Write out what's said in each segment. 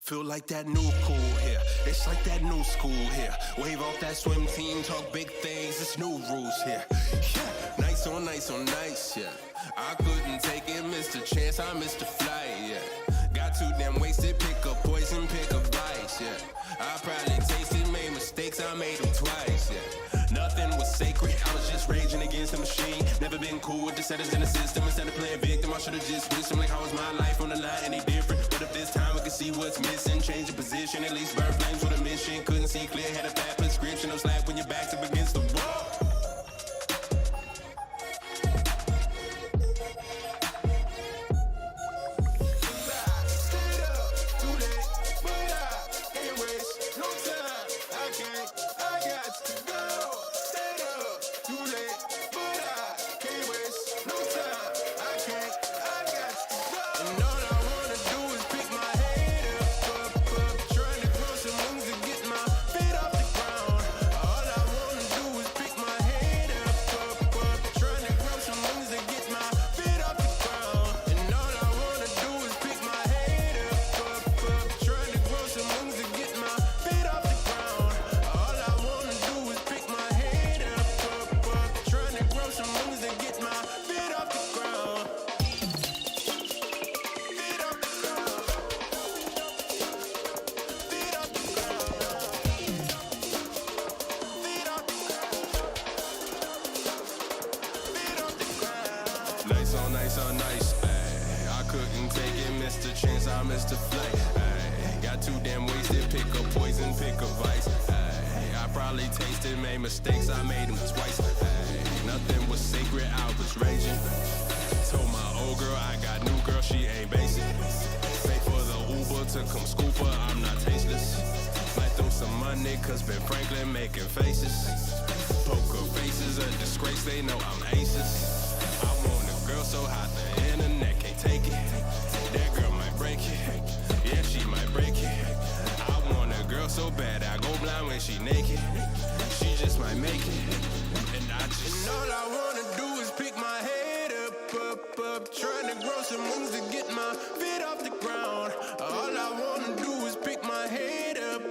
Feel like that new cool here. It's like that new school here. Wave off that swim team, talk big things. It's new rules here. Yeah, nice on nice on nice, yeah. I couldn't take it, missed a chance, I missed a flight, yeah. Got too damn wasted, pick up poison, pick up vice, yeah. I probably tasted, made mistakes, I made them twice, yeah. Nothing was sacred, I was just raging against the machine. Never been cool with the settings in the system. Instead of playing victim, I should've just switched. I'm like, how was my life on the line any different? But if this time I could see what's missing, change the position, at least burn flames with a mission. Couldn't see clear, had a bad prescription. No slack when your back's up against the wall. Nice on nice, ayy. I couldn't take it, missed a chance, I missed a flight, ayy. Got too damn wasted, pick up poison, pick up vice, ayy. I probably tasted, made mistakes, I made them twice, ayy. Nothing was sacred, I was raging. Told my old girl I got new girl, she ain't basic. Pay for the Uber to come scoop her, I'm not tasteless. Might throw some money, cause Ben Franklin making faces. Poker faces, a disgrace, they know I'm aces. I want a girl so hot the internet can't take it. That girl might break it, yeah, she might break it. I want a girl so bad I go blind when she naked. She just might make it, and all I wanna do is pick my head up, trying to grow some wings to get my feet off the ground. All I wanna do is pick my head up,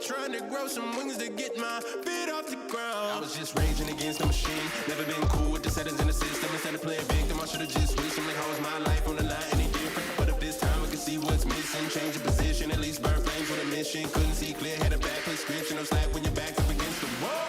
trying to grow some wings to get my feet off the ground. I was just raging against the machine. Never been cool with the settings in the system. Instead of playing victim, I should've just switched. I'm like, how was my life on the line any different? But if this time I could see what's missing, change the position, at least burn flames with a mission. Couldn't see clear, had a bad prescription. No slack when your back's up against the wall.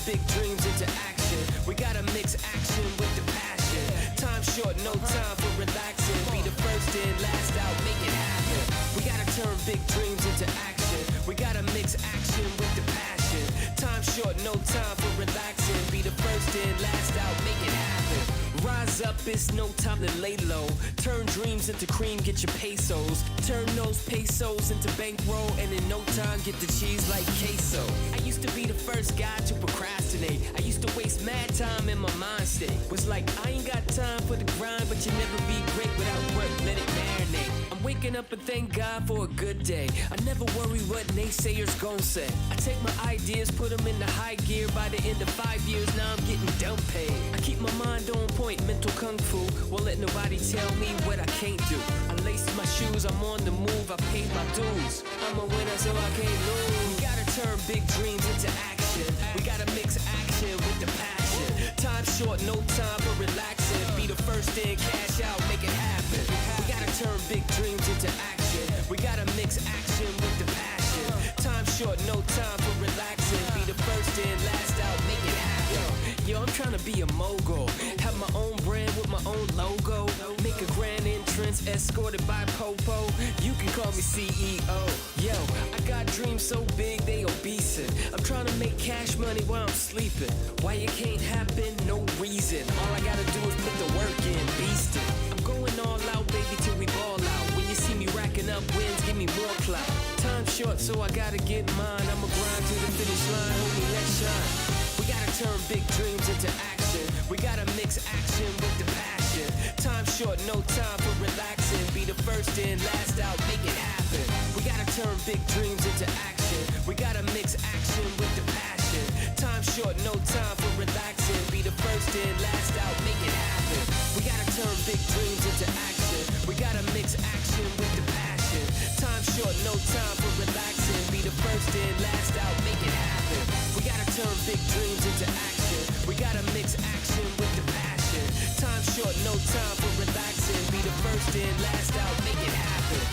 big dreams into action. We gotta mix action with the passion. Time short, no time for relaxing. Be the first in, last out, make it happen. We gotta turn big dreams into action. We gotta mix action with the passion. Time short, no time for relaxing. Be the first in, last out, make it happen. Rise up, it's no time to lay low. Turn dreams into cream, get your pesos. Turn those pesos into bankroll, and in no time get the cheese like queso. I used to be the first guy to procrastinate. I used to waste mad time in my mind state. Was like, I ain't got time for the grind, but you never be great without work, let it marinate. I'm waking up and thank God for a good day. I never worry what naysayers gon' say. I take my ideas, put them into high gear. By the end of 5 years, now I'm getting dumb paid. I keep my mind on point, mental kung fu. Won't let nobody tell me what I can't do. I laced my shoes, I'm on the move, I paid my dues. I'm a winner, so I can't lose. We gotta turn big dreams into action. We gotta mix action with the passion. Time short, no time for relaxing. Be the first in, cash out, make it happen. We gotta turn big dreams into action. We gotta mix action with the passion. Time short, no time for relaxing. Be the first in, last out, make it happen. Yo, I'm trying to be a mogul. Have my own brand with my own logo. Make a grand entrance, escorted by Popo. You can call me CEO. Yo, I got dreams so big they obesing. I'm trying to make cash money while I'm sleeping. Why it can't happen? No reason. All I gotta do is put the work in, beast it. I'm going all out, baby, till we ball out. When you see me racking up wins, give me more clout. Time short, so I gotta get mine. I'ma grind to the finish line, homie, let's shine. We gotta turn big dreams into action. We gotta mix action with the passion. Time short, no time for relaxing. Be the first in, last out, make it happen. We gotta turn big dreams into action. We gotta mix action with the passion. Time short, no time for relaxing. Be the first in, last out, make it happen. We gotta turn big dreams into action. We gotta mix action with the passion. Time short, no time for relaxing. Be the first in, last out, make it happen. We gotta turn big dreams into action. We gotta mix action with the passion. Time short, no time for relaxing. Be the first in, last out, make it happen.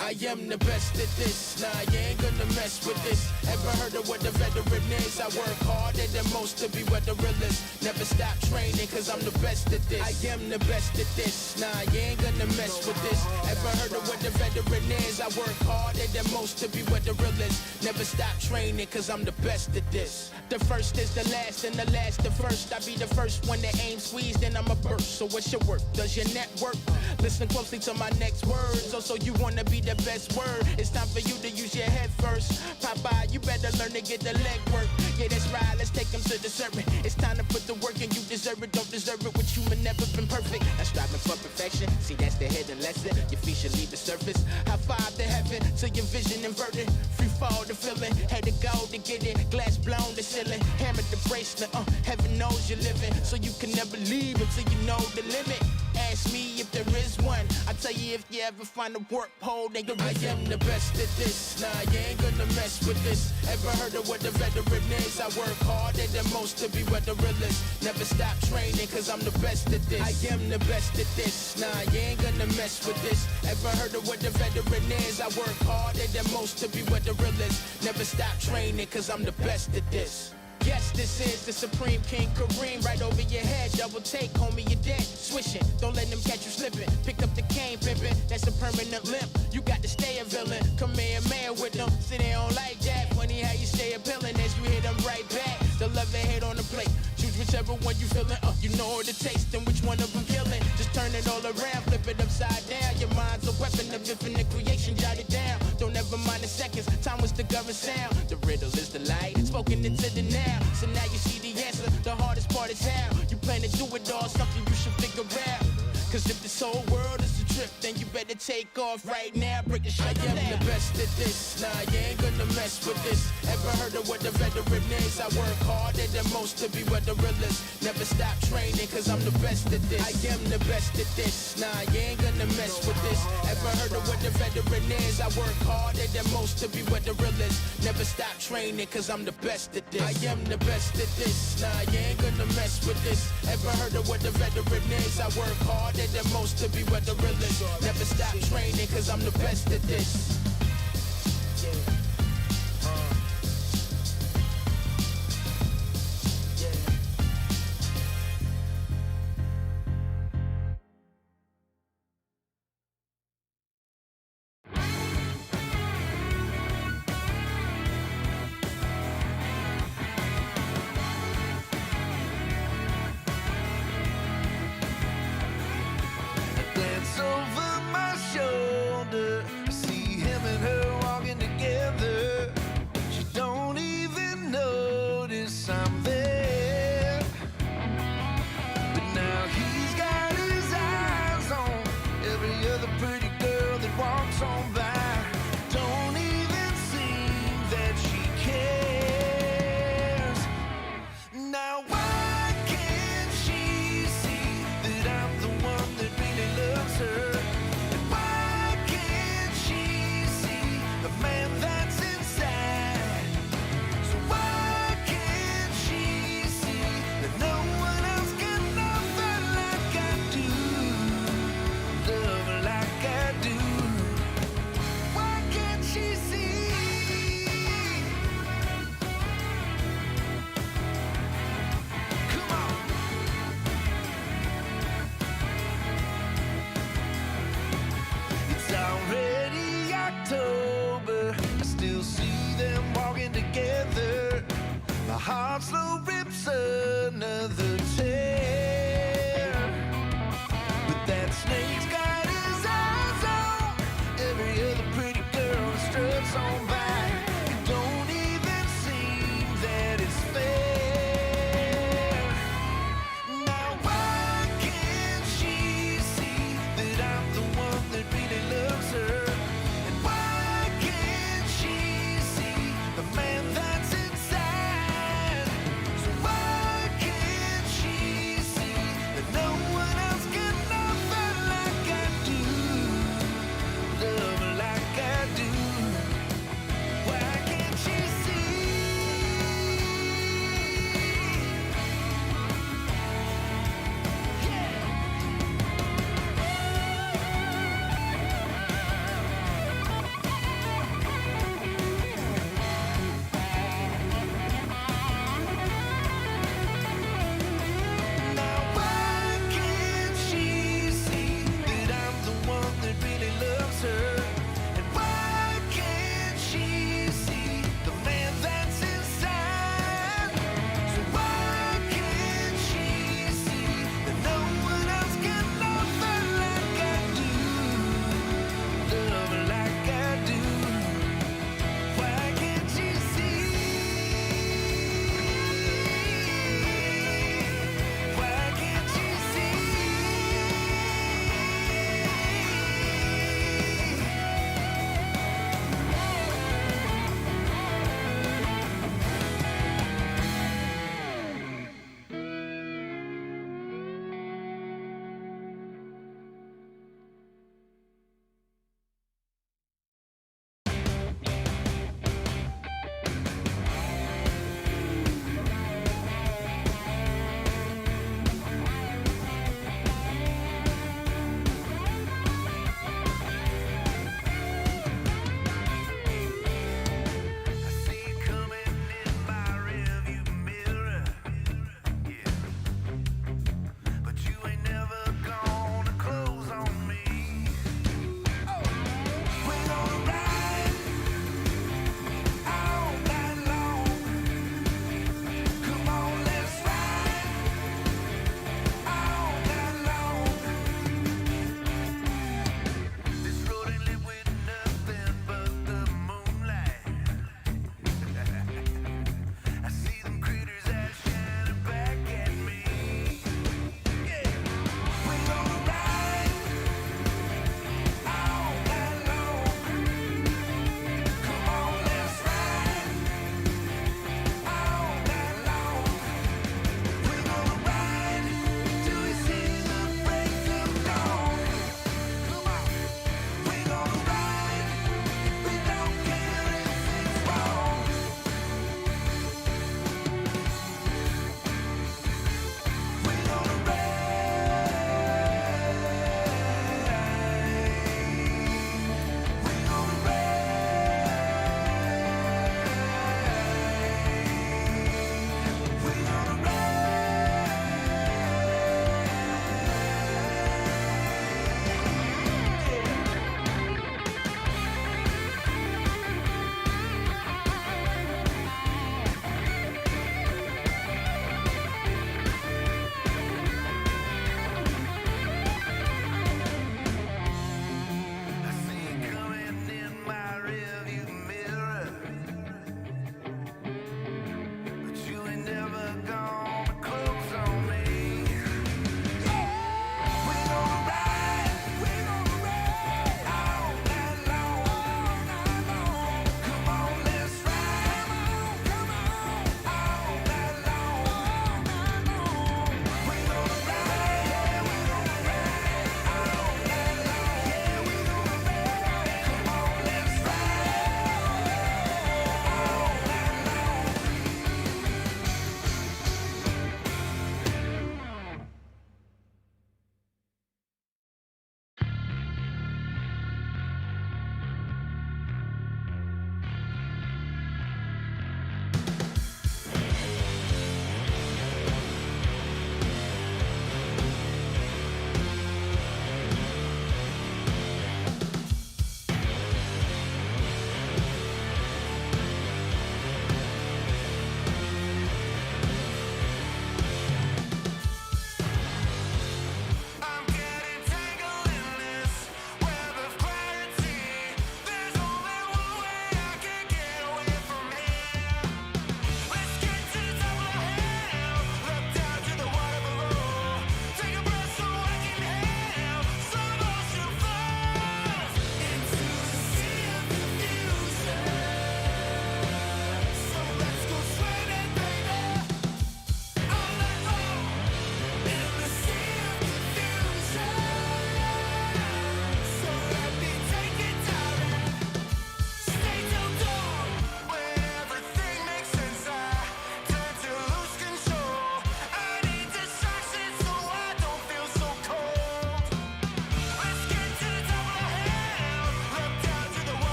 I am the best at this, nah, you ain't gonna mess with this. Ever heard of what a veteran is? I work harder than most to be what the real is. Never stop training, cause I'm the best at this. I am the best at this, nah, you ain't gonna mess with this. Ever heard of what a veteran is? I work harder than most to be what the real is. Never stop training, cause I'm the best at this. The first is the last, and the last the first. I be the first one that aim squeeze, then I'ma burst. So what's your work? Does your network? Listen closely to my next words. Also, you wanna be the best word. It's time for you to use your head first. Popeye, you better learn to get the leg work. Yeah, that's right, let's take them to the serpent. It's time to put the work in, you deserve it, don't deserve it. With human never been perfect. Not striving for perfection. See, that's the hidden lesson. Your feet should leave the surface. High five to heaven till your vision inverted. Free fall to feeling. Had to go to get it. Glass blown to ceiling. Hammered the bracelet. Heaven knows you're living. So you can never leave until you know the limit. Ask me if there is one. I tell you if you ever find a work pole, nigga. I am the best at this. Nah, you ain't gonna mess with this. Ever heard of what a veteran is? I work harder than most to be what the real is. Never stop training, cause I'm the best at this. I am the best at this. Nah, you ain't gonna mess with this. Ever heard of what a veteran is? I work harder than most to be what the real is. Never stop training, cause I'm the best at this. Yes, this is the Supreme King Kareem. Right over your head, double take, homie, you're dead. Swishing, don't let them catch you slipping. Pick up the cane, pimping, that's a permanent limp. You got to stay a villain, come here, man with them. See, they don't like that. Funny how you stay appealing as you hit them right back. The love and hate on the plate. Choose whichever one you feeling. You know the taste and which one of them killing. Just turn it all around, flip it upside down. Your mind's a weapon of infinite creation, jot it down. Don't ever mind the seconds, time was the government sound. The riddle is the light, spoken into the now. So now you see the answer, the hardest part is how. You plan to do it all, something you should figure out. Cause if this whole world is the trip, then you better take off right now. Break a shot. I am the best at this. Nah, you ain't gonna mess with this. Ever heard of what a veteran is? I work harder than most to be what the real is. Never stop training, cause I'm the best at this. I am the best at this. Nah, you ain't gonna mess with this. Ever heard of what a veteran is? I work harder than most to be what the real is. Never stop training, cause I'm the best at this. I am the best at this. Nah, you ain't gonna mess with this. Ever heard of what a veteran is? I work harder than most to be what the real is. Never stop training, cause I'm the best at this. Glance over my shoulder, I see him and her walking together. She don't even notice I'm there. But now he's got his eyes on every other pretty girl that walks on by. Don't even seem that she cares. Now why can't she see that I'm the one that really loves her? And why can't she see the man that's inside? So why can't she see that no one else can love her like I do? Love her like I do. Why can't she see? Come on. It's already October. I still see them walking together. My heart slow rips another tear. But that snake's got his eyes on every other pretty girl that struts on by. It don't even seem that it's fair. Now why can't she see that I'm the one that really loves her? And why can't she see the man that's inside? So why can't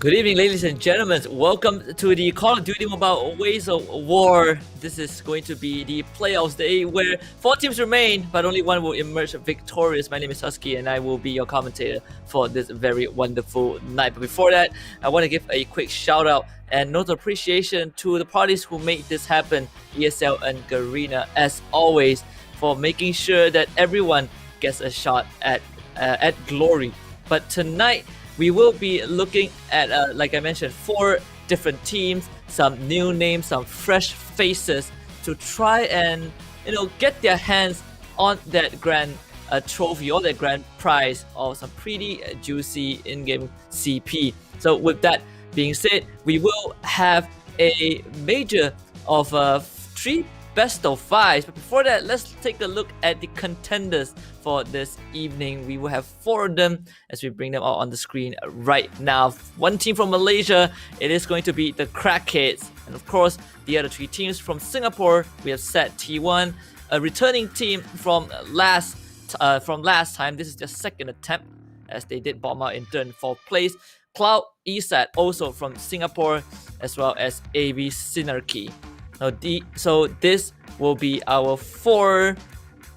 Good evening, ladies and gentlemen. Welcome to the Call of Duty Mobile Ways of War. This is going to be the playoffs day where 4 teams remain, but only one will emerge victorious. My name is Husky, and I will be your commentator for this very wonderful night. But before that, I want to give a quick shout out and note of appreciation to the parties who made this happen, ESL and Garena, as always, for making sure that everyone gets a shot at glory. But tonight, we will be looking at, like I mentioned, 4 different teams, some new names, some fresh faces to try and get their hands on that grand trophy or that grand prize of some pretty juicy in-game CP. So with that being said, we will have a major of 3 best of 5s. But before that, let's take a look at the contenders for this evening. We will have 4 of them as we bring them out on the screen right now. One team from Malaysia, it is going to be the Crackheads. And of course, the other 3 teams from Singapore, we have Set T1, a returning team from last time. This is their second attempt as they did bomb out in 3rd and 4th place. Cloud ESAT, also from Singapore, as well as AB Synergy. So this will be our 4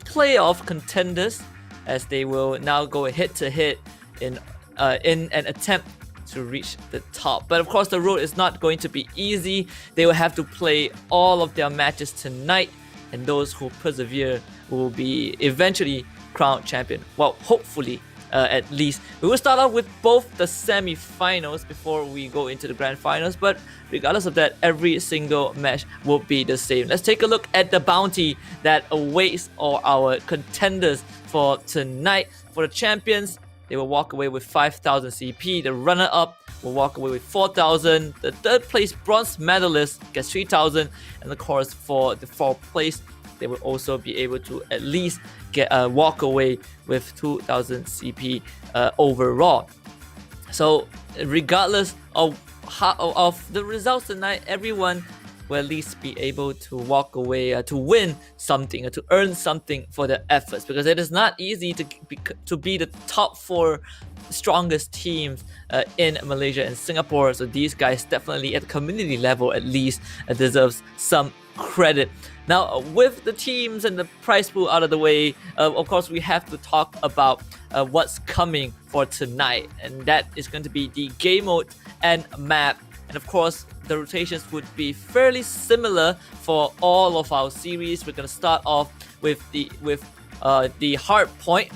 playoff contenders as they will now go head to head in an attempt to reach the top. But of course, the road is not going to be easy. They will have to play all of their matches tonight, and those who persevere will be eventually crowned champion. Well, hopefully. At least. We will start off with both the semi-finals before we go into the grand finals, but regardless of that, every single match will be the same. Let's take a look at the bounty that awaits all our contenders for tonight. For the champions, they will walk away with 5,000 CP. The runner-up will walk away with 4,000. The 3rd place bronze medalist gets 3,000. And of course, for the 4th place, they will also be able to at least get walk away with 2,000 CP overall. So regardless of the results tonight, everyone will at least be able to walk away to win something, to earn something for their efforts, because it is not easy to be the top 4 strongest teams in Malaysia and Singapore. So these guys definitely at the community level at least deserves some credit. Now, with the teams and the prize pool out of the way, of course, we have to talk about what's coming for tonight. And that is going to be the game mode and map. And of course, the rotations would be fairly similar for all of our series. We're going to start off with the hard point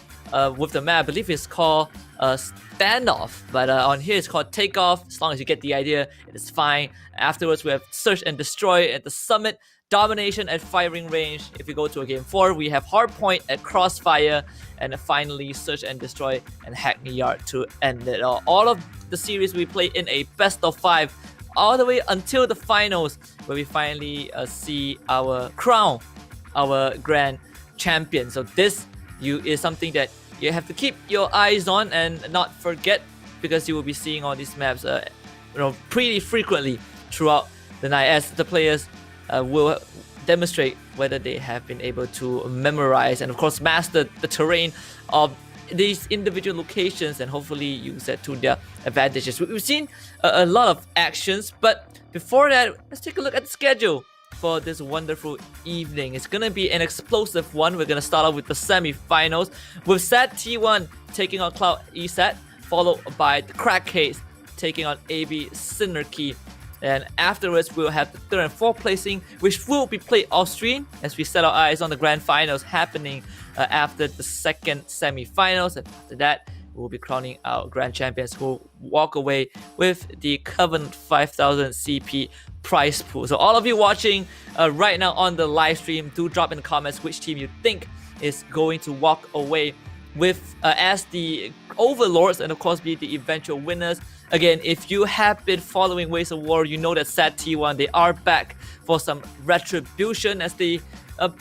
with the map. I believe it's called standoff, but on here it's called takeoff. As long as you get the idea, it is fine. Afterwards, we have search and destroy at the summit, domination at firing range. If we go to a game 4, we have hardpoint at crossfire, and finally search and destroy and hackney yard to end it all. All of the series we play in a best of 5 all the way until the finals, where we finally see our crown, our grand champion. So this is something that you have to keep your eyes on and not forget, because you will be seeing all these maps pretty frequently throughout the night as the players will demonstrate whether they have been able to memorize and of course master the terrain of these individual locations and hopefully use that to their advantages. We've seen a lot of actions, but before that, let's take a look at the schedule for this wonderful evening. It's gonna be an explosive one. We're gonna start off with the semi-finals with Sat T1 taking on Cloud ESAT, followed by the Crackheads taking on AB Synergy. And afterwards, we'll have the 3rd and 4th placing, which will be played off stream as we set our eyes on the grand finals happening after the 2nd semi-finals. And after that, we'll be crowning our grand champions who will walk away with the Covenant 5,000 CP prize pool. So all of you watching right now on the live stream, do drop in the comments which team you think is going to walk away with as the overlords and of course be the eventual winners. Again, if you have been following Ways of War, you know that Sat T1, they are back for some retribution as they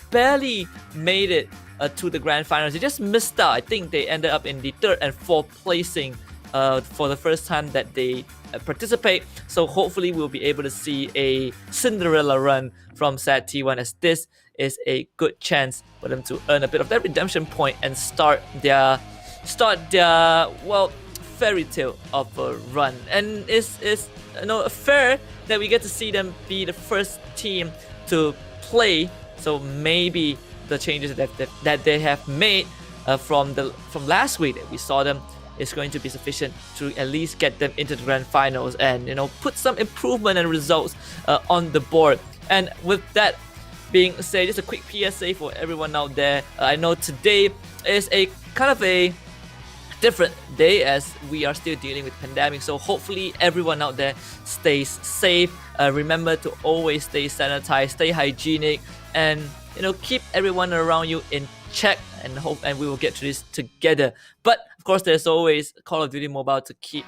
barely made it to the grand finals. They just missed out. I think they ended up in the 3rd and 4th placing for the first time that they participate. So hopefully we'll be able to see a Cinderella run from Sat T1, as this is a good chance for them to earn a bit of that redemption point and start their fairy tale of a run, and it's fair that we get to see them be the first team to play. So maybe the changes that they have made from last week that we saw them is going to be sufficient to at least get them into the grand finals and put some improvement and results on the board. And with that being said, just a quick PSA for everyone out there. I know today is a kind of a different day as we are still dealing with pandemic, so hopefully everyone out there stays safe. Remember to always stay sanitized, stay hygienic, and keep everyone around you in check, and we will get through this together. But of course, there's always Call of Duty Mobile to keep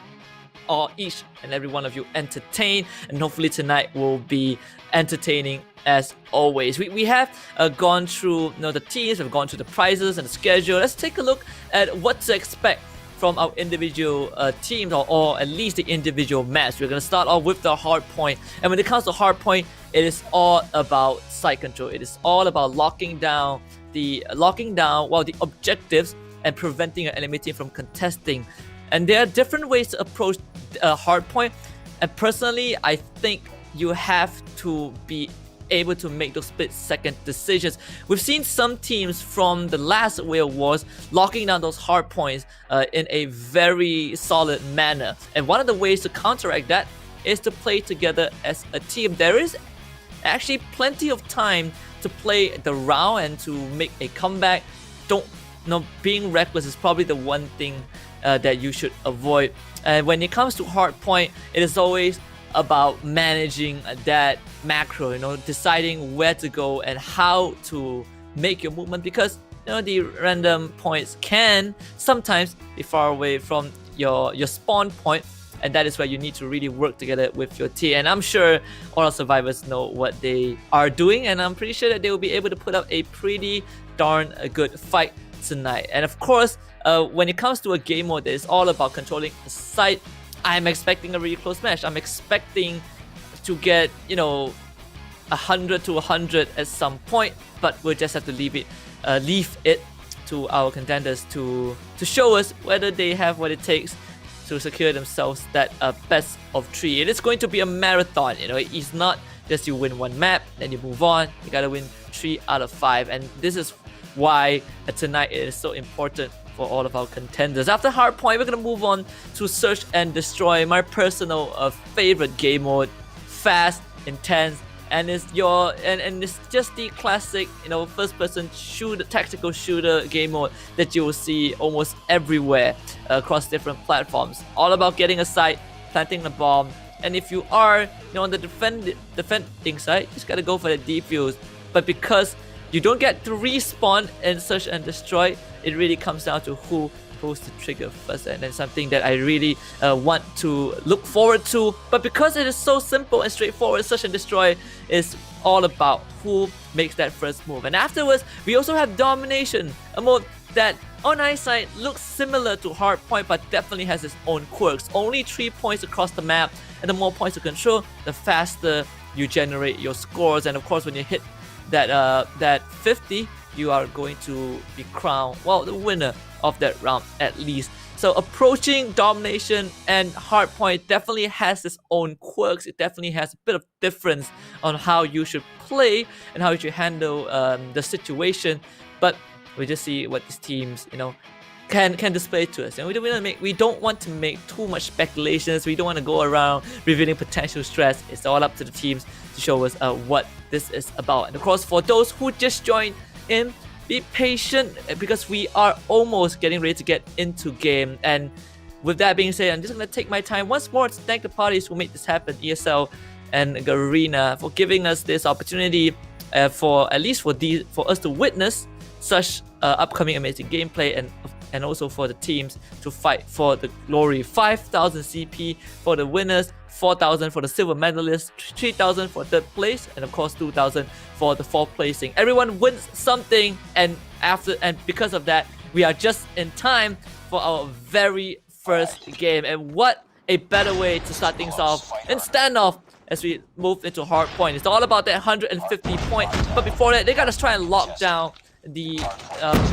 each and every one of you entertained, and hopefully tonight will be entertaining as always. We have gone through the teams, we've gone through the prizes and the schedule. Let's take a look at what to expect from our individual teams, or at least the individual maps. We're going to start off with the hard point, and when it comes to hard point, it is all about site control. It is all about locking down the objectives and preventing your enemy team from contesting. And there are different ways to approach hard point, and personally I think you have to be able to make those split-second decisions. We've seen some teams from the last Whale Wars locking down those hard points in a very solid manner, and one of the ways to counteract that is to play together as a team. There is actually plenty of time to play the round and to make a comeback. Being reckless is probably the one thing that you should avoid. And when it comes to hard point, it is always about managing that macro, deciding where to go and how to make your movement, because the random points can sometimes be far away from your spawn point, and that is where you need to really work together with your team. And I'm sure all our survivors know what they are doing, and I'm pretty sure that they will be able to put up a pretty darn good fight tonight. And of course, when it comes to a game mode that is all about controlling the site, I'm expecting a really close match. I'm expecting to get 100 to 100 at some point, but we'll just have to leave it to our contenders to show us whether they have what it takes to secure themselves that best of 3. It is going to be a marathon. It's not just you win one map then you move on. You gotta win 3 out of 5, and this is why tonight it is so important for all of our contenders. After hardpoint, we're gonna move on to search and destroy, my personal favorite game mode. Fast, intense, and it's it's just the classic first-person shooter, tactical shooter game mode that you will see almost everywhere across different platforms. All about getting a site, planting the bomb, and if you are on the defending side, you just gotta go for the defuse. But because you don't get to respawn in search and destroy, it really comes down to who pulls the trigger first, and that's something that I really want to look forward to. But because it is so simple and straightforward, search and destroy is all about who makes that first move. And afterwards, we also have domination, a mode that on eyesight looks similar to hardpoint but definitely has its own quirks. Only 3 points across the map, and the more points you control, the faster you generate your scores. And of course, when you hit that 50, you are going to be crowned, well, the winner of that round at least. So approaching domination and hardpoint definitely has its own quirks. It definitely has a bit of difference on how you should play and how you should handle the situation. But we just see what these teams can display to us, and we don't want to make too much speculations. We don't want to go around revealing potential stress. It's all up to the teams to show us what this is about. And of course, for those who just joined in, be patient because we are almost getting ready to get into game. And with that being said, I'm just going to take my time once more to thank the parties who made this happen, ESL and Garena, for giving us this opportunity for us to witness such upcoming amazing gameplay, and also for the teams to fight for the glory. 5,000 CP for the winners, 4,000 for the silver medalists, 3,000 for third place, and of course 2,000 for the fourth placing. Everyone wins something, and because of that, we are just in time for our very first game. And what a better way to start things off in standoff as we move into hard point. It's all about that 150 point, but before that, they gotta try and lock down the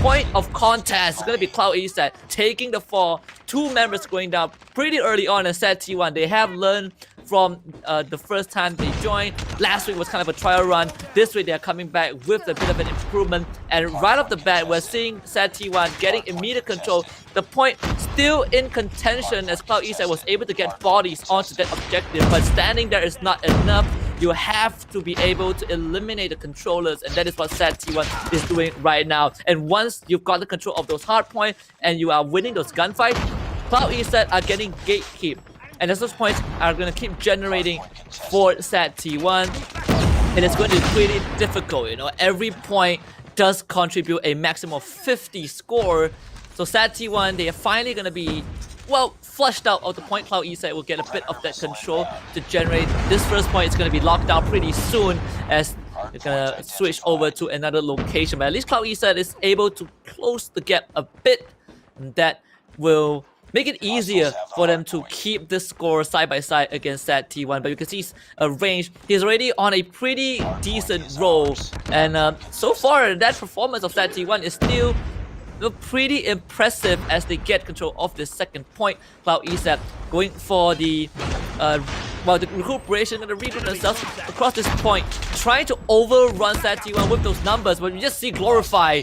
point of contest is going to be Cloud East taking the fall. 2 members going down pretty early on in set T1. They have learned from the first time they joined. Last week was kind of a trial run. This week they are coming back with a bit of an improvement. And right off the bat, we're seeing set T1 getting immediate control. The point still in contention as Cloud East was able to get bodies onto that objective, but standing there is not enough. You have to be able to eliminate the controllers, and that is what set T1 is doing right now. And once you've got the control of those hard points and you are winning those gunfights, Cloud East are getting gatekeep. And as those points are going to keep generating for set T1, and it's going to be pretty difficult. You know, every point does contribute a maximum of 50 score. So set T1, they are finally going to be, well, flushed out of the point. Cloud East will get a bit of that control to generate. This first point is going to be locked down pretty soon as they're going to switch over to another location. But at least Cloud East is able to close the gap a bit. And that will make it easier for them to keep this score side by side against set T1. But you can see range. He's already on a pretty decent roll. And so far, that performance of set T1 is still pretty impressive as they get control of the second point. Cloud East going for the the recuperation and the regroup themselves across this point, trying to overrun set T1 with those numbers. But you just see Glorify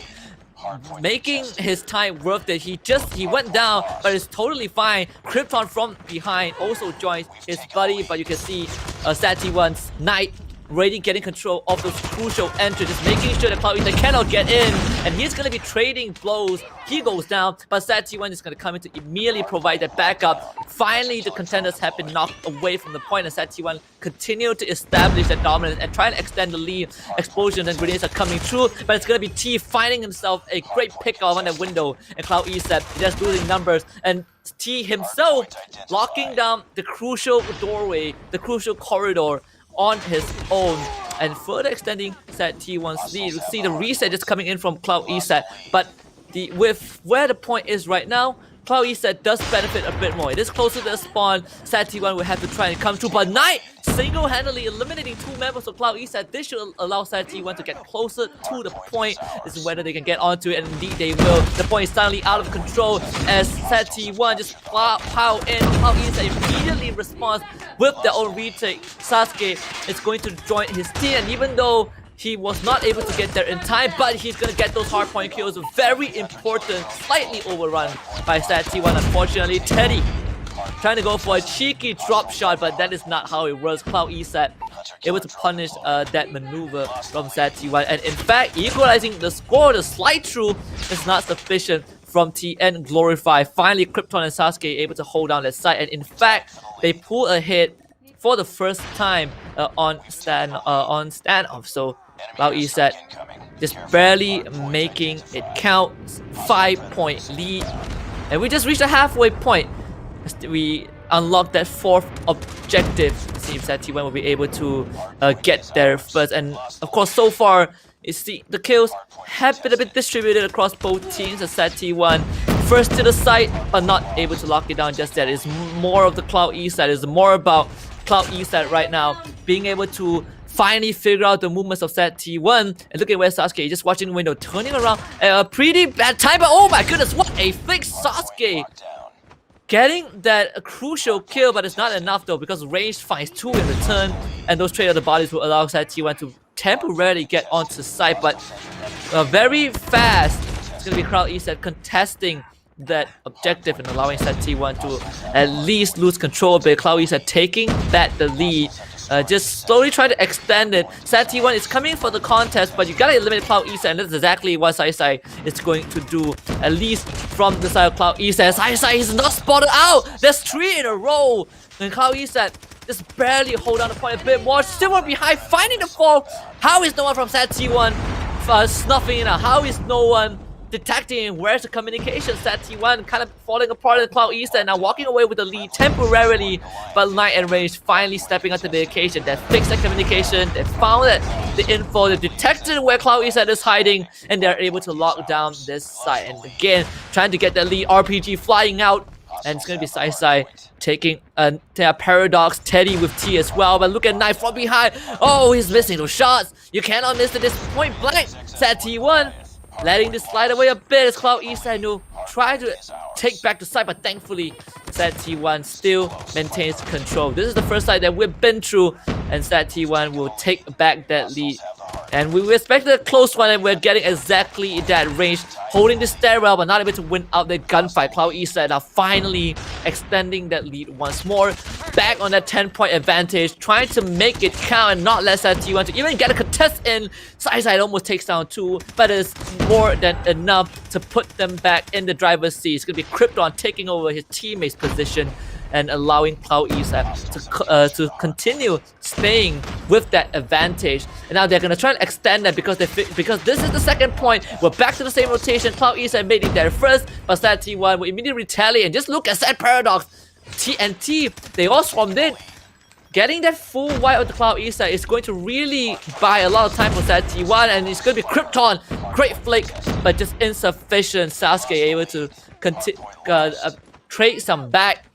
making his time worth it. He went down, but it's totally fine. Krypton from behind also joins his buddy, but you can see set T1's Knight already getting control of those crucial entries, just making sure that Cloud East cannot get in, and he's going to be trading blows. He goes down, but set T1 is going to come in to immediately provide that backup. Finally, the contenders have been knocked away from the point, and set T1 continue to establish that dominance and try to extend the lead. Explosions and grenades are coming through, but it's going to be T finding himself a great pickoff on that window, and Cloud East just losing numbers, and T himself locking down the crucial doorway, the crucial corridor on his own, and further extending set T1's lead. We see the reset just coming in from Cloud East, but with where the point is right now, Cloud East does benefit a bit more. It is closer to the spawn. Set T1 will have to try and come through, but Knight single-handedly eliminating 2 members of Cloud East. This should allow Set T1 to get closer to the point. This is whether they can get onto it, and indeed they will. The point is suddenly out of control as Set T1 just plow in. Cloud East immediately responds with their own retake. Sasuke is going to join his team, and even though he was not able to get there in time, but he's gonna get those hardpoint kills. Very important, slightly overrun by Set T1. Unfortunately, Teddy trying to go for a cheeky drop shot, but that is not how it works. Cloud East able to punish that maneuver from Set T1, and in fact, equalizing the score. The slide through is not sufficient from TN Glorify. Finally, Krypton and Sasuke able to hold down that side, and in fact, they pull ahead for the first time on standoff. So Cloud East just barely making it count. 5-point lead, and we just reached a halfway point. We unlocked that 4th objective. It seems that T1 will be able to get there first, and of course, so far, you see the kills have been a bit distributed across both teams. As Set T1 first to the site, but not able to lock it down just yet. It's more of the Cloud East side. It's more about Cloud East side right now being able to finally figure out the movements of Set T1. And look at where Sasuke is just watching the window, turning around at a pretty bad time. But oh my goodness, what a fix! Sasuke getting that crucial kill, but it's not enough though, because range finds 2 in return, and those trade of the bodies will allow Set T1 to temporarily get onto site, but very fast. It's gonna be Cloud East contesting that objective and allowing Set T1 to at least lose control of it. Cloud East taking back the lead. Just slowly try to extend it. Set T1 is coming for the contest, but you gotta eliminate Cloud East, and that's exactly what Sai is going to do. At least from the side of Cloud East, as Sai is not spotted out. There's 3 in a row, and Cloud East just barely hold on the point a bit more. Still one behind, finding the fall. How is no one from Set T1 snuffing it out? How is no one detecting where's the communication? Set T1 kind of falling apart in Cloud East and now walking away with the lead temporarily, but Knight and Range finally stepping onto the occasion. They fixed that communication, they found the info, they detected where Cloud East is hiding, and they're able to lock down this side. And again, trying to get that lead. RPG flying out, and it's gonna be Sai taking Paradox, Teddy with T as well. But look at Knight from behind. Oh, he's missing those shots. You cannot miss this point blank. Set T1 letting this slide away a bit as Cloud East and will try to take back the side, but thankfully Sad T1 still maintains control. This is the first side that we've been through, and Sad T1 will take back that lead. And we expected a close one, and we're getting exactly that range, holding the stairwell but not able to win out the gunfight. Cloud East are finally extending that lead once more, back on that 10-point advantage, trying to make it count and not let Sad T1 to even get a contest in. Side almost takes down 2, but it's more than enough to put them back in the driver's seat. It's going to be Krypton taking over his teammate's position and allowing Cloud East to continue staying with that advantage. And now they're gonna try and extend that because this is the second point. We're back to the same rotation. Cloud East had made it there first, but Sad T1 will immediately retaliate. And just look at Sad Paradox, TNT. They all swarmed in. Getting that full wipe of the Cloud East is going to really buy a lot of time for Sad T1, and it's going to be Krypton. Great flick, but just insufficient. Sasuke able to trade some back.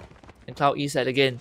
And Cloud East again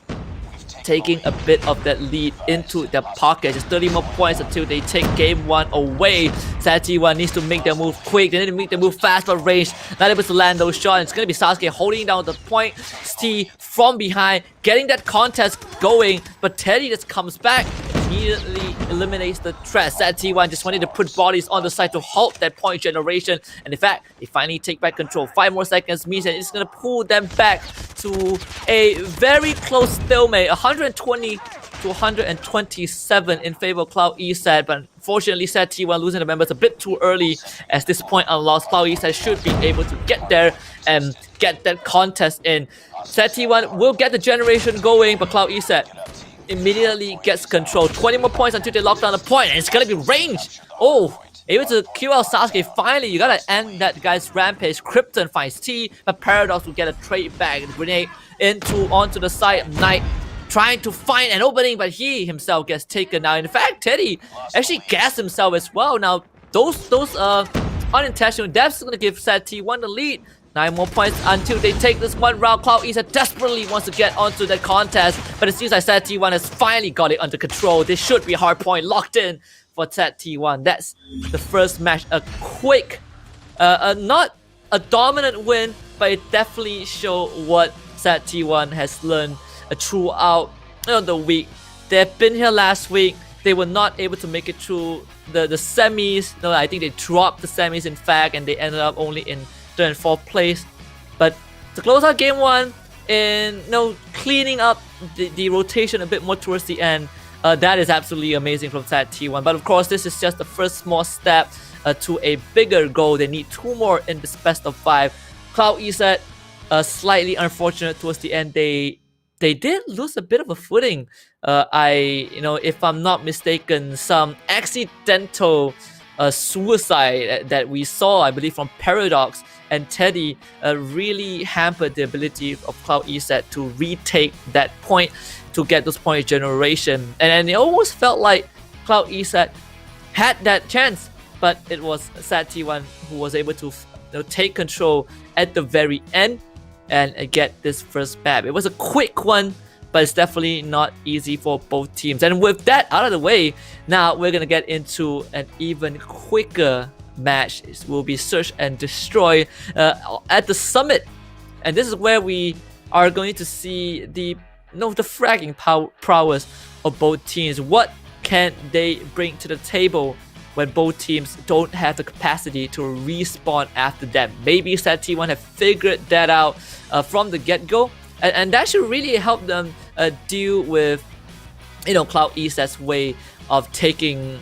taking a bit of that lead into their pocket. Just 30 more points until they take game 1 away. Sad T1 needs to make their move quick. They need to make their move fast, but range not able to land those shots. It's going to be Sasuke holding down the point. T from behind, getting that contest going, but Teddy just comes back, immediately eliminates the threat. Sad T1 just wanted to put bodies on the side to halt that point generation, and in fact, they finally take back control. 5 more seconds means that it's going to pull them back to a very close stalemate, 120 to 127 in favor of Cloud East, but unfortunately Sad T1 losing the members a bit too early as this point unlocked. Cloud East should be able to get there and get that contest in. Sad T1 will get the generation going, but Cloud East immediately gets control. 20 more points until they lock down the point, and it's gonna be range. Oh, able to kill out Sasuke. Finally, you gotta end that guy's rampage. Krypton finds T, but Paradox will get a trade back. Grenade onto the side of Knight, trying to find an opening, but he himself gets taken out. In fact, Teddy actually gassed himself as well. Now, those unintentional deaths are gonna give Sad T1 the lead. 9 more points until they take this one round. Cloud East desperately wants to get onto that contest, but it seems like Sad T1 has finally got it under control. This should be a hard point locked in for Sad T1. That's the first match. A quick, not a dominant win, but it definitely showed what Sad T1 has learned throughout the week. They've been here last week. They were not able to make it through the semis. No, I think they dropped the semis in fact, and they ended up only in 3rd and 4th place. But to close out game 1 and cleaning up the rotation a bit more towards the end, that is absolutely amazing from Sad T1. But of course, this is just the first small step to a bigger goal. They need 2 more in this best of 5. Cloud East slightly unfortunate towards the end. They did lose a bit of a footing. If I'm not mistaken, some accidental suicide that we saw, I believe, from Paradox and Teddy really hampered the ability of Cloud East to retake that point, to get those point generation. And it almost felt like Cloud East had that chance, but it was Sad T1 who was able to take control at the very end and get this first map. It was a quick one, but it's definitely not easy for both teams. And with that out of the way, now we're gonna get into an even quicker match. It will be Search and Destroy at the summit, and this is where we are going to see the fragging prowess of both teams. What can they bring to the table when both teams don't have the capacity to respawn after that? Maybe Sad T1 have figured that out from the get-go, and that should really help them deal with Cloud East's way of taking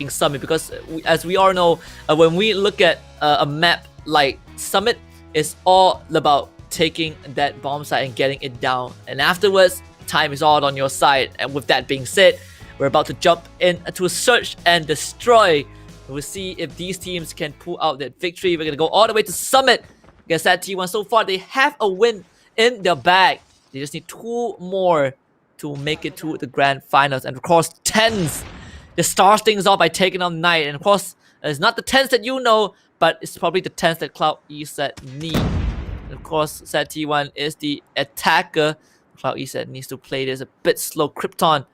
Summit, because as we all know, when we look at a map like Summit, it's all about taking that bomb site and getting it down, and afterwards time is all on your side. And with that being said, we're about to jump into Search and Destroy. We'll see if these teams can pull out that victory. We're gonna go all the way to Summit against that T1. So far, they have a win in their bag. They just need 2 more to make it to the grand finals. And of course, TenZ. They start things off by taking on Knight. And of course, it's not the TenZ that you know, but it's probably the TenZ that Cloud East need. And of course, Sad T1 is the attacker. Cloud East needs to play this a bit slow. Krypton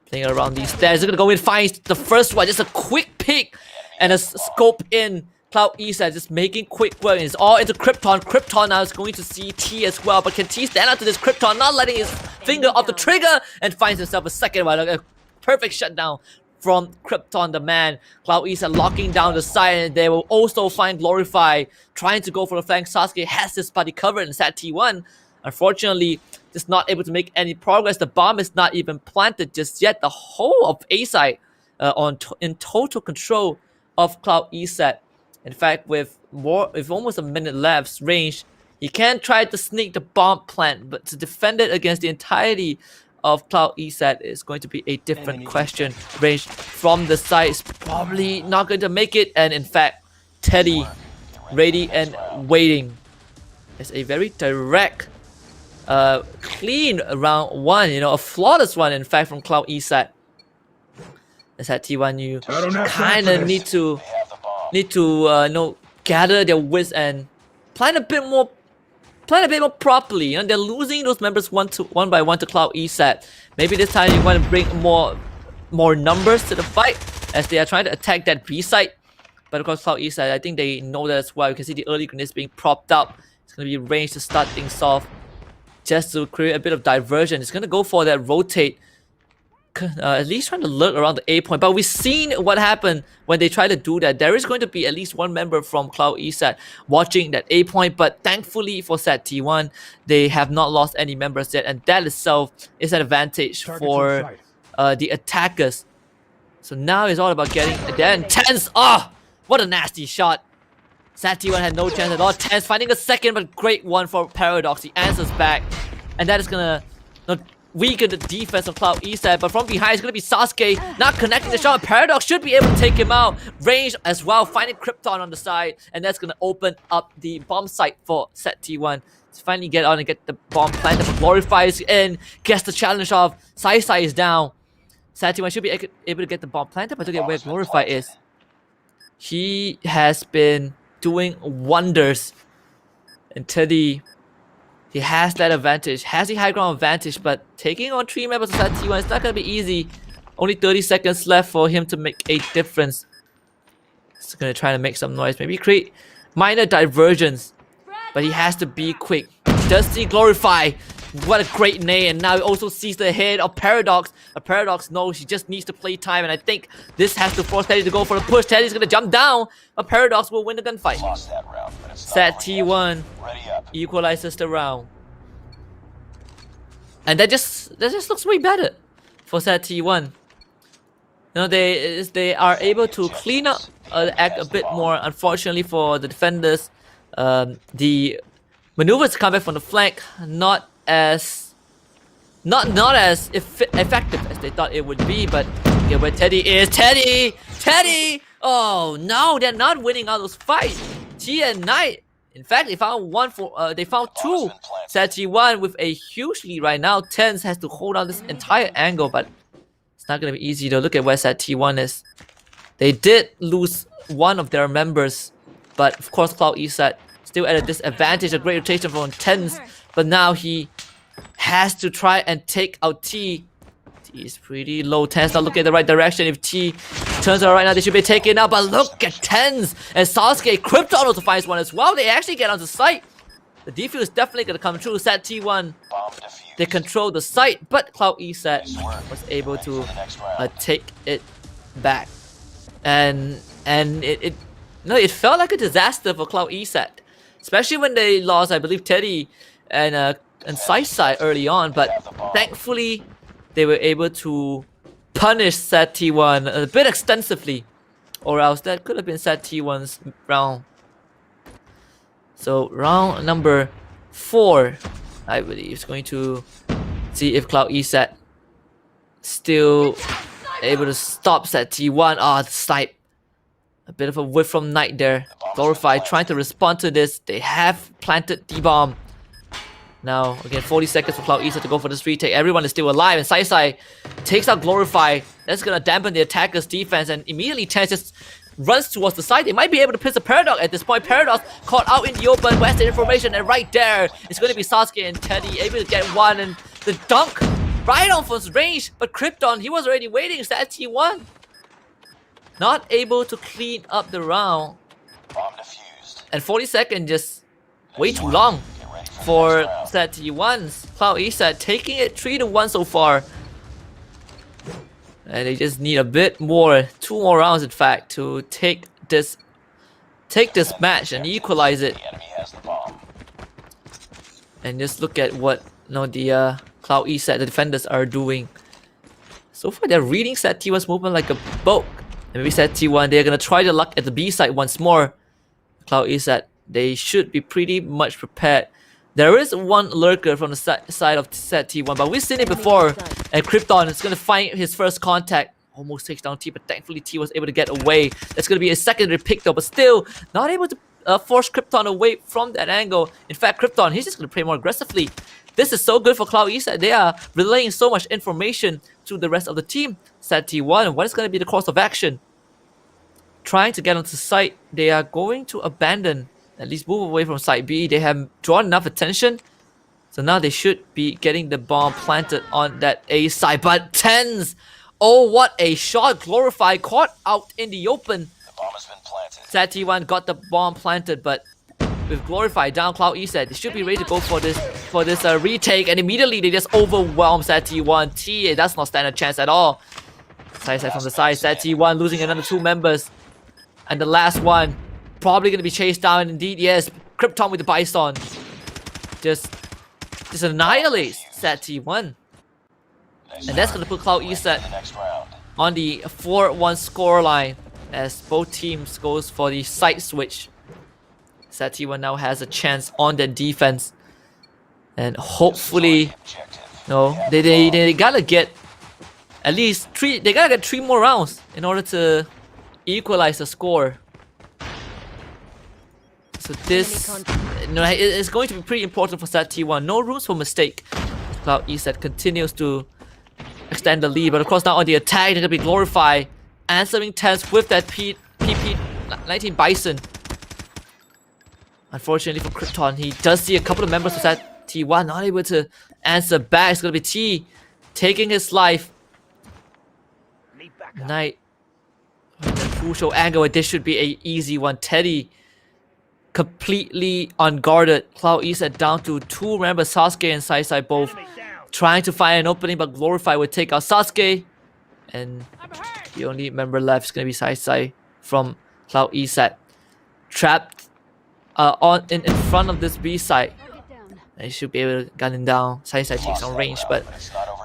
playing around these stairs. They're gonna go in, find the first one. Just a quick pick and a scope in. Cloud East just making quick work, and it's all into Krypton. Krypton now is going to see T as well, but can T stand up to this Krypton, not letting his finger off the trigger, and finds himself a second one. A perfect shutdown from Krypton the man. Cloud East are locking down the side, and they will also find Glorify trying to go for the flank. Sasuke has his buddy covered in Sat T1. Unfortunately, just not able to make any progress. The bomb is not even planted just yet. The whole of A side in total control of Cloud East. In fact, with almost a minute left range, he can try to sneak the bomb plant, but to defend it against the entirety of Cloud East is going to be a different question. Range from the side is probably not going to make it, and in fact, Teddy, ready and waiting. It's a very direct, clean round one. A flawless one, in fact, from Cloud East. As at T1, you kind of need to gather their wits and plan a bit more properly. They're losing those members one by one to Cloud East. Maybe this time you want to bring more numbers to the fight as they are trying to attack that B site. But of course, Cloud East, I think they know that as well. You can see the early grenades being propped up. It's going to be range to start things off, just to create a bit of diversion. It's going to go for that rotate. At least trying to lurk around the A point, but we've seen what happened when they try to do that. There is going to be at least one member from Cloud East watching that A point, but thankfully for Sat T1, they have not lost any members yet, and that itself is an advantage for the attackers. So now it's all about getting there, and Tens, what a nasty shot. Sat T1 had no chance at all. Tens finding a second, but great one for Paradox. He answers back, and that is gonna weaken the defense of Cloud East, but from behind it's going to be Sasuke not connecting the shot. Paradox should be able to take him out. Range as well, finding Krypton on the side, and that's going to open up the bomb site for Set T1 to finally get on and get the bomb planted. But Glorify is in, gets the challenge off. Sai is down. Set T1 should be able to get the bomb planted, but look at where Glorify is. He has been doing wonders, and Teddy, he has that advantage, has the high ground advantage, but taking on 3 members of that T1 is not going to be easy. Only 30 seconds left for him to make a difference. He's going to try to make some noise, maybe create minor diversions, but he has to be quick. He does see Glorify. What a great nade, and now he also sees the head of Paradox. But Paradox knows he just needs to play time, and I think this has to force Teddy to go for the push. Teddy's going to jump down, but Paradox will win the gunfight. Set T1 equalizes the round. And that just looks way better for Set T1. They are able to clean up the act a bit more. Unfortunately for the defenders, the maneuvers to come back from the flank not as effective as they thought it would be. But look at where Teddy is. Teddy! Oh no, they're not winning all those fights. T and Knight, in fact, they found two. Set T1 with a huge lead right now. Tens has to hold on this entire angle, but it's not gonna be easy though. Look at where Set T1 is. They did lose one of their members, but of course Cloud East still at a disadvantage. A great rotation from Tens, but now he has to try and take out T. T is pretty low. Tens not looking at the right direction. If T turns around right now, they should be taken out. But look at Tens and Sasuke. Krypton also finds one as well. They actually get onto site. The defuse is definitely going to come true. Set T1, they control the site, but Cloud East was able to take it back. And it felt like a disaster for Cloud East, especially when they lost, I believe, Teddy and Sai early on. But thankfully, they were able to punish Set T1 a bit extensively, or else that could have been Set T1's round. So round number 4, I believe, is going to see if Cloud East still able to stop Set T1. The snipe. A bit of a whiff from Knight there. Glorify trying to respond to this. They have planted the bomb. Now, again, 40 seconds for Cloud East to go for this retake. Everyone is still alive, and Sai takes out Glorify. That's gonna dampen the attacker's defense, and immediately Chance just runs towards the side. They might be able to piss a Paradox at this point. Paradox caught out in the open, Western information, and right there, it's gonna be Sasuke and Teddy able to get one, and the dunk right on for his range, but Krypton, he was already waiting. Set T1 not able to clean up the round. And 40 seconds just way too long for set T1's. Cloud East taking it 3-1 so far. And they just need a bit more, 2 more rounds in fact, to take this match and equalize it. And just look at what the Cloud East the defenders are doing. So far they're reading set T1's movement like a book. And maybe set T1 they're gonna try their luck at the B side once more. Cloud East they should be pretty much prepared. There is one lurker from the side of set T1, but we've seen it before. And Krypton is gonna find his first contact. Almost takes down T, but thankfully T was able to get away. That's gonna be a secondary pick though, but still not able to force Krypton away from that angle. In fact, Krypton, he's just gonna play more aggressively. This is so good for Cloud East. They are relaying so much information to the rest of the team. Set T1, what is gonna be the course of action? Trying to get onto site, they are going to abandon, at least move away from site B. They have drawn enough attention, so now they should be getting the bomb planted on that A side. But TenZ, oh what a shot! Glorify caught out in the open. The bomb has been planted. Set T1 got the bomb planted, but with Glorify down, Cloud East they should be ready to go for this retake, and immediately they just overwhelm Set T1. T does not stand a chance at all. Side from the side, Set T1 losing another 2 members. And the last one, probably going to be chased down. Indeed, yes. Krypton with the Bison. Just annihilates Set T1. And that's going to put Cloud East on the 4-1 scoreline as both teams goes for the side switch. Set T1 now has a chance on their defense. And hopefully, they gotta get at least 3. They gotta get 3 more rounds in order to equalize the score. So this it's going to be pretty important for Set T1. No room for mistake. Cloud East continues to extend the lead, but of course now on the attack they're gonna be Glorify, answering TenZ with that PP19 Bison. Unfortunately for Krypton, he does see a couple of members of Set T1 not able to answer back. It's gonna be T taking his life. Knight, the crucial angle, this should be an easy one. Teddy completely unguarded. Cloud East down to 2 members, Sasuke and Sai both trying to find an opening, but Glorify would take out Sasuke. And the only member left is going to be Sai from Cloud East, trapped in front of this B side. They should be able to gun him down. Sai takes on range, but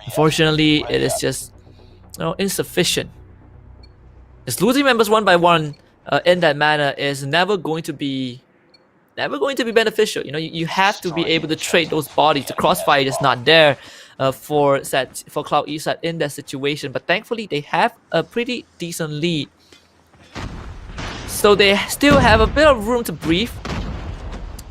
unfortunately it is just insufficient. Just losing members 1 by 1 in that manner is never going to be beneficial. You have to be able to trade those bodies. The crossfire is not there for Cloud East in that situation, but thankfully they have a pretty decent lead, so they still have a bit of room to breathe.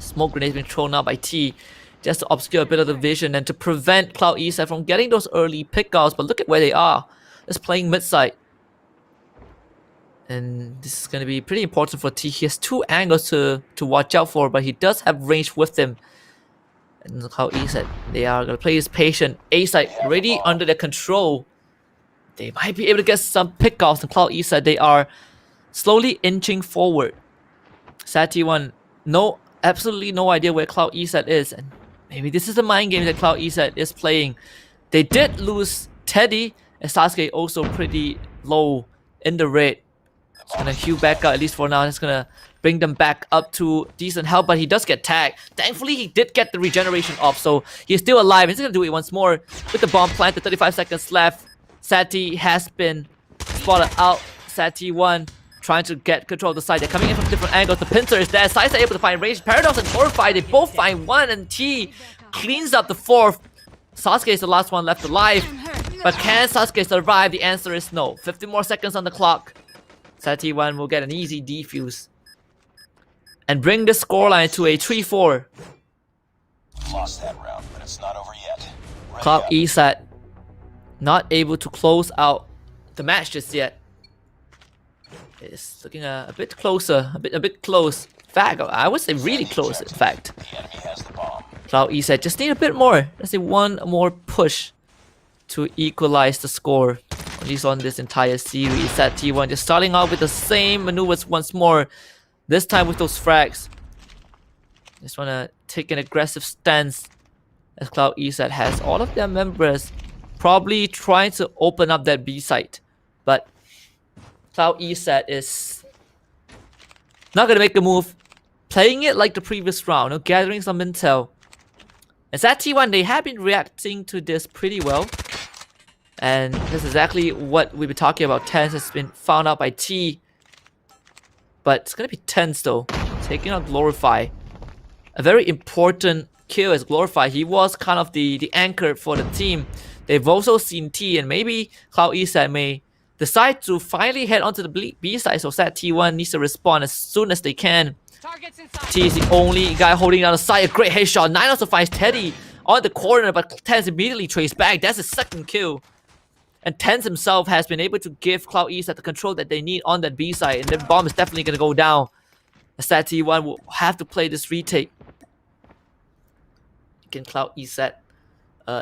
Smoke grenades being thrown out by T just to obscure a bit of the vision and to prevent Cloud East from getting those early pickouts. But look at where they are. Just playing mid side. And this is going to be pretty important for T. He has 2 angles to watch out for, but he does have range with him. And look how East they are going to play his patient. A side already under their control. They might be able to get some pickouts. And Cloud East they are slowly inching forward. Set T1, absolutely no idea where Cloud East is. And maybe this is the mind game that Cloud East is playing. They did lose Teddy, and Sasuke also pretty low in the red. It's gonna heal back up, at least for now. It's gonna bring them back up to decent health, but he does get tagged. Thankfully, he did get the regeneration off, so he's still alive. He's gonna do it once more with the bomb planted. 35 seconds left. Sati has been spotted out. Sati1 trying to get control of the side. They're coming in from different angles. The pincer is there. Sai's able to find range. Paradox and Glorify, they both find 1, and T cleans up the 4th. Sasuke is the last one left alive. But can Sasuke survive? The answer is no. 50 more seconds on the clock. Sati1 will get an easy defuse and bring the scoreline to a 3-4. Lost that round, but it's not over yet. Cloud East not able to close out the match just yet. It's looking a bit closer, a bit close. In fact, I would say really close. In fact, The enemy has the bomb. Cloud East just need a bit more. Let's say 1 more push to equalize the score. At least on this entire series. Set T1 just starting out with the same maneuvers once more. This time with those frags. Just wanna take an aggressive stance as Cloud East has all of their members probably trying to open up that B site. But Cloud East is not gonna make a move. Playing it like the previous round, gathering some intel. As at T1, they have been reacting to this pretty well. And this is exactly what we've been talking about. Tense has been found out by T. But it's gonna be Tense though. Taking out Glorify. A very important kill as Glorify. He was kind of the anchor for the team. They've also seen T, and maybe Cloud East may decide to finally head onto the B side. So Sat T1 needs to respond as soon as they can. T is the only guy holding down the side. A great headshot. 9 also finds Teddy on the corner, but Tense immediately traced back. That's his second kill. And Tense himself has been able to give Cloud East the control that they need on that B side. And the bomb is definitely going to go down. Sat T1 will have to play this retake. Can Cloud East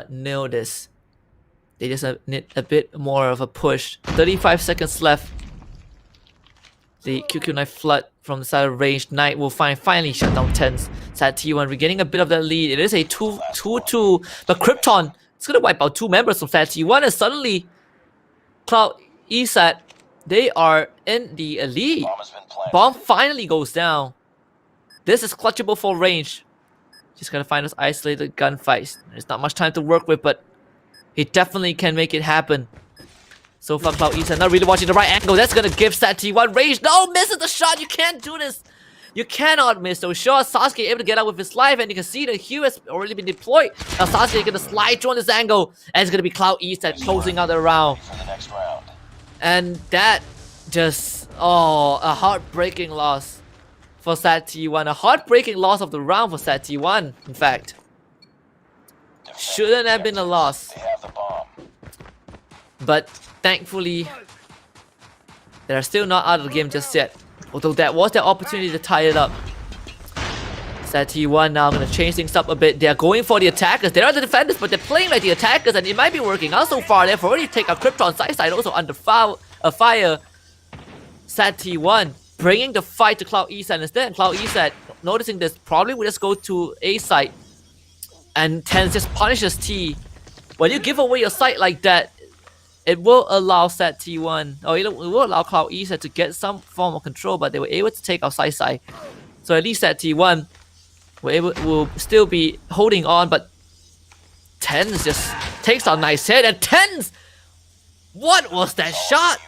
nail this? They just need a bit more of a push. 35 seconds left. The QQ knife flood from the side of range. Knight will finally shut down Tense. Sat T1 regaining a bit of that lead. It is a 2-2, but Krypton is gonna wipe out 2 members from Sat T1, and suddenly Cloud East, they are in the lead. Bomb finally goes down. This is clutchable for range. Just gotta find those isolated gunfights. There's not much time to work with, but he definitely can make it happen. So far, Cloud East not really watching the right angle. That's gonna give Sat T1 range. No, misses the shot. You can't do this. You cannot miss those shots. Sasuke able to get out with his life, and you can see the Hue has already been deployed. Now Sasuke gonna slide through on this angle, and it's gonna be Cloud East closing out the round. And that just a heartbreaking loss for Sat T1. A heartbreaking loss of the round for Sat T1, in fact. Shouldn't have been a loss. But thankfully, they're still not out of the game just yet. Although that was their opportunity to tie it up. Sat T1 now gonna change things up a bit. They're going for the attackers. They are the defenders, but they're playing like the attackers, and it might be working out so far. They've already taken out Krypton side also under fire. Sat T1 bringing the fight to Cloud East, and instead Cloud East, noticing this, probably will just go to A site. And Tense just punishes T. When you give away your site like that, it will allow Sat T1, or it will allow Cloud East to get some form of control, but they were able to take out side. So at least Sat T1 will still be holding on, but Tense just takes a nice hit, and Tense! What was that shot?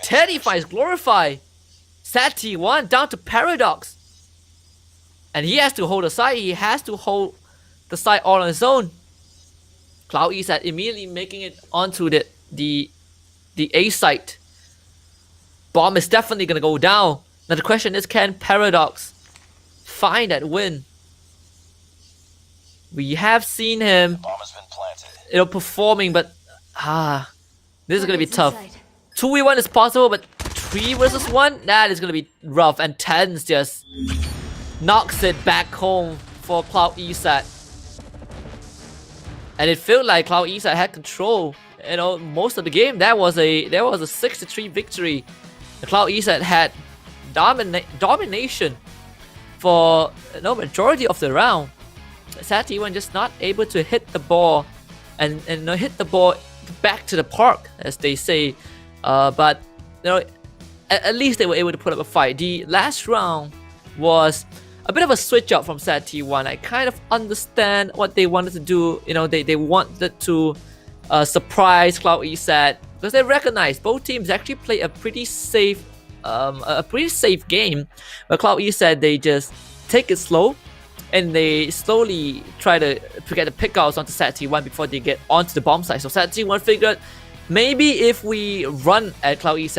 Teddy finds Glorify. Sat T1 down to Paradox. And he has to hold the side, he has to hold the side all on his own. Cloud East immediately making it onto the A site. Bomb is definitely gonna go down. Now the question is, can Paradox find that win? We have seen him, performing, but this is gonna be tough. 2v1 is possible, but 3 versus 1, that is gonna be rough. And Tense just knocks it back home for Cloud East. And it felt like Cloud East had control, most of the game. That was a 6-3 victory. The Cloud East had domination for majority of the round. Sat T1 just not able to hit the ball and hit the ball back to the park, as they say. But at least they were able to put up a fight. The last round was a bit of a switch up from Sat T1. I kind of understand what they wanted to do. They wanted to surprise Cloud East because they recognize both teams actually play a pretty safe game. But Cloud East they just take it slow, and they slowly try to get the pickouts onto Sat T1 before they get onto the bomb site. So Sat T1 figured, maybe if we run at Cloud East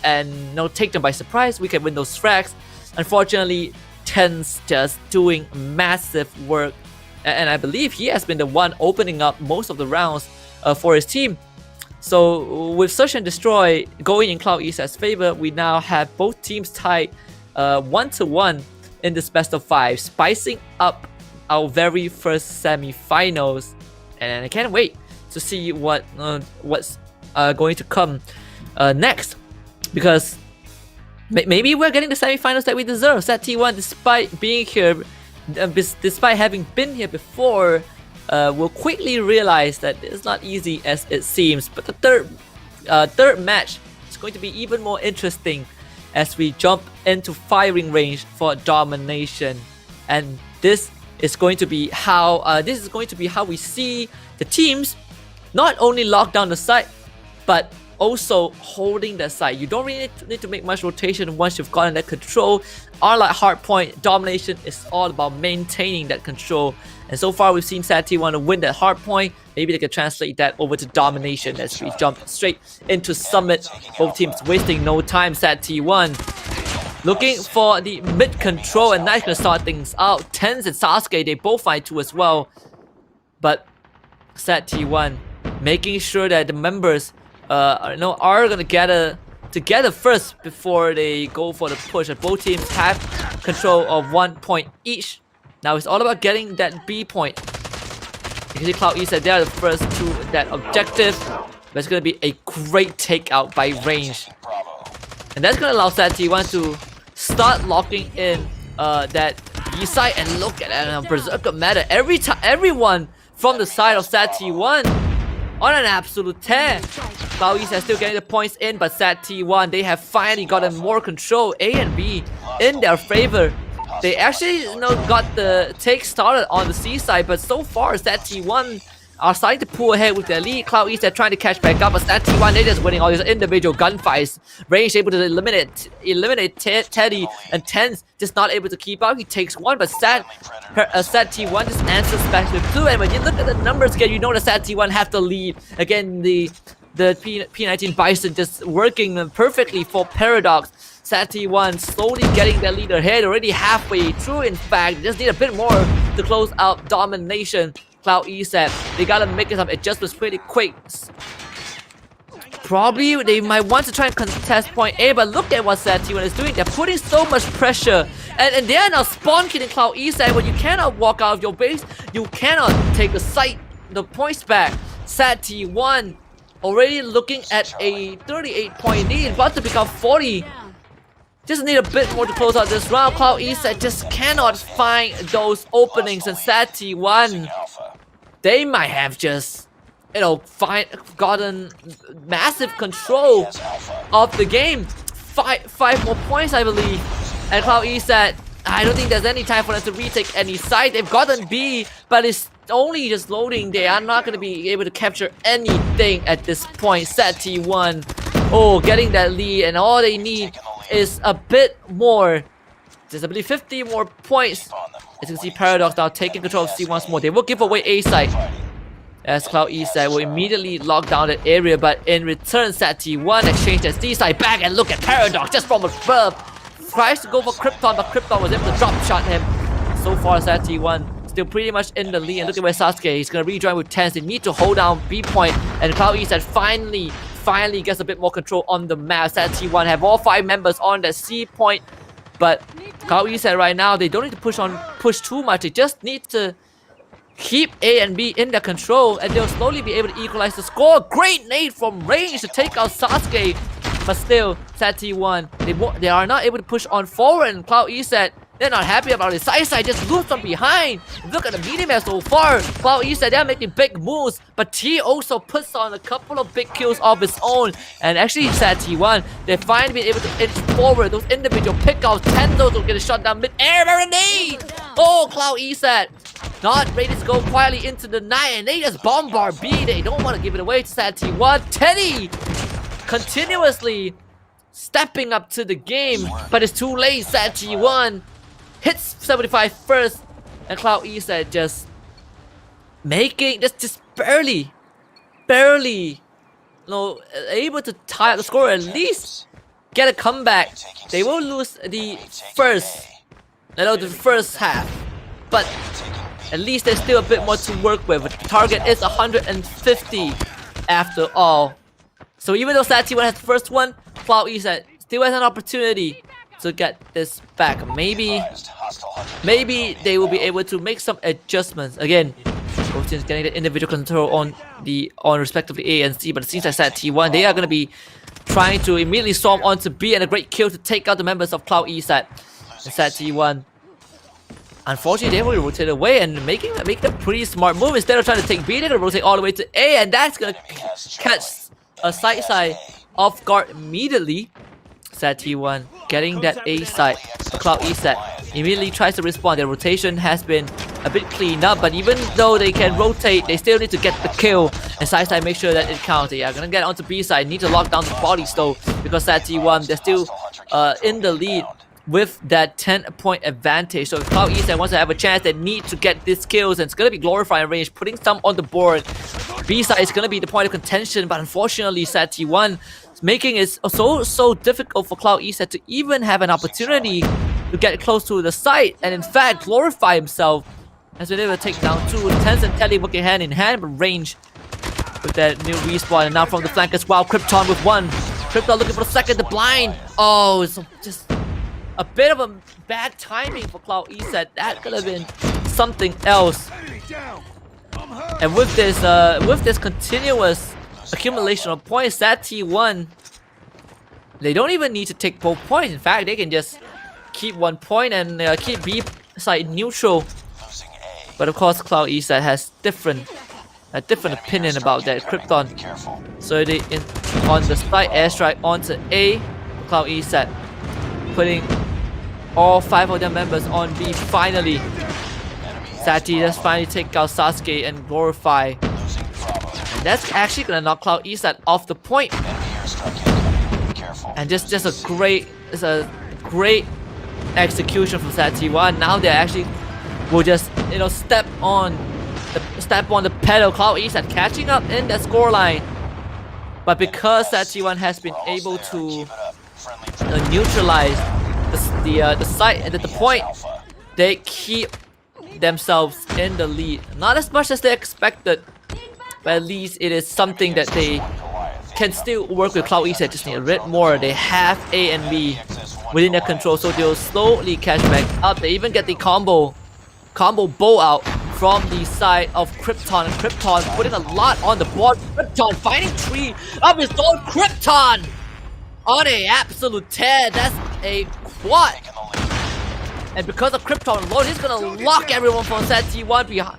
and take them by surprise, we can win those frags. Unfortunately, Tense just doing massive work, and I believe he has been the one opening up most of the rounds for his team. So with Search and Destroy going in Cloud East's favor, we now have both teams tied 1-1 in this best of 5, spicing up our very first semi-finals. And I can't wait to see what's going to come next, because maybe we're getting the semifinals that we deserve. Set T1, despite being here, despite having been here before, will quickly realize that it's not easy as it seems. But the third match is going to be even more interesting as we jump into firing range for domination, and this is going to be how we see the teams not only lock down the site, but also holding the site. You don't really need to make much rotation once you've gotten that control. Unlike hardpoint, domination is all about maintaining that control. And so far we've seen SAT-T1 win that hardpoint. Maybe they can translate that over to domination as we jump straight into Summit. Both teams wasting no time. SAT-T1 looking for the mid control, and that's gonna start things out. Tens and Sasuke, they both find 2 as well. But SAT-T1 making sure that the members are gonna gather together first before they go for the push. And both teams have control of 1 point each. Now it's all about getting that B point. You can see Cloud East said they are the first to that objective. But it's gonna be a great takeout by range. And that's gonna allow SAT-T1 to start locking in that B side, and look at that Berserker meta. Everyone from the side of SAT-T1 on an absolute tear. Cloud East is still getting the points in, but SAT-T1, they have finally gotten more control. A and B in their favor. They actually got the take started on the C side, but so far SAT-T1 are starting to pull ahead with their lead. Cloud East are trying to catch back up, but SAT-T1, they're just winning all these individual gunfights. Range able to eliminate Teddy, and Tens just not able to keep up. He takes 1, but SAT-T1 just answers back with 2. And when you look at the numbers again, you know that SAT-T1 have the lead. Again, the P19 Bison just working perfectly for Paradox. SAT-T1 slowly getting their lead ahead, already halfway through. In fact, they just need a bit more to close out domination. Cloud East said they gotta make some adjustments pretty quick. Probably they might want to try and contest point A, but look at what SAT-T1 is doing. They're putting so much pressure, and they are now spawn killing Cloud East. And when you cannot walk out of your base, you cannot take the points back. SAT-T1 already looking at a 38 point lead, about to become 40. Just need a bit more to close out this round. Cloud East just cannot find those openings, and SAT-T1, they might have just, gotten massive control of the game. Five more points, I believe. And Cloud East said, I don't think there's any time for them to retake any side. They've gotten B, but it's only just loading. They are not going to be able to capture anything at this point. SAT-T1, getting that lead, and all they need is a bit more. Just I believe 50 more points. As you can see, Paradox now taking control of C once more. They will give away A side, as Cloud East side will immediately lock down that area, but in return SAT-T1 exchange that C side back, and look at Paradox just from above. Tries to go for Krypton, but Krypton was able to drop shot him. So far SAT-T1 still pretty much in the lead, and look at where Sasuke, he's gonna rejoin with Tens. They need to hold down B point, and Cloud East side finally gets a bit more control on the map. SAT-T1 have all 5 members on the C point, but Cloud East said right now they don't need to push too much. They just need to keep A and B in their control, and they'll slowly be able to equalize the score. Great nade from range to take out Sasuke, but still SAT-T1 they are not able to push on forward, and Cloud East said they're not happy about it. Side just loops from behind. Look at the mini-map so far. Cloud East said they're making big moves, but T also puts on a couple of big kills of his own. And actually SAT-T1, they're finally been able to inch forward. Those individual pickouts, Tenzo will get a shot down mid-air. Marinade! Cloud East said not ready to go quietly into the night, and they just bombard B. They don't want to give it away to SAT-T1. Teddy continuously stepping up to the game, but it's too late. SAT-T1 hits 75 first, and Cloud East just making just barely able to tie up the score, at least get a comeback. They will lose the first half, but at least there's still a bit more to work with. The target is 150 after all. So even though SAT-T1 has the first one, Cloud East still has an opportunity to get this back. Maybe they will be able to make some adjustments. Again, Both teams getting the individual control on respectively A and C, but it seems like Set T1 they are going to be trying to immediately storm onto B, and a great kill to take out the members of Cloud Eset. And Set T1, unfortunately, they will rotate away and making a pretty smart move. Instead of trying to take B, they're going to rotate all the way to A, and that's going to catch a side off guard immediately. Set T1 getting that A side. Cloud Eset immediately tries to respond. Their rotation has been a bit cleaned up, but even though they can rotate, they still need to get the kill. And side make sure that it counts. Yeah, gonna get onto B side. Need to lock down the bodies though, because Set T1 they're still in the lead with that 10-point advantage. So if Cloud Eset wants to have a chance, they need to get these kills, and it's gonna be glorifying range, putting some on the board. B side is gonna be the point of contention, but unfortunately, Set T1 making it so difficult for Cloud Eset to even have an opportunity to get close to the site, and in fact glorify himself as been able to take down two. Tense and Telly working hand in hand, but range with that new respawn, and now from the flank as well, Krypton with one. Krypton looking for the second, the blind. Oh, it's just a bit of a bad timing for Cloud Eset. That could have been something else. And with this continuous accumulation of points, Set T1 they don't even need to take both points. In fact, they can just keep 1 point and keep B side neutral. But of course, Cloud Eset has a different opinion about that. Krypton, so they on the side airstrike onto A. Cloud Eset putting all 5 of their members on B. Finally, Sati just finally take out Sasuke and glorify. And that's actually gonna knock Cloud Eset off the point. And just a great execution from Set T1. Now they actually will just step on the pedal. Cloud Eset catching up in that scoreline, but because Set T1 has been able to neutralize the site and the point, they keep themselves in the lead. Not as much as they expected, but at least it is something that they can still work with. Cloud Eset just need a bit more. They have A and B within their control, so they'll slowly catch back up. They even get the combo bow out from the side of Krypton. And Krypton putting a lot on the board. Krypton finding 3 of his own. Krypton on a absolute tear. That's a quad. And because of Krypton alone, he's gonna lock everyone from Set T1 behind,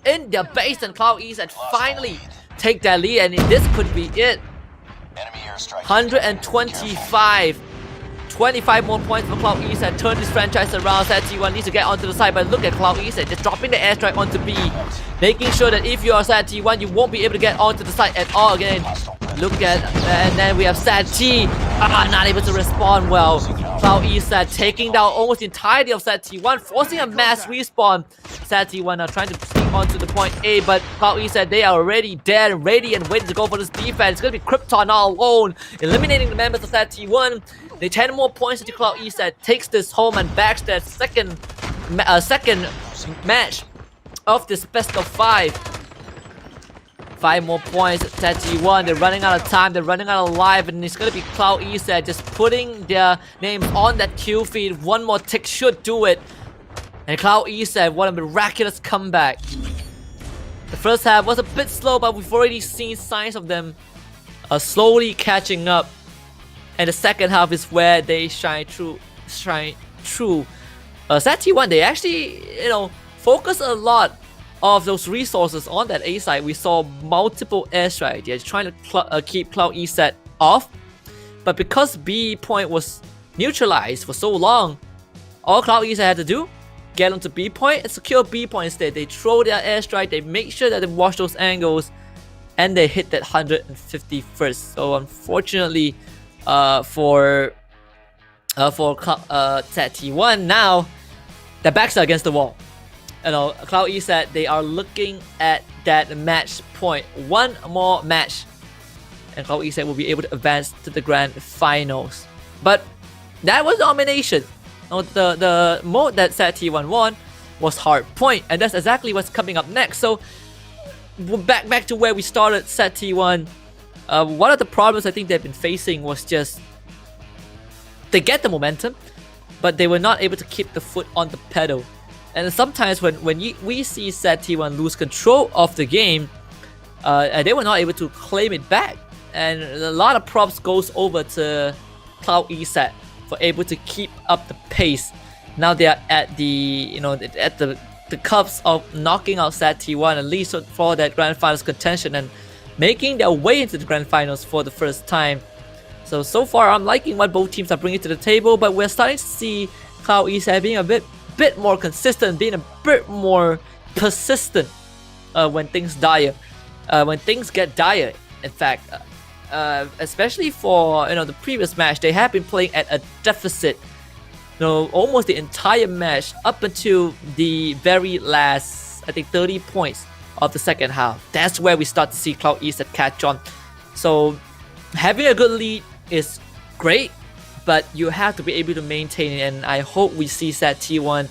in their base, and Cloud Eset finally take that lead, and this could be it. 125. 25 more points for Cloud Eset. Turn this franchise around. Set T1 needs to get onto the side, but look at Cloud Eset just dropping the airstrike onto B, making sure that if you are Set T1, you won't be able to get onto the side at all again. Look at, and then we have Set T, not able to respond well. Cloud Eset taking down almost the entirety of Set T1, forcing a mass respawn. Set T1 now trying to sneak onto the point A, but Cloud Eset, they are already dead and ready and waiting to go for this defense. It's gonna be Krypton all alone, eliminating the members of Set T1. They 10 more points into Cloud Eset, takes this home and backs their second match of this best of 5. 5 more points. Set T1, they're running out of time, they're running out of life, and it's gonna be Cloud Eset just putting their names on that kill feed. One more tick should do it. And Cloud Eset, what a miraculous comeback. The first half was a bit slow, but we've already seen signs of them slowly catching up. And the second half is where they shine through. Set T1, they actually, focus a lot of those resources on that A side. We saw multiple airstrikes. They're trying to keep Cloud Eset off, but because B point was neutralized for so long, all Cloud Eset had to do, get onto B point and secure B point instead. They throw their airstrike, they make sure that they watch those angles, and they hit that 151st. So unfortunately, for Set T1, now their backs are against the wall. Cloud Eset, they are looking at that match point. One more match, and Cloud Eset will be able to advance to the grand finals. But that was domination. The mode that Set T1 won was hard point, and that's exactly what's coming up next. So back to where we started. Set T1. One of the problems I think they've been facing was just they get the momentum, but they were not able to keep the foot on the pedal. And sometimes when we see Sad T1 lose control of the game, they were not able to claim it back. And a lot of props goes over to Cloud ESET for able to keep up the pace. Now they are at the at the cusp of knocking out Sad T1, at least for that grand finals contention, and making their way into the grand finals for the first time. So far I'm liking what both teams are bringing to the table, but we're starting to see Cloud ESET being a bit more consistent, being a bit more persistent when things get dire. In fact, especially for the previous match, they have been playing at a deficit. Almost the entire match up until the very last, I think 30 points of the second half. That's where we start to see Cloud ESET catch on. So having a good lead is great, but you have to be able to maintain it, and I hope we see Sad T1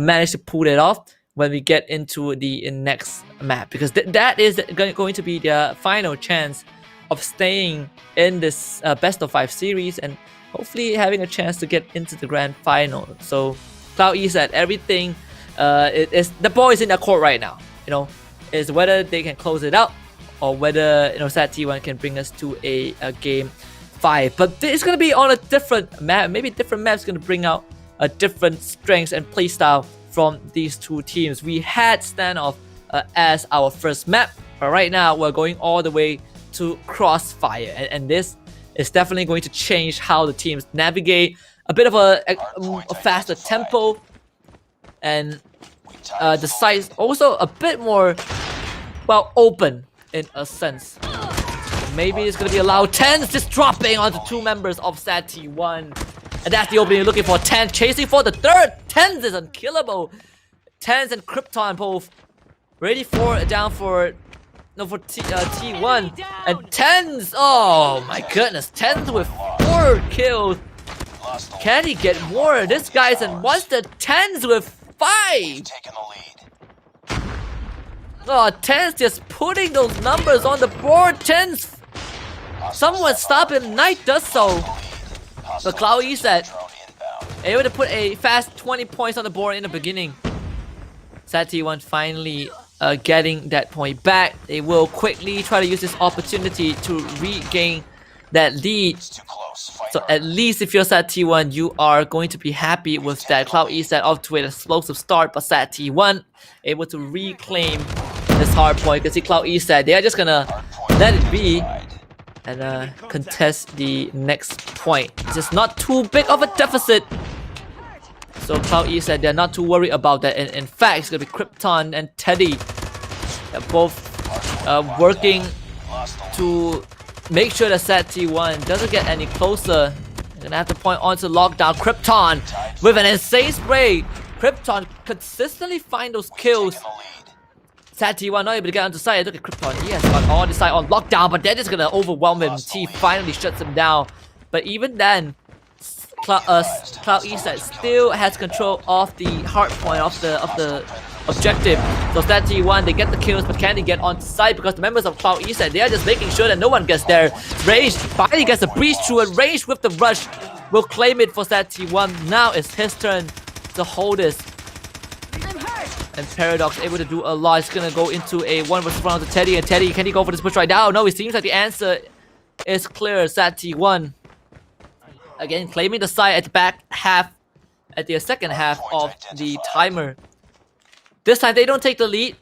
manage to pull it off when we get into the next map, because that is going to be their final chance of staying in this best of 5 series and hopefully having a chance to get into the grand final. So Cloud ESET, everything the ball is in their court right now. Is whether they can close it out or whether Sad T1 can bring us to a game 5. But it's gonna be on a different map. Maybe different maps gonna bring out a different strengths and playstyle from these two teams. We had standoff as our first map, but right now we're going all the way to Crossfire, and this is definitely going to change how the teams navigate. A bit of a faster tempo, and the size also a bit more open in a sense. Maybe it's gonna be allowed. Tens just dropping onto 2 members of Sad T1, and that's the opening you're looking for. Tens chasing for the third. Tens is unkillable. Tens and Krypton both ready for T1, and Tens. Oh my goodness, Tens with 4 kills. Can he get more? This guy's in monster. Tens with 5. Oh, Tens just putting those numbers on the board. Tens. Someone stop him. Knight does so. But Cloud ESET able to put a fast 20 points on the board in the beginning. Sad T1 finally getting that point back. They will quickly try to use this opportunity to regain that lead. So at least if you're Sad T1, you are going to be happy with that. Cloud ESET off to an explosive start, but Sad T1 able to reclaim this hard point. You can see Cloud ESET, they are just gonna let it be and contest the next point. It's just not too big of a deficit. So Cloud ESET, they're not too worried about that. And in fact, it's gonna be Krypton and Teddy. They're both working to make sure that Sad T1 doesn't get any closer. They're gonna have to point on to lockdown. Krypton with an insane spray. Krypton consistently find those kills. Sad T1 not able to get onto side. Look at Krypton. He has got all the side on lockdown, but they're just gonna overwhelm him. T finally shuts him down. But even then, Cloud ESET still has control of the hard point of the objective. So Sad T1, they get the kills, but can they get onto side? Because the members of Cloud ESET, they are just making sure that no one gets there. Rage finally gets a breach through, and Rage with the rush will claim it for Sad T1. Now it's his turn to hold this. And Paradox able to do a lot. It's gonna go into a 1 vs 1 to Teddy. And Teddy, can he go for this push right now? No, it seems like the answer is clear. Sad T1 again claiming the side at the back half, at the second half of the timer. This time they don't take the lead,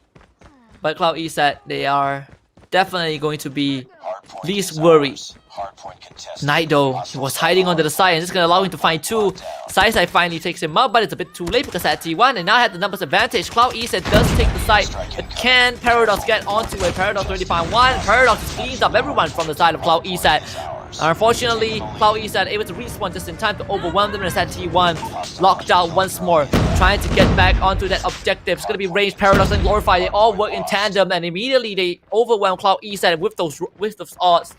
but Cloud ESET, they are definitely going to be least worried. Knight though, he was hiding onto the side, and it's gonna allow him to find 2. Sai finally takes him out, but it's a bit too late because Sad T1 and now have the numbers advantage. Cloud ESET does take the side, but can Paradox get onto it? Paradox already found 1. Paradox cleans up everyone from the side of Cloud ESET. Unfortunately, Cloud ESET able to respawn just in time to overwhelm them, and Sad T1 locked out once more, trying to get back onto that objective. It's gonna be Range, Paradox, and Glorify. They all work in tandem, and immediately they overwhelm Cloud ESET with those odds.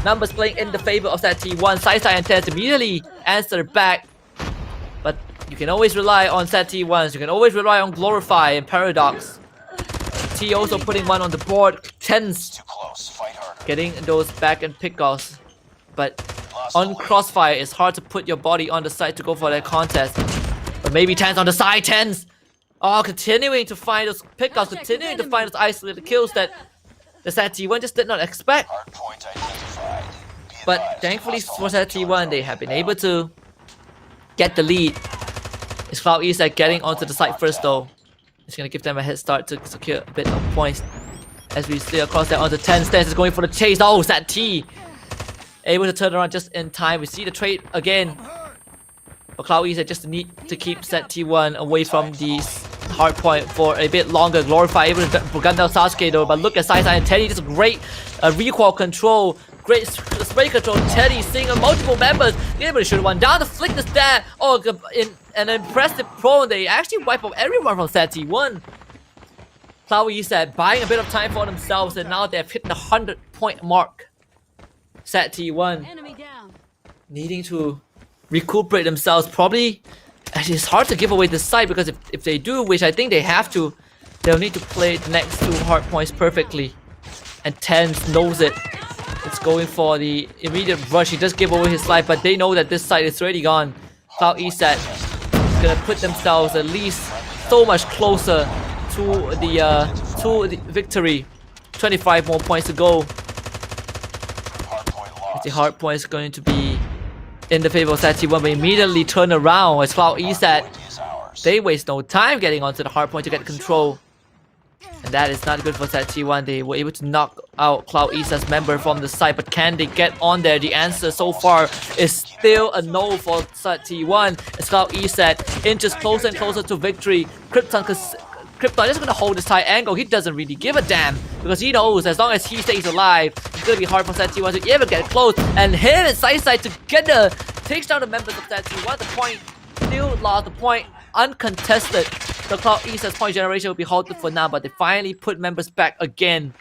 Numbers playing in the favor of Sad T1. Sai and Tez immediately answer back. But you can always rely on Sad T1s. You can always rely on Glorify and Paradox. T also putting 1 on the board. Tens getting those back and pickoffs. But on Crossfire, it's hard to put your body on the side to go for that contest. But maybe Tens on the side. Tens Oh, continuing to find those pickups, continuing to find those isolated kills that the T1 just did not expect. Hardpoint identified. Be But advised, thankfully hostile for T1, they have been inbound. able to get the lead. It's Cloud East getting onto the site first though. It's gonna give them a head start to secure a bit of points. As we see across there onto 10, Stance is going for the chase. Oh, Sat T able to turn around just in time. We see the trade again. But Cloud East just need to keep Sat T1 away from the hard point for a bit longer. Glorify able to gun down Sasuke though. But look at Sai and Teddy, just great recoil control. Great spray control. Teddy seeing multiple members. Able to shoot one down. The flick is there. Oh, in an impressive prone. They actually wipe out everyone from Sat T1. Cloud East buying a bit of time for themselves, and now they've hit the 100-point mark. Sat T1 needing to recuperate themselves. Probably, it's hard to give away the site because if they do, which I think they have to, they'll need to play the next 2 hard points perfectly. And Tens knows it. It's going for the immediate rush. He just gave away his life, but they know that this site is already gone. Cloud East is gonna put themselves at least so much closer to the victory. 25 more points to go. The hard point is going to be in the favor of Sat T1, but immediately turn around as Cloud East they waste no time getting onto the hard point to get control. And that is not good for Sat T1. They were able to knock out Cloud East's member from the site, but can they get on there? The answer so far is still a no for Sat T1 as Cloud East inches closer and closer to victory. Krypton just gonna hold this tight angle. He doesn't really give a damn because he knows as long as he stays alive, it's gonna be hard for Sat T1 to ever get close. And him and Side together takes down the members of Sat T1. The point still lost. The point uncontested. The Cloud East's point generation will be halted for now, but they finally put members back again.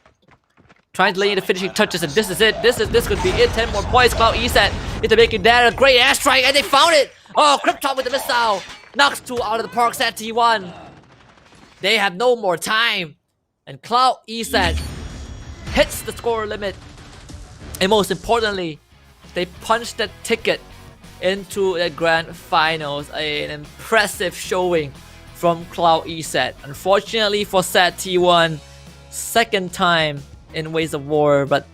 Trying to lay in the finishing touches, and this is it. This could be it. 10 more points. Cloud East into making that a great airstrike, and they found it. Oh, Krypton with the missile knocks 2 out of the park. Sat T1. They have no more time, and Cloud East hits the score limit. And most importantly, they punched that ticket into the grand finals. An impressive showing from Cloud East. Unfortunately for Sat T1, second time in Ways of War, but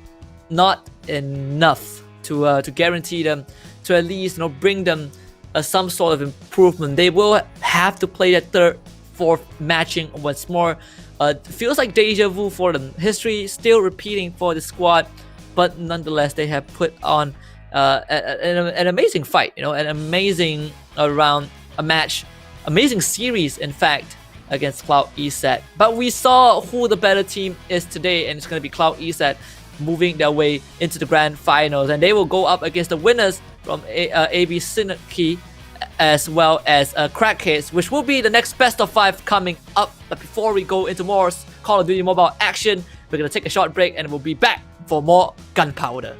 not enough to guarantee them to at least bring them some sort of improvement. They will have to play that third, fourth matching once more. Feels like deja vu for them. History still repeating for the squad, but nonetheless they have put on an amazing fight. An amazing round, a match. Amazing series, in fact, against Cloud East. But we saw who the better team is today, and it's going to be Cloud East moving their way into the grand finals, and they will go up against the winners from AB Synergy as well as Crackheads, which will be the next best of 5 coming up. But before we go into more Call of Duty Mobile action, we're going to take a short break and we'll be back for more gunpowder.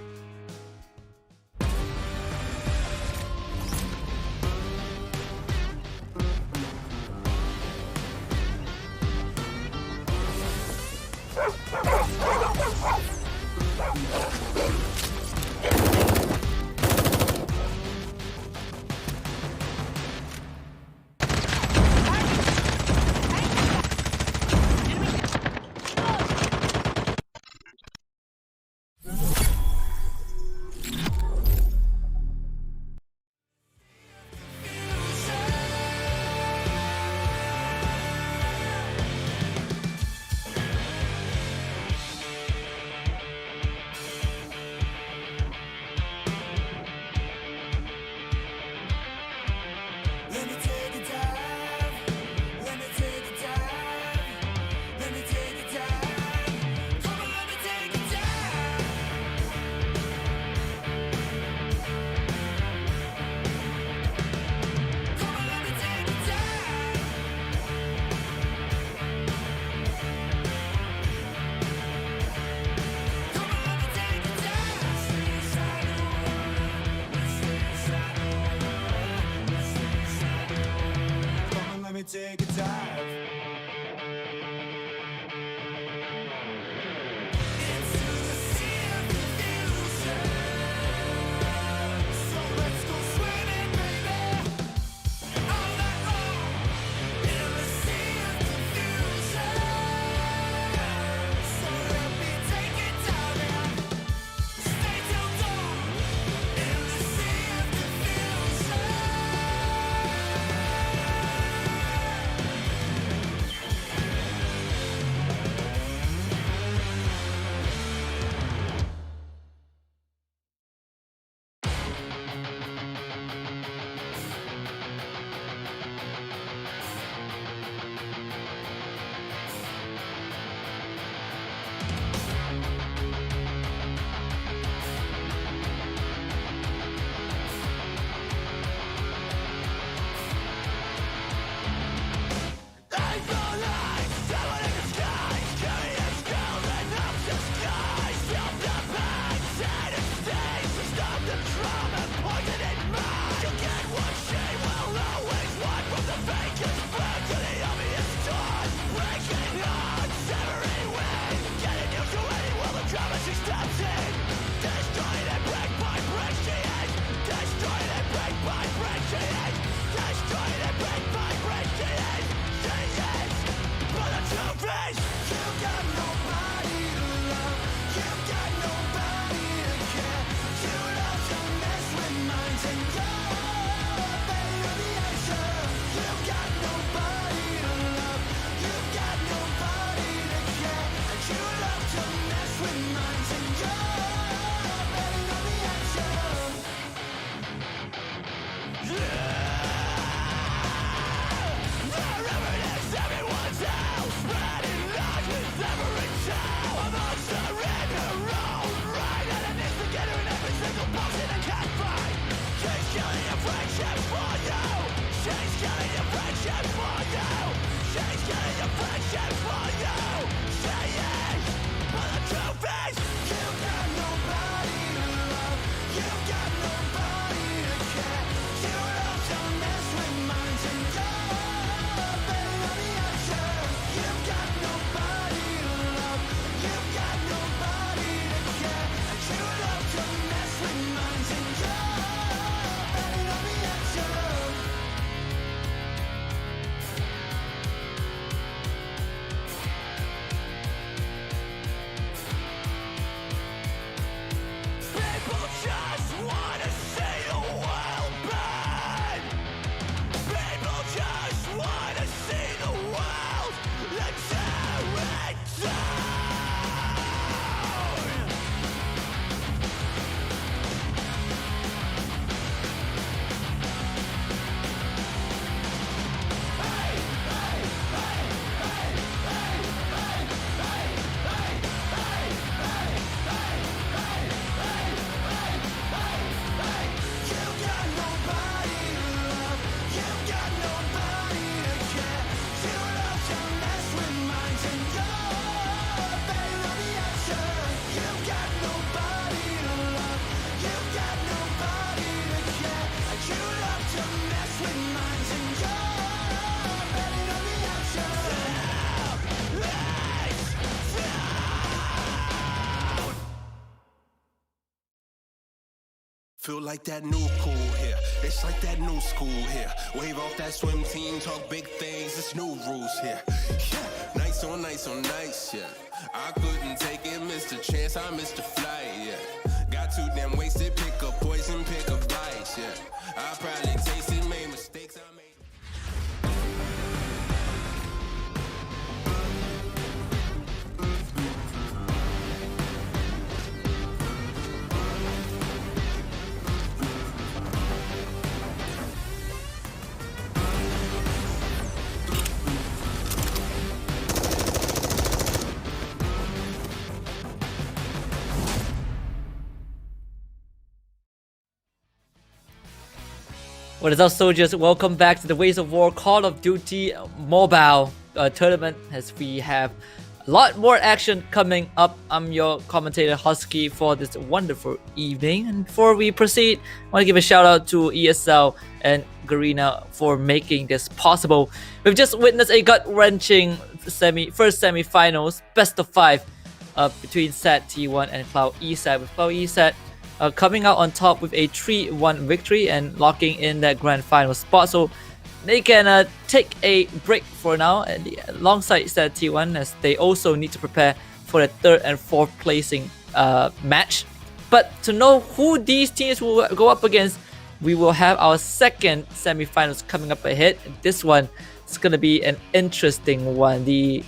Take a dive. Sea Feel like that new cool here. It's like that new school here. Wave off that swim team, talk big things. It's new rules here. Yeah. Nice on nice on nice, yeah. I couldn't take it, missed a chance, I missed a flight, yeah. Got too damn wasted, pick a poison, pick a vice, yeah. I probably tasted, made mistakes, I made. What is up, soldiers? Welcome back to the Ways of War Call of Duty Mobile tournament, as we have a lot more action coming up. I'm your commentator Husky for this wonderful evening, and before we proceed, I want to give a shout out to ESL and Garena for making this possible. We've just witnessed a gut-wrenching first semi-finals, best of 5 between SAT T1 and Cloud ESAT, with Cloud ESAT coming out on top with a 3-1 victory and locking in that grand final spot, so they can take a break for now, and alongside SAT T1, as they also need to prepare for the 3rd and 4th placing match. But to know who these teams will go up against, we will have our second semi-finals coming up ahead. This one is going to be an interesting one. The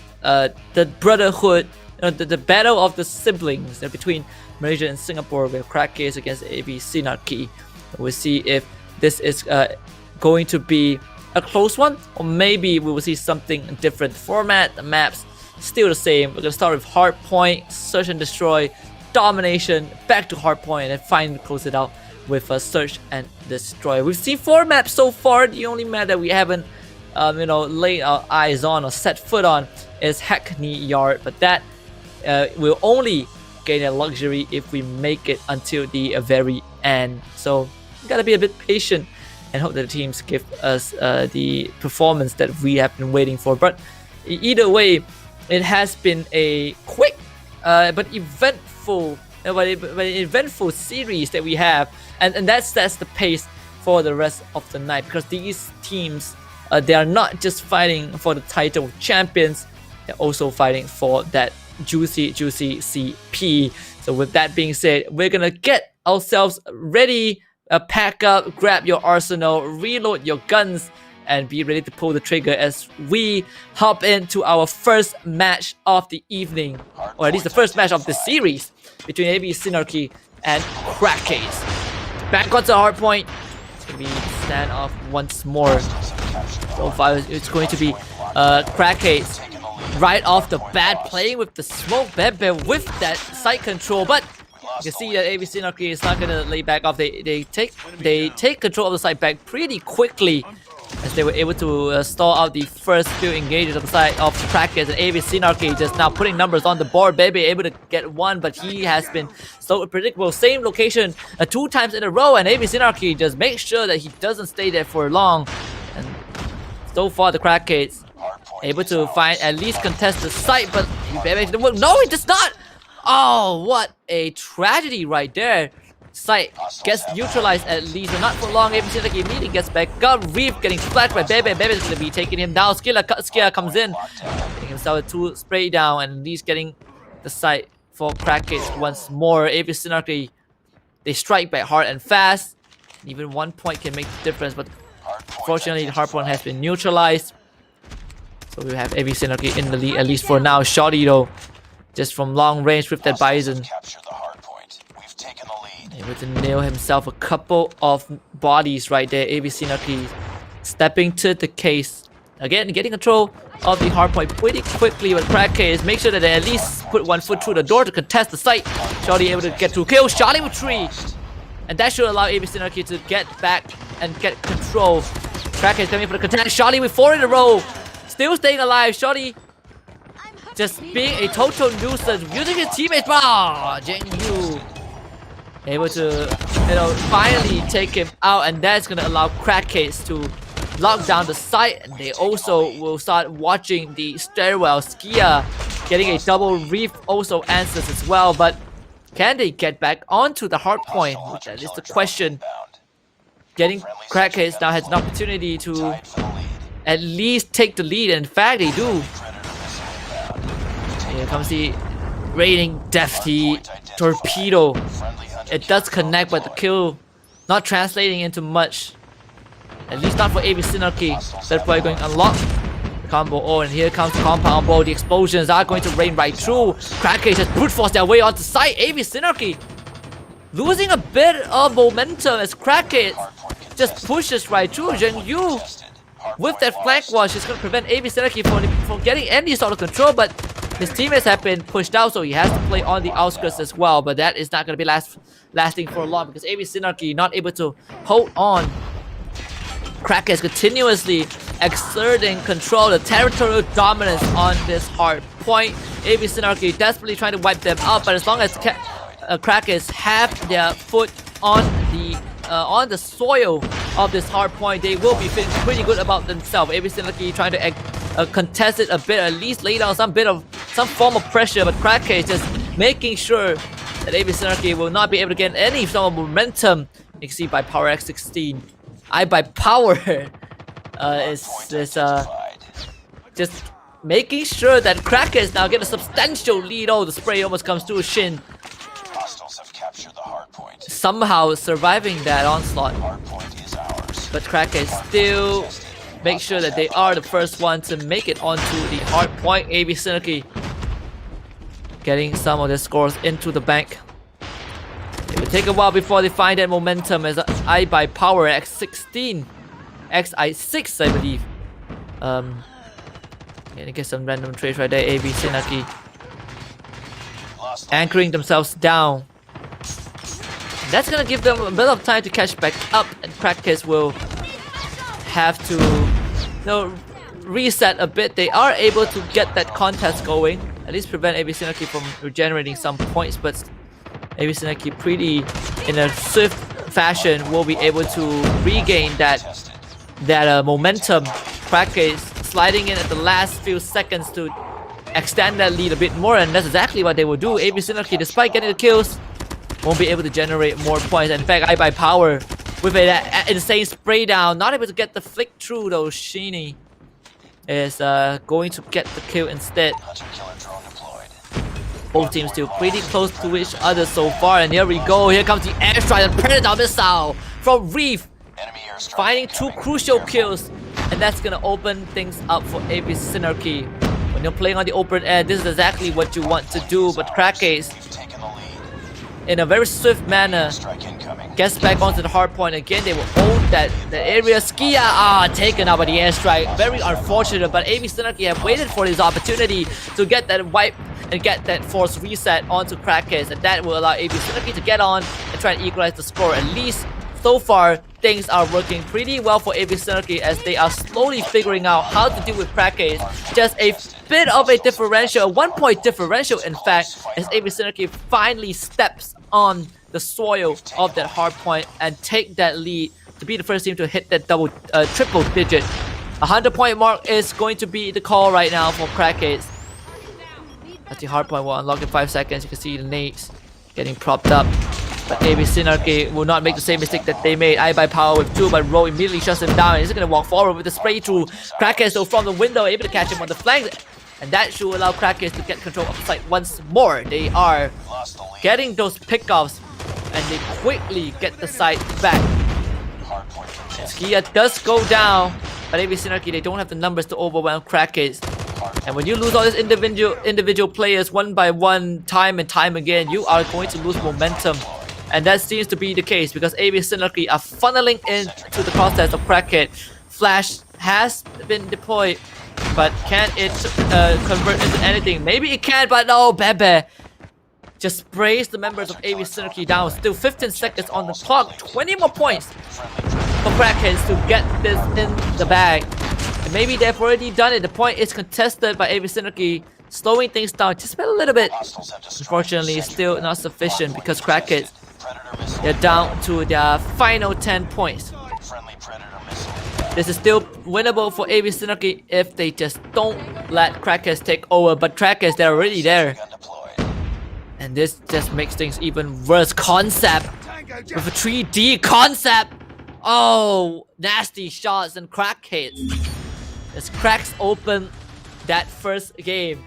brotherhood, the battle of the siblings between Malaysia and Singapore, with crack case against AB Synarchy. We'll see if this is going to be a close one, or maybe we will see something different. Format, the maps, still the same. We're going to start with Hardpoint, Search and Destroy, Domination, back to Hardpoint, and then finally close it out with Search and Destroy. We've seen 4 maps so far. The only map that we haven't laid our eyes on or set foot on is Hackney Yard, but that will only gain a luxury if we make it until the very end. So we gotta be a bit patient and hope that the teams give us the performance that we have been waiting for. But either way, it has been a quick but eventful series that we have, and that's the pace for the rest of the night, because these teams they are not just fighting for the title of champions, they're also fighting for that juicy CP. So with that being said, we're gonna get ourselves ready, pack up, grab your arsenal, reload your guns, and be ready to pull the trigger as we hop into our first match of the evening, or at least the first match of the series, between AB Synarchy and Crackcase. Back onto Hardpoint. It's gonna be standoff once more. So far it's going to be Crackcase right off the bat, playing with the smoke Bebe with that site control, but you can see that AB Synarchy is not gonna lay back off. They take control of the site back pretty quickly, as they were able to stall out the first few engages of the side of Crackcase, and AB Synarchy just now putting numbers on the board. Bebe able to get one, but he has been so predictable. Same location 2 times in a row, and AB Synarchy just makes sure that he doesn't stay there for long. And so far the Crackcase able to find at least contest the site, but Bebe didn't work. No, he does not! Oh, what a tragedy right there. Site gets neutralized at least, but not for long. AB Synarchy immediately gets back up. Reef getting splashed by Bebe. Bebe is going to be taking him down. Skilla comes in, getting himself a 2 spray down, and at least getting the site for Crackcase once more. AB Synarchy, they strike back hard and fast. Even 1 point can make the difference, but fortunately the hardpoint has been neutralized. So we have AB Synarchy in the lead, at least for now. Shoddy though, just from long range with that Bison, able to nail himself a couple of bodies right there. AB Synarchy stepping to the case. Again, getting control of the hardpoint pretty quickly, but Crackcase make sure that they at least put 1 foot through the door to contest the site. Shoddy able to get through kill. Shoddy with 3. And that should allow AB Synarchy to get back and get control. Crackcase coming for the contest. Shoddy with 4 in a row. Still staying alive. Shoddy just being a total nuisance, using his teammates. Ah, Jeng Yu able to, finally take him out, and that's gonna allow Crackcase to lock down the site. And they also will start watching the stairwell. Skia getting a double reef also answers as well, but Can they get back onto the hard point? That is the question. Getting Crackheads now has an opportunity to at least take the lead. In fact, they do. Here comes the Raining Defty Torpedo. It does connect, but the kill not translating into much. At least not for AB Synarchy. They're probably going to unlock the combo. Oh, and here comes the compound bow. The explosions are going to rain right through. Crackheads just brute force their way onto site. AB Synarchy losing a bit of momentum as Crackheads just pushes right through. Zheng Yu with that flank wash is going to prevent AB Synarchy from getting any sort of control, but his teammates have been pushed out, so he has to play on the outskirts as well. But that is not going to be lasting for long because AB Synarchy not able to hold on. Crackheads continuously exerting control, the territorial dominance on this hard point. AB Synarchy desperately trying to wipe them out, but as long as Crackheads have their foot on the soil of this hard point, they will be feeling pretty good about themselves. AB Synarchy trying to contest it a bit, at least lay down some form of pressure, but Crackheads just making sure that AB Synarchy will not be able to get any form of momentum. You can see by Power X16. By Power is just making sure that Crackheads now get a substantial lead. Oh, the spray almost comes to a shin. Hostiles have captured the hard point. Somehow surviving that onslaught. Hard point is ours. But Crackheads still make sure that they are the first one to make it onto the hard point. AB Synarchy getting some of their scores into the bank. It will take a while before they find that momentum as by Power X16. XI6, I believe. Gonna get some random trades right there. AB Synarchy anchoring themselves down. That's gonna give them a bit of time to catch back up, and Crackheads will have to reset a bit. They are able to get that contest going, at least prevent AB Synarchy from regenerating some points, but AB Synarchy pretty in a swift fashion will be able to regain that momentum. Crackheads sliding in at the last few seconds to extend that lead a bit more, and that's exactly what they will do. AB Synarchy, despite getting the kills, won't be able to generate more points. In fact, by Power with an insane spray down, not able to get the flick through though. Sheeny is going to get the kill instead. Both teams still pretty close to each other so far, and here we go. Here comes the airstrike and Predator missile from Reef, finding two crucial kills, and that's gonna open things up for AB Synarchy. When you're playing on the open air, this is exactly what you want to do. But Crackheads, in a very swift manner, gets back onto the hard point again. They will hold the area. Skia taken out by the airstrike. Very unfortunate, but AB Synarchy have waited for this opportunity to get that wipe and get that force reset onto Crackheads, and that will allow AB Synarchy to get on and try and equalize the score. At least so far, things are working pretty well for AB Synarchy as they are slowly figuring out how to deal with Crackheads. Just a bit of a differential, a 1 point differential in fact, as AB Synarchy finally steps on the soil of that hard point and take that lead to be the first team to hit that triple digit. 100 point mark is going to be the call right now for Crackheads. As the hard point will unlock in 5 seconds. You can see the nades getting propped up. But AB Synarchy will not make the same mistake that they made. By Power with 2, but Ro immediately shuts him down. He's going to walk forward with the spray through. Crackheads though from the window, able to catch him on the flank. And that should allow Crackheads to get control of the site once more. They are getting those pickoffs, and they quickly get the site back. Skia does go down, but AB Synarchy, they don't have the numbers to overwhelm Crackheads. And when you lose all these individual players one by one, time and time again, you are going to lose momentum. And that seems to be the case because AB Synarchy are funneling into the process of Crackhead. Flash has been deployed, but can it convert into anything? Maybe it can, but no, Bebe just sprays the members of AB Synarchy down. Still 15 seconds on the clock, 20 more points for Crackheads to get this in the bag. And maybe they've already done it. The point is contested by AB Synarchy, slowing things down just a little bit. Unfortunately, still not sufficient because Crackheads, they're down to their final 10 points. This is still winnable for AB Synarchy if they just don't let Crackheads take over. But Crackheads, they're already there. And this just makes things even worse. Concept with a 3D concept. Oh, nasty shots and crack hits. As cracks open that first game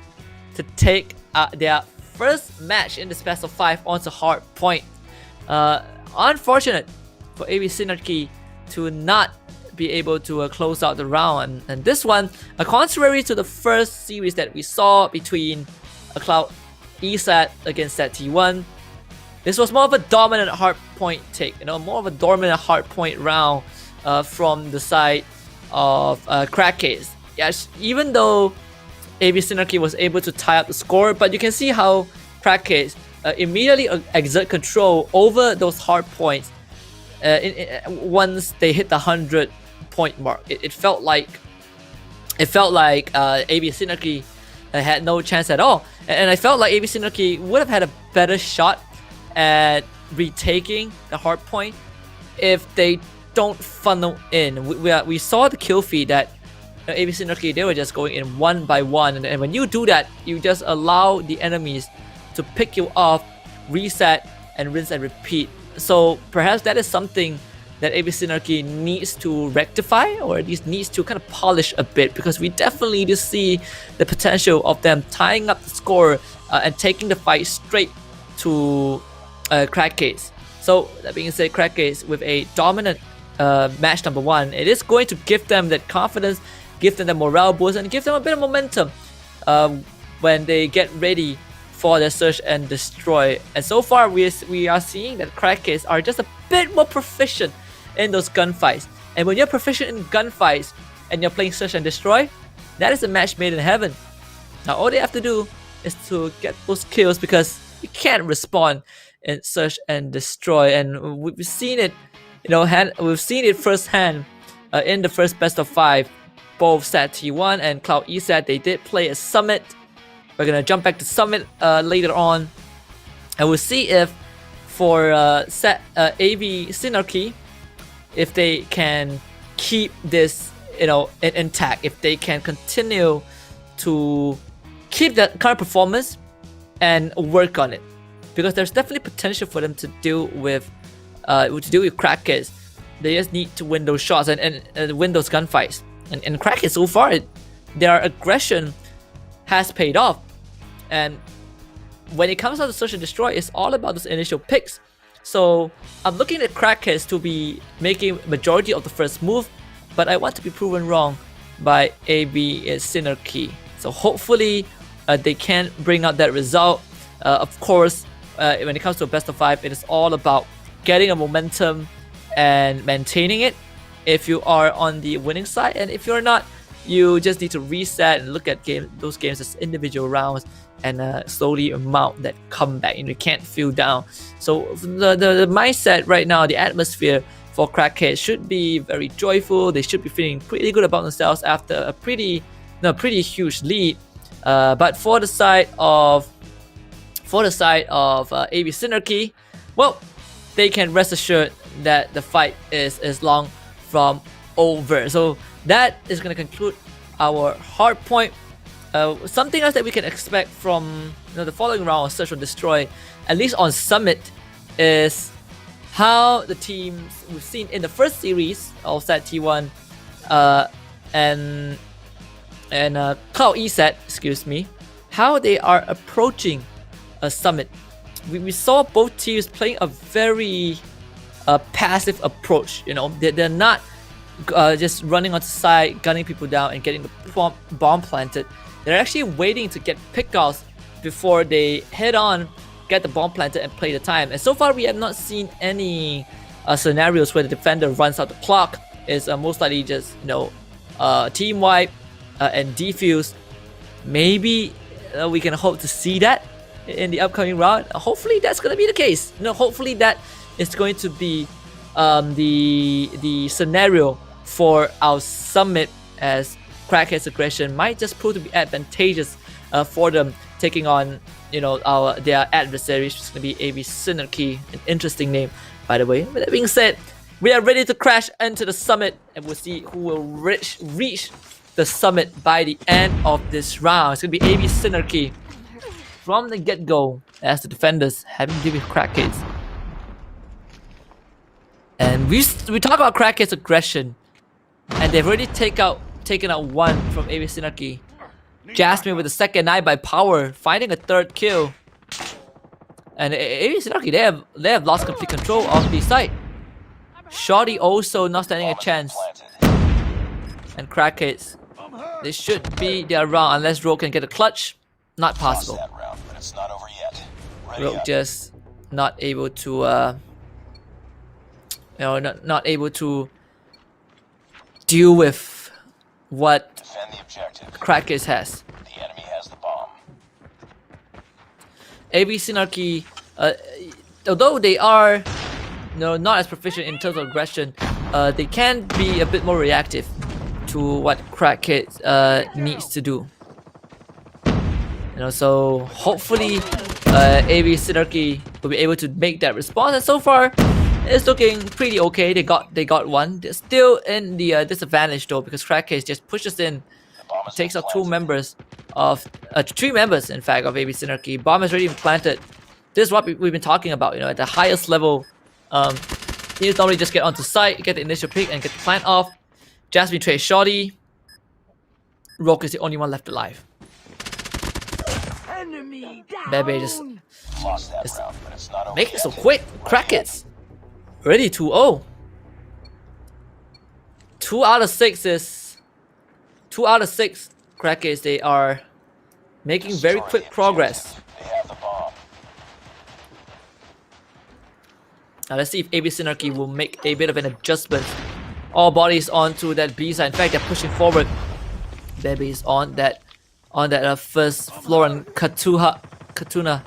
to take their first match in this best of 5 onto hard point. Unfortunate for AB Synergy to not be able to close out the round, and this one, contrary to the first series that we saw between Cloud ESAT against Set T1, this was more of a dominant hard point take, more of a dominant hard point round from the side of Crackcase. Yes, even though AB Synergy was able to tie up the score, but you can see how Crackcase immediately exert control over those hard points once they hit the 100-point mark. It felt like AB Synergy had no chance at all, and I felt like AB Synergy would have had a better shot at retaking the hard point if they don't funnel in. We saw the kill feed that AB Synergy, they were just going in one by one, and when you do that, you just allow the enemies to pick you off, reset, and rinse and repeat. So perhaps that is something that AB Synergy needs to rectify, or at least needs to kind of polish a bit, because we definitely do see the potential of them tying up the score and taking the fight straight to Crackcase. So that being said, Crackcase with a dominant match number 1, it is going to give them that confidence, give them the morale boost, and give them a bit of momentum when they get ready for their search and destroy. And so far we are seeing that Crackcase are just a bit more proficient in those gunfights. And when you're proficient in gunfights and you're playing search and destroy, that is a match made in heaven. Now all they have to do is to get those kills, because you can't respawn in search and destroy. And we've seen it, we've seen it firsthand in the first best of 5. Both Set T1 and Cloud ESAT, they did play a Summit. We're gonna jump back to Summit later on, and we'll see if for AB Synergy, if they can keep this intact, if they can continue to keep that kind of performance and work on it, because there's definitely potential for them to deal with Crackcase. They just need to win those shots and win those gunfights. And Crackcase, so far, their aggression has paid off. And when it comes down to search and destroy, it's all about those initial picks. So I'm looking at Crackcase to be making majority of the first move, but I want to be proven wrong by AB Synergy. So hopefully they can bring out that result. Of course, when it comes to a best of 5, it is all about getting a momentum and maintaining it if you are on the winning side, and if you're not, you just need to reset and look at those games as individual rounds and slowly mount that comeback, and you can't feel down. So the mindset right now, the atmosphere for Crackcase should be very joyful. They should be feeling pretty good about themselves after a pretty huge lead. But for the side of AB Synergy, well, they can rest assured that the fight is long from over. So that is going to conclude our hard point. Something else that we can expect from the following round of Search or Destroy, at least on Summit, is how the teams we've seen in the first series of Set T1 and Cloud ESAT, excuse me, how they are approaching a Summit. We saw both teams playing a very passive approach. They're not just running on the side, gunning people down and getting the bomb planted. They're actually waiting to get pickoffs before they head on, get the bomb planted and play the time. And so far we have not seen any scenarios where the defender runs out the clock. It's most likely just team wipe and defuse. Maybe we can hope to see that in the upcoming round. Hopefully that's going to be the case. Hopefully that is going to be the scenario for our Summit, as Crackcase aggression might just prove to be advantageous for them taking on their adversaries, which is going to be AB Synergy, an interesting name by the way. With that being said, we are ready to crash into the Summit, and we'll see who will reach the Summit by the end of this round. It's going to be AB Synergy from the get-go as the defenders having to deal with Crackheads. And we talk about Crackheads' aggression, and they've already taken out one from AB Synarchy. Jasmine with the second eye by power, finding a third kill. And AB Synarchy, they have lost complete control of the site. Shorty also not standing a chance. And Crackheads, they should be there around unless Rogue can get a clutch. Not possible. Lost that round, but it's not over yet. Ready Rogue up. just not able to, not able to deal with what Defend the objective. Crackers has. The enemy has the bomb. AB Synarchy, although they are not as proficient in terms of aggression, they can be a bit more reactive to what Crackhead needs to do. So hopefully AB Synarchy will be able to make that response, and so far it's looking pretty okay. They got one. They're still in the disadvantage though, because Crackhead just pushes in, The bomb is takes out planted. 2 members of 3 members in fact of AB Synarchy. Bomb is already implanted. This is what we've been talking about. At the highest level, you normally just get onto site, get the initial pick, and get the plant off. Jasmine trades Shorty. Rogue is the only one left alive. Bebe just Lost that round, but it's not over make it yet. so quick. Crackets. Ready 2-0. 2 out of 6 is 2 out of 6 Crackets. They are making very Destroy quick the progress. objective. They have the bomb. Now let's see if AB Synarchy will make a bit of an adjustment. All bodies onto that B side. In fact, they're pushing forward. Bebe is on that first floor, and Katuna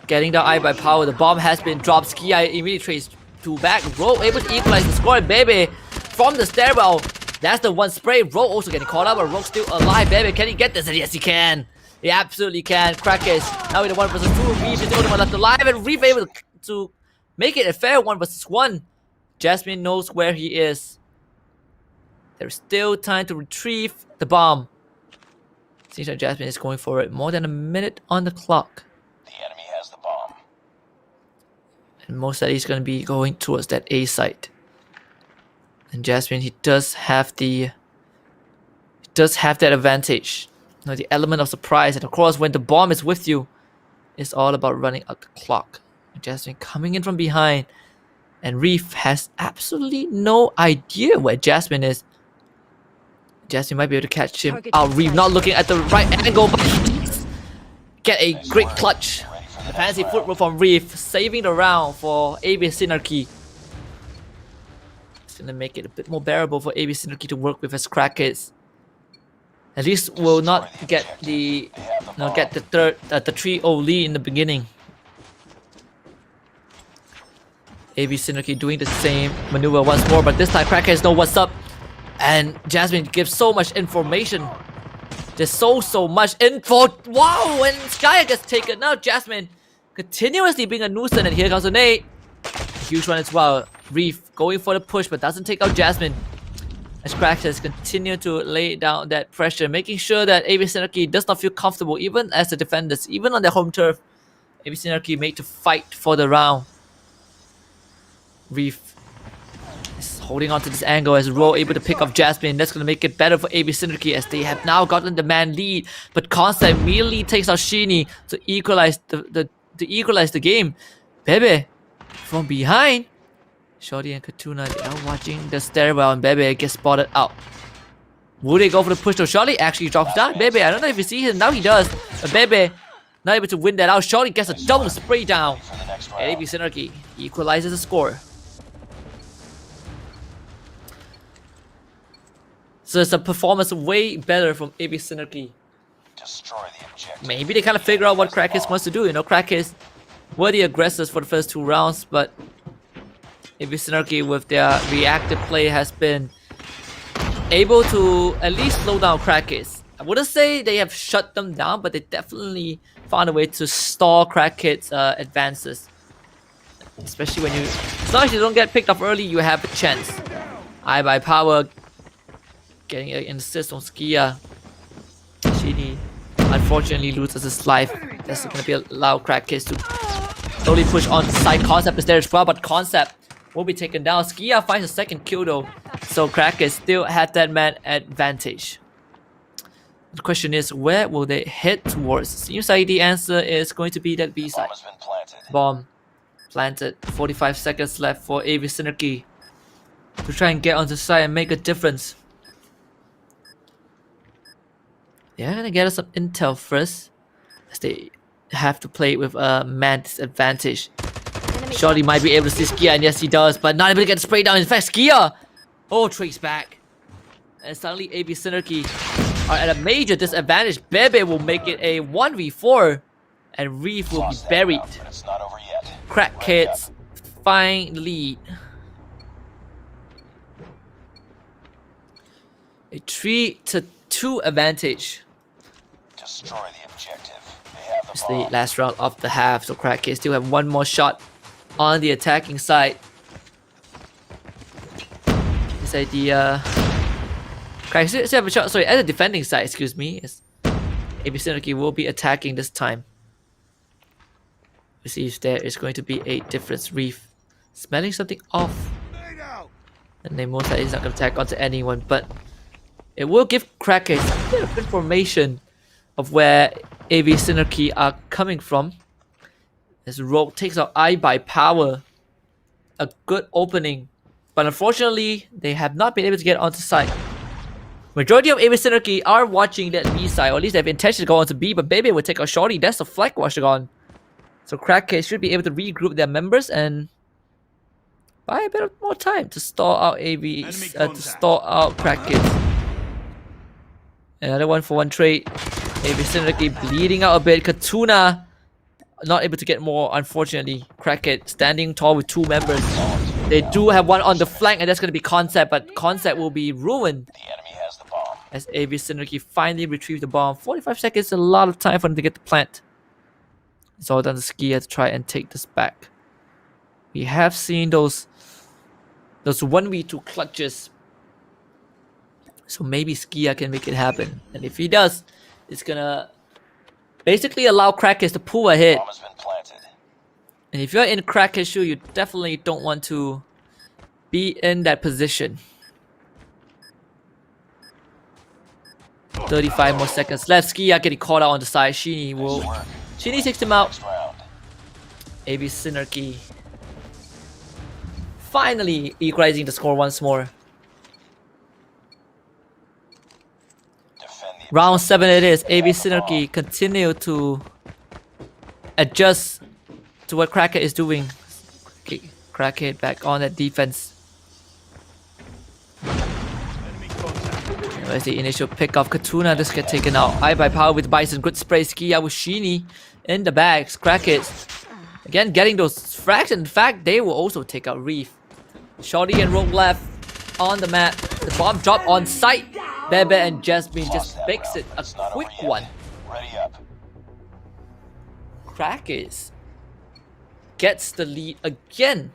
getting the eye by power. The bomb has been dropped. Ski Eye immediately trades 2 back. Rogue able to equalize the score. Bebe from the stairwell. That's the one spray. Rogue also getting caught up, but Rogue still alive. Bebe, can he get this? And yes, he can. He absolutely can. Crackers now with the 1 versus 2. Reef is the only one left alive, and Reef able to make it a fair 1 versus 1. Jasmine knows where he is. There's still time to retrieve the bomb. Seems like Jasmine is going for it. More than a minute on the clock. The enemy has the bomb. And most likely he's going to be going towards that A site. And Jasmine, he does have that advantage. The element of surprise. And of course, when the bomb is with you, it's all about running out the clock. And Jasmine coming in from behind. And Reef has absolutely no idea where Jasmine is. Jasmine might be able to catch him out. Reef not looking at the right angle, but he does get a great clutch. The fancy footwork from Reef, saving the round for AB Synarchy. It's gonna make it a bit more bearable for AB Synarchy to work with as Crackers. At least will not get the third the 3-0 lead in the beginning. AB Synarchy doing the same maneuver once more, but this time Crackers know what's up. And Jasmine gives so much information. There's so much info. Wow, and Skya gets taken. Now Jasmine continuously being a nuisance, and here comes a nade. Huge one as well. Reef going for the push, but doesn't take out Jasmine. As Crackers continue to lay down that pressure, making sure that AB Synarchy does not feel comfortable, even as the defenders, even on their home turf. AB Synarchy made to fight for the round. Reef is holding on to this angle as Ro able to pick up Jasmine. That's going to make it better for AB Synarchy as they have now gotten the man lead. But Constance immediately takes out Sheeny to equalize the game. Bebe from behind. Shorty and Katuna, they are watching the stairwell, and Bebe gets spotted out. Will they go for the push though? Shorty actually drops down. Bebe, I don't know if you see him. Now he does. But Bebe not able to win that out. Shorty gets a double spray down. For the next And round. AB Synarchy equalizes the score. So it's a performance way better from AB Synarchy. Destroy the objective. Maybe they kind of figure out what Crackers wants to do. Crackers were the aggressors for the first 2 rounds, but AB Synarchy with their reactive play has been able to at least slow down Crackers. I wouldn't say they have shut them down, but they definitely found a way to stall Crackers' advances. Especially when as long as you don't get picked off early, you have a chance. Eye by power, getting an assist on Skia. Sheeny unfortunately loses his life. That's gonna be allow Crack Kids to slowly push on side. Concept is there as well, but Concept will be taken down. Skia finds a second kill though, so Crack Kids still had that man advantage. The question is, where will they head towards? Seems like the answer is going to be that B side. Bomb has been planted. Bomb planted. 45 seconds left for AV Synergy to try and get onto side and make a difference. They're gonna get us some intel first, as they have to play with a man disadvantage. Shorty might be able to see Skia, and yes he does, but not able to get the spray down. In fact, Skia! Oh, trace back. And suddenly AV Synergy are at a major disadvantage. Bebe will make it a 1v4, and Reef will be Lost that buried. round, but it's not over yet. Crack Ready up. Kids find lead. A 3-2 advantage. Destroy the objective. They have the It's the bomb. last round of the half, so Crack Kids still have one more shot on the attacking side. This idea. Crack Kids still have a shot. Sorry, at the defending side, excuse me. AB Synergy will be attacking this time. Let's see if there is going to be a difference. Reef smelling something off. And they most likely is not going to attack onto anyone, but it will give Crack Kids a bit of information of where AV Synergy are coming from. As Rogue takes out Eye by Power. A good opening. But unfortunately, they have not been able to get onto site. Majority of AV Synergy are watching that B side, or at least they have intention to go onto B, but Baby will take out Shorty. That's a flag wash gone. So Crack Kids should be able to regroup their members and buy a bit of more time to stall out to stall out Crack Kids. Another 1-for-1 trade. AV Synergy bleeding out a bit. Katuna not able to get more, unfortunately. Crack Kid standing tall with two members. They do have one on the flank, and that's going to be Concept, but Concept will be ruined The enemy has the bomb. as AV Synergy finally retrieve the bomb. 45 seconds is a lot of time for them to get the plant. It's all done to Skia to try and take this back. We have seen those 1v2 clutches. So maybe Skia can make it happen. And if he does, it's gonna basically allow Crack Kids to pull ahead. Bomb has been planted. And if you're in Crack Kids' shoe, you definitely don't want to be in that position. 35 more seconds left. Skia getting caught out on the side. Sheeny takes him out. Next round. AB Synergy finally equalizing the score once more. Defend the Round objective. 7 it is. AB Have the bomb. Synergy continue to adjust to what Crackhead is doing. Okay, Crackhead back on that defense. Where's the initial pick of Katuna? This get taken out. Eye by Power with Bison. Good spray. Skia with Sheeny in the bags. Crackhead again getting those frags. In fact, they will also take out Reef. Shorty and Rogue left on the map. The bomb drop on site. Bebe and Jasmine just that makes round. it a It's not quick over yet. one. Ready up. Crackers gets the lead again.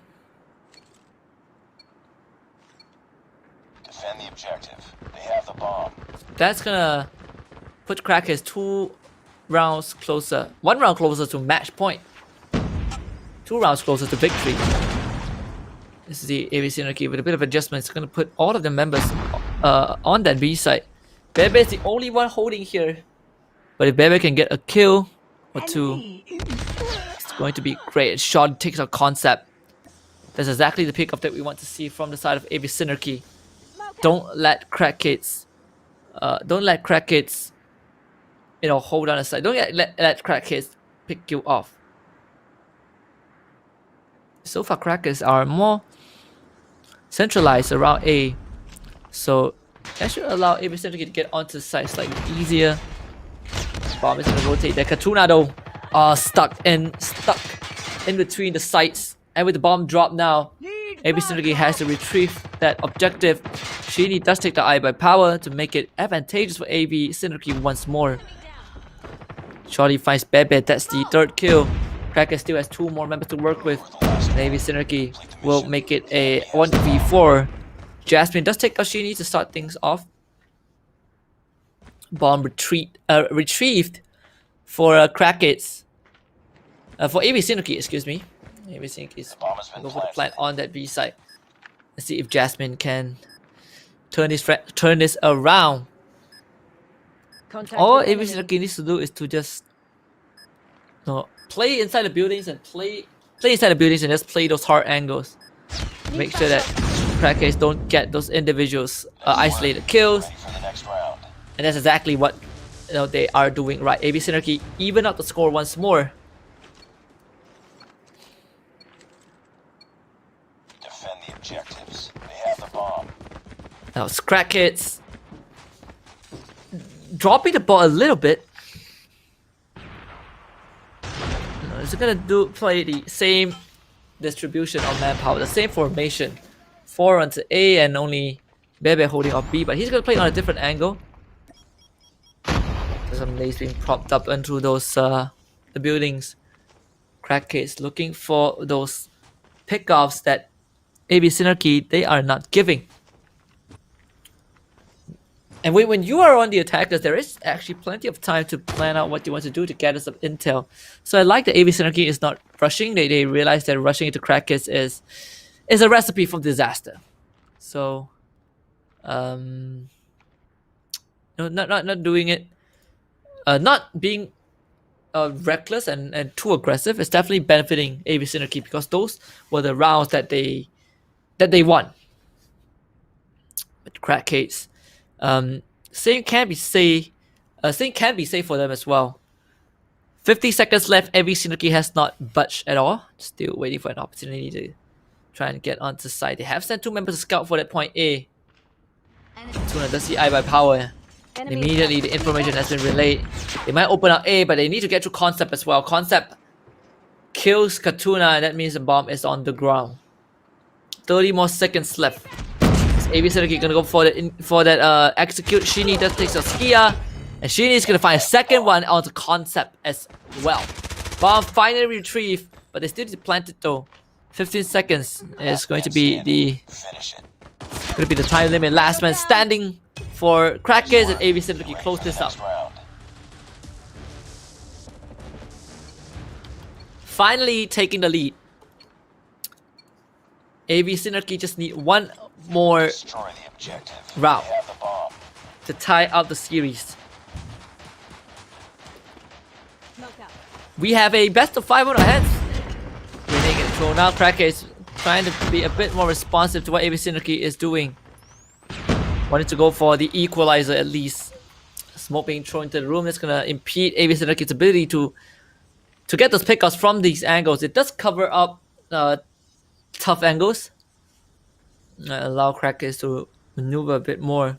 Defend the objective. They have the bomb. That's gonna put Crackers 2 rounds closer. 1 round closer to match point. 2 rounds closer to victory. This is the AV Synergy with a bit of adjustment. It's gonna put all of the members on that B side. Bebe is the only one holding here. But if Bebe can get a kill or 2, it's going to be great. Shot takes our Concept. That's exactly the pickup that we want to see from the side of AV Synergy. Don't let Crackkids, hold on a side. Don't let Crackkids pick you off. So far, Crackers are more centralized around A, so that should allow AV Synergy to get onto the side slightly easier. Bomb is gonna rotate there. Katuna though, stuck in between the sites, and with the bomb drop now, AV Synergy has to retrieve that objective. Sheeny does take the Eye by Power to make it advantageous for AV Synergy once more. Shorty finds Bebe, that's the 3rd kill. Cracker still has 2 more members to work with. And AV Synergy will make it a 1v4. Jasmine does take out Sheeny to start things off. Bomb retrieved for Crackets. For AB Synergy, excuse me. AB Synergy is Bomb has been go for the planted. plant on that B side. Let's see if Jasmine can turn this around. Contact All with AB enemy. Synergy needs to do is to just play inside the buildings and play inside the buildings and just play those hard angles. Make sure that Crackers don't get those individuals isolated kills. Ready for the next round. And that's exactly what they are doing right. AB Synergy even up the score once more. Defend the objectives. They have the bomb. Now it's Crackheads dropping the ball a little bit. It's gonna play the same distribution of manpower, the same formation. 4 onto A and only Bebe holding off B, but he's gonna play on a different angle. There's some nades being propped up into those the buildings. Crackheads looking for those pickoffs that AB Synergy they are not giving. And when you are on the attackers, there is actually plenty of time to plan out what you want to do to gather some intel. So I like that AB Synergy is not rushing. They realize that rushing into Crackers is a recipe for disaster. So, no, not doing it, not being reckless and too aggressive is definitely benefiting AB Synergy because those were the rounds that they won. With Crackcase. Same can be safe for them as well. 50 seconds left. AB Synergy has not budged at all. Still waiting for an opportunity to try and get onto site. They have sent 2 members to scout for that point A. Tuna does see I by power. And immediately the information has been relayed. They might open up A, but they need to get through Concept as well. Concept kills Katuna, and that means the bomb is on the ground. 30 more seconds left. AB Synergy gonna go for that execute. Shini does take a Skia, and Shini is gonna find a second one onto Concept as well. Bomb finally retrieved, but they still need to plant it though. 15 seconds is going to be the time limit. Last man standing for Crackers, and AB Synergy close this up. Finally taking the lead. AB Synergy just need one more round to tie up the series. We have a best of 5 on our hands. Winning control now. Cracker is trying to be a bit more responsive to what AB Synergy is doing. Wanted to go for the equalizer at least. Smoke being thrown into the room. That's gonna impede AB Synergy's ability to get those pickups from these angles. It does cover up tough angles. Allow Crackers to maneuver a bit more.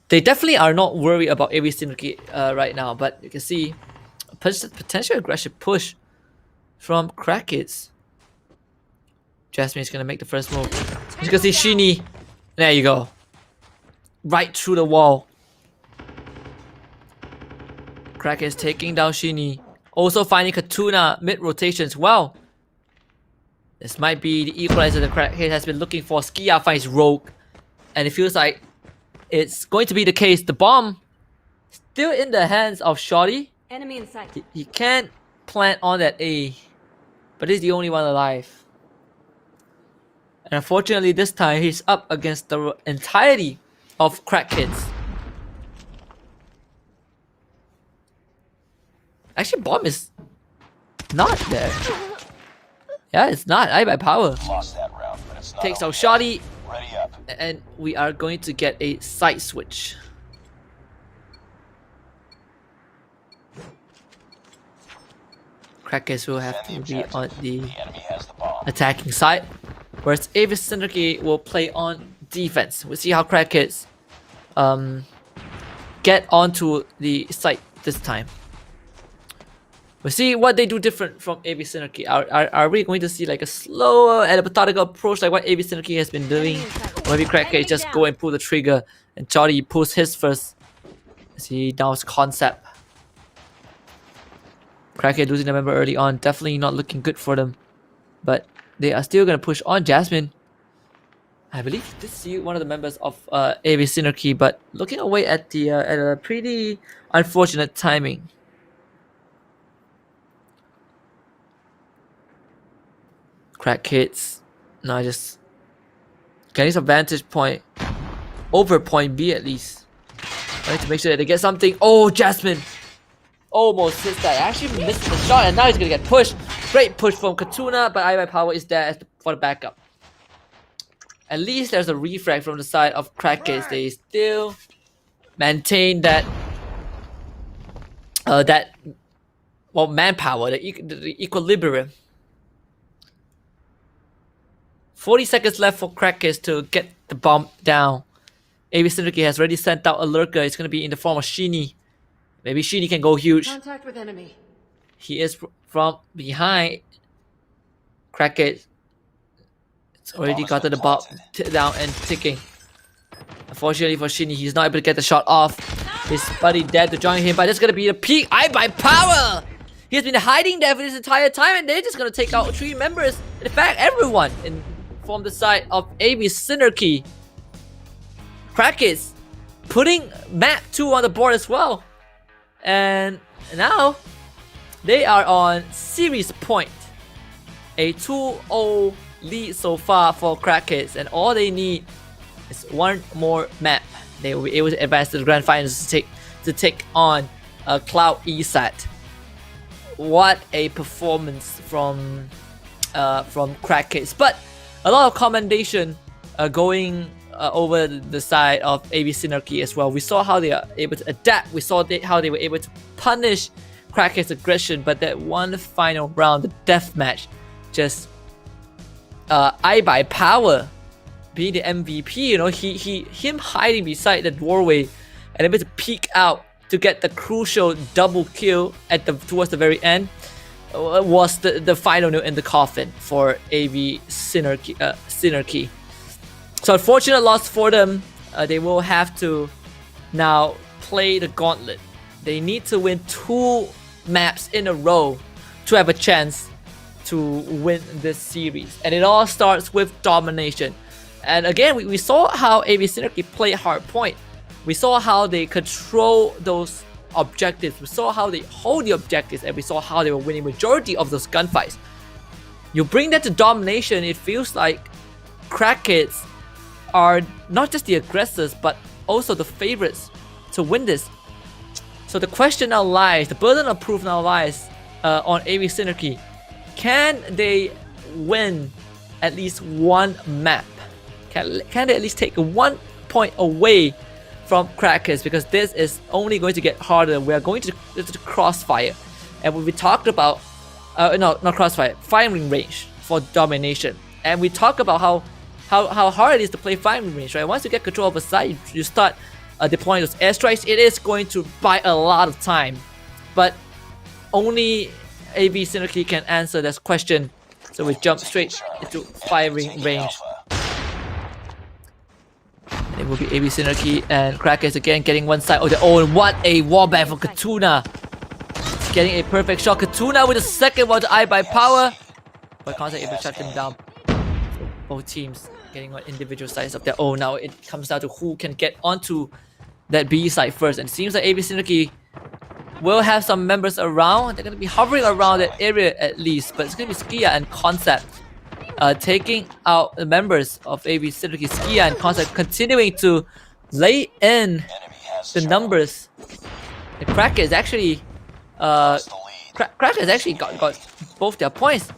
They definitely are not worried about AB Synergy right now, but you can see a potential aggressive push from Crackers. Jasmine is gonna make the first move. You can see Shini. There you go. Right through the wall. Crackers taking down Shini. Also finding Katuna mid-rotation as well. This might be the equalizer the Crackhead has been looking for. Skia finds Rogue. And it feels like it's going to be the case. The bomb still in the hands of Shotty. Enemy in sight. He can't plant on that A. But he's the only one alive. And unfortunately this time he's up against the entirety of Crackheads. Actually, bomb is not there. Yeah, it's not. I by power. Lost that round, but it's not Takes over out Shotty. Ready up. And we are going to get a side switch. Crackers will have to be on the Enemy has the bomb. attacking side, whereas Avis Synergy will play on defense. We'll see how Crackers get onto the site this time. We'll see what they do different from AB Synergy. Are we going to see like a slower and a methodical approach like what AB Synergy has been doing? Or maybe Cracker just go and pull the trigger and Jolly pulls his first. See, now it's Concept. Cracker losing a member early on, definitely not looking good for them. But they are still going to push on Jasmine. I believe this is one of the members of AB Synergy, but looking away at the at a pretty unfortunate timing. Crack hits. Now just getting some vantage point over point B at least. I need to make sure that they get something. Oh, Jasmine almost hits that. Actually missed the shot, and now he's gonna get pushed. Great push from Katuna, but I Power is there for the backup. At least there's a refrag from the side of Crackers. They still maintain that manpower, the equilibrium. 40 seconds left for Crackers to get the bomb down. AB Synergy has already sent out a lurker. It's gonna be in the form of Sheeny. Maybe Sheeny can go huge. Contact with enemy. He is from behind. Crackers. It's already gotten the bomb down and ticking. Unfortunately for Sheeny, he's not able to get the shot off. His buddy dead to join him, but it's gonna be the peak Power! He's been hiding there for this entire time, and they're just gonna take out 3 members. In fact, everyone from the side of AB Synergy. Crackers putting map 2 on the board as well. And now they are on series point. A 2-0 lead so far for Crackers, and all they need is one more map. They will be able to advance to the grand finals to take on Cloud ESAT. What a performance from Crackers! But a lot of commendation going over the side of AB Synergy as well. We saw how they are able to adapt. We saw how they were able to punish Crackers' aggression. But that one final round, the death match, just Power being the MVP. You know, him hiding beside the doorway and able to peek out to get the crucial double kill towards the very end was the final nail in the coffin for AB Synergy. So unfortunate loss for them. They will have to now play the gauntlet. They need to win 2 maps in a row to have a chance to win this series. And it all starts with domination. And again, we saw how AB Synergy played hard point. We saw how they control those objectives. We saw how they hold the objectives, and we saw how they were winning majority of those gunfights. You bring that to domination, it feels like Crackers are not just the aggressors, but also the favorites to win this. So the question now lies, the burden of proof now lies on AB Synergy. Can they win at least one map? Can they at least take 1 point away from Crackers? Because this is only going to get harder. We are going to crossfire, and we talked about not crossfire, firing range for domination. And we talk about how hard it is to play firing range, right? Once you get control of a site, you start deploying those airstrikes. It is going to buy a lot of time, but only AB Synergy can answer this question. So we jump straight into firing range. And it will be AB Synergy and Crackers again getting one side of their own. What a wallbang from Katuna! Getting a perfect shot. Katuna with the second one to Power, but Contact able to shut them down. So both teams getting one individual sides of their own. Now it comes down to who can get onto that B side first. And it seems like AB Synergy will have some members around. They're going to be hovering around that area at least. But it's going to be Skia and Concept taking out the members of AB Synergy. Skia and Concept continuing to lay in the numbers. The Crackers actually Crackers actually got both their points.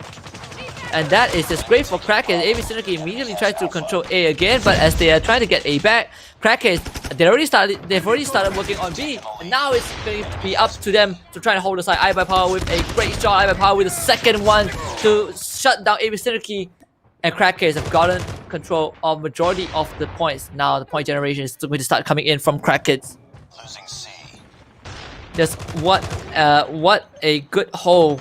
And that is just great for Crackers. AB Synergy immediately tries to control A again, but as they are trying to get A back, Crackers, they've already started working on B, and now it's going to be up to them to try to hold aside Power with a great shot. Power with the second one to shut down AB Synergy, and Crackers have gotten control of majority of the points. Now the point generation is going to start coming in from Crackers. Losing C. Just what a good hole.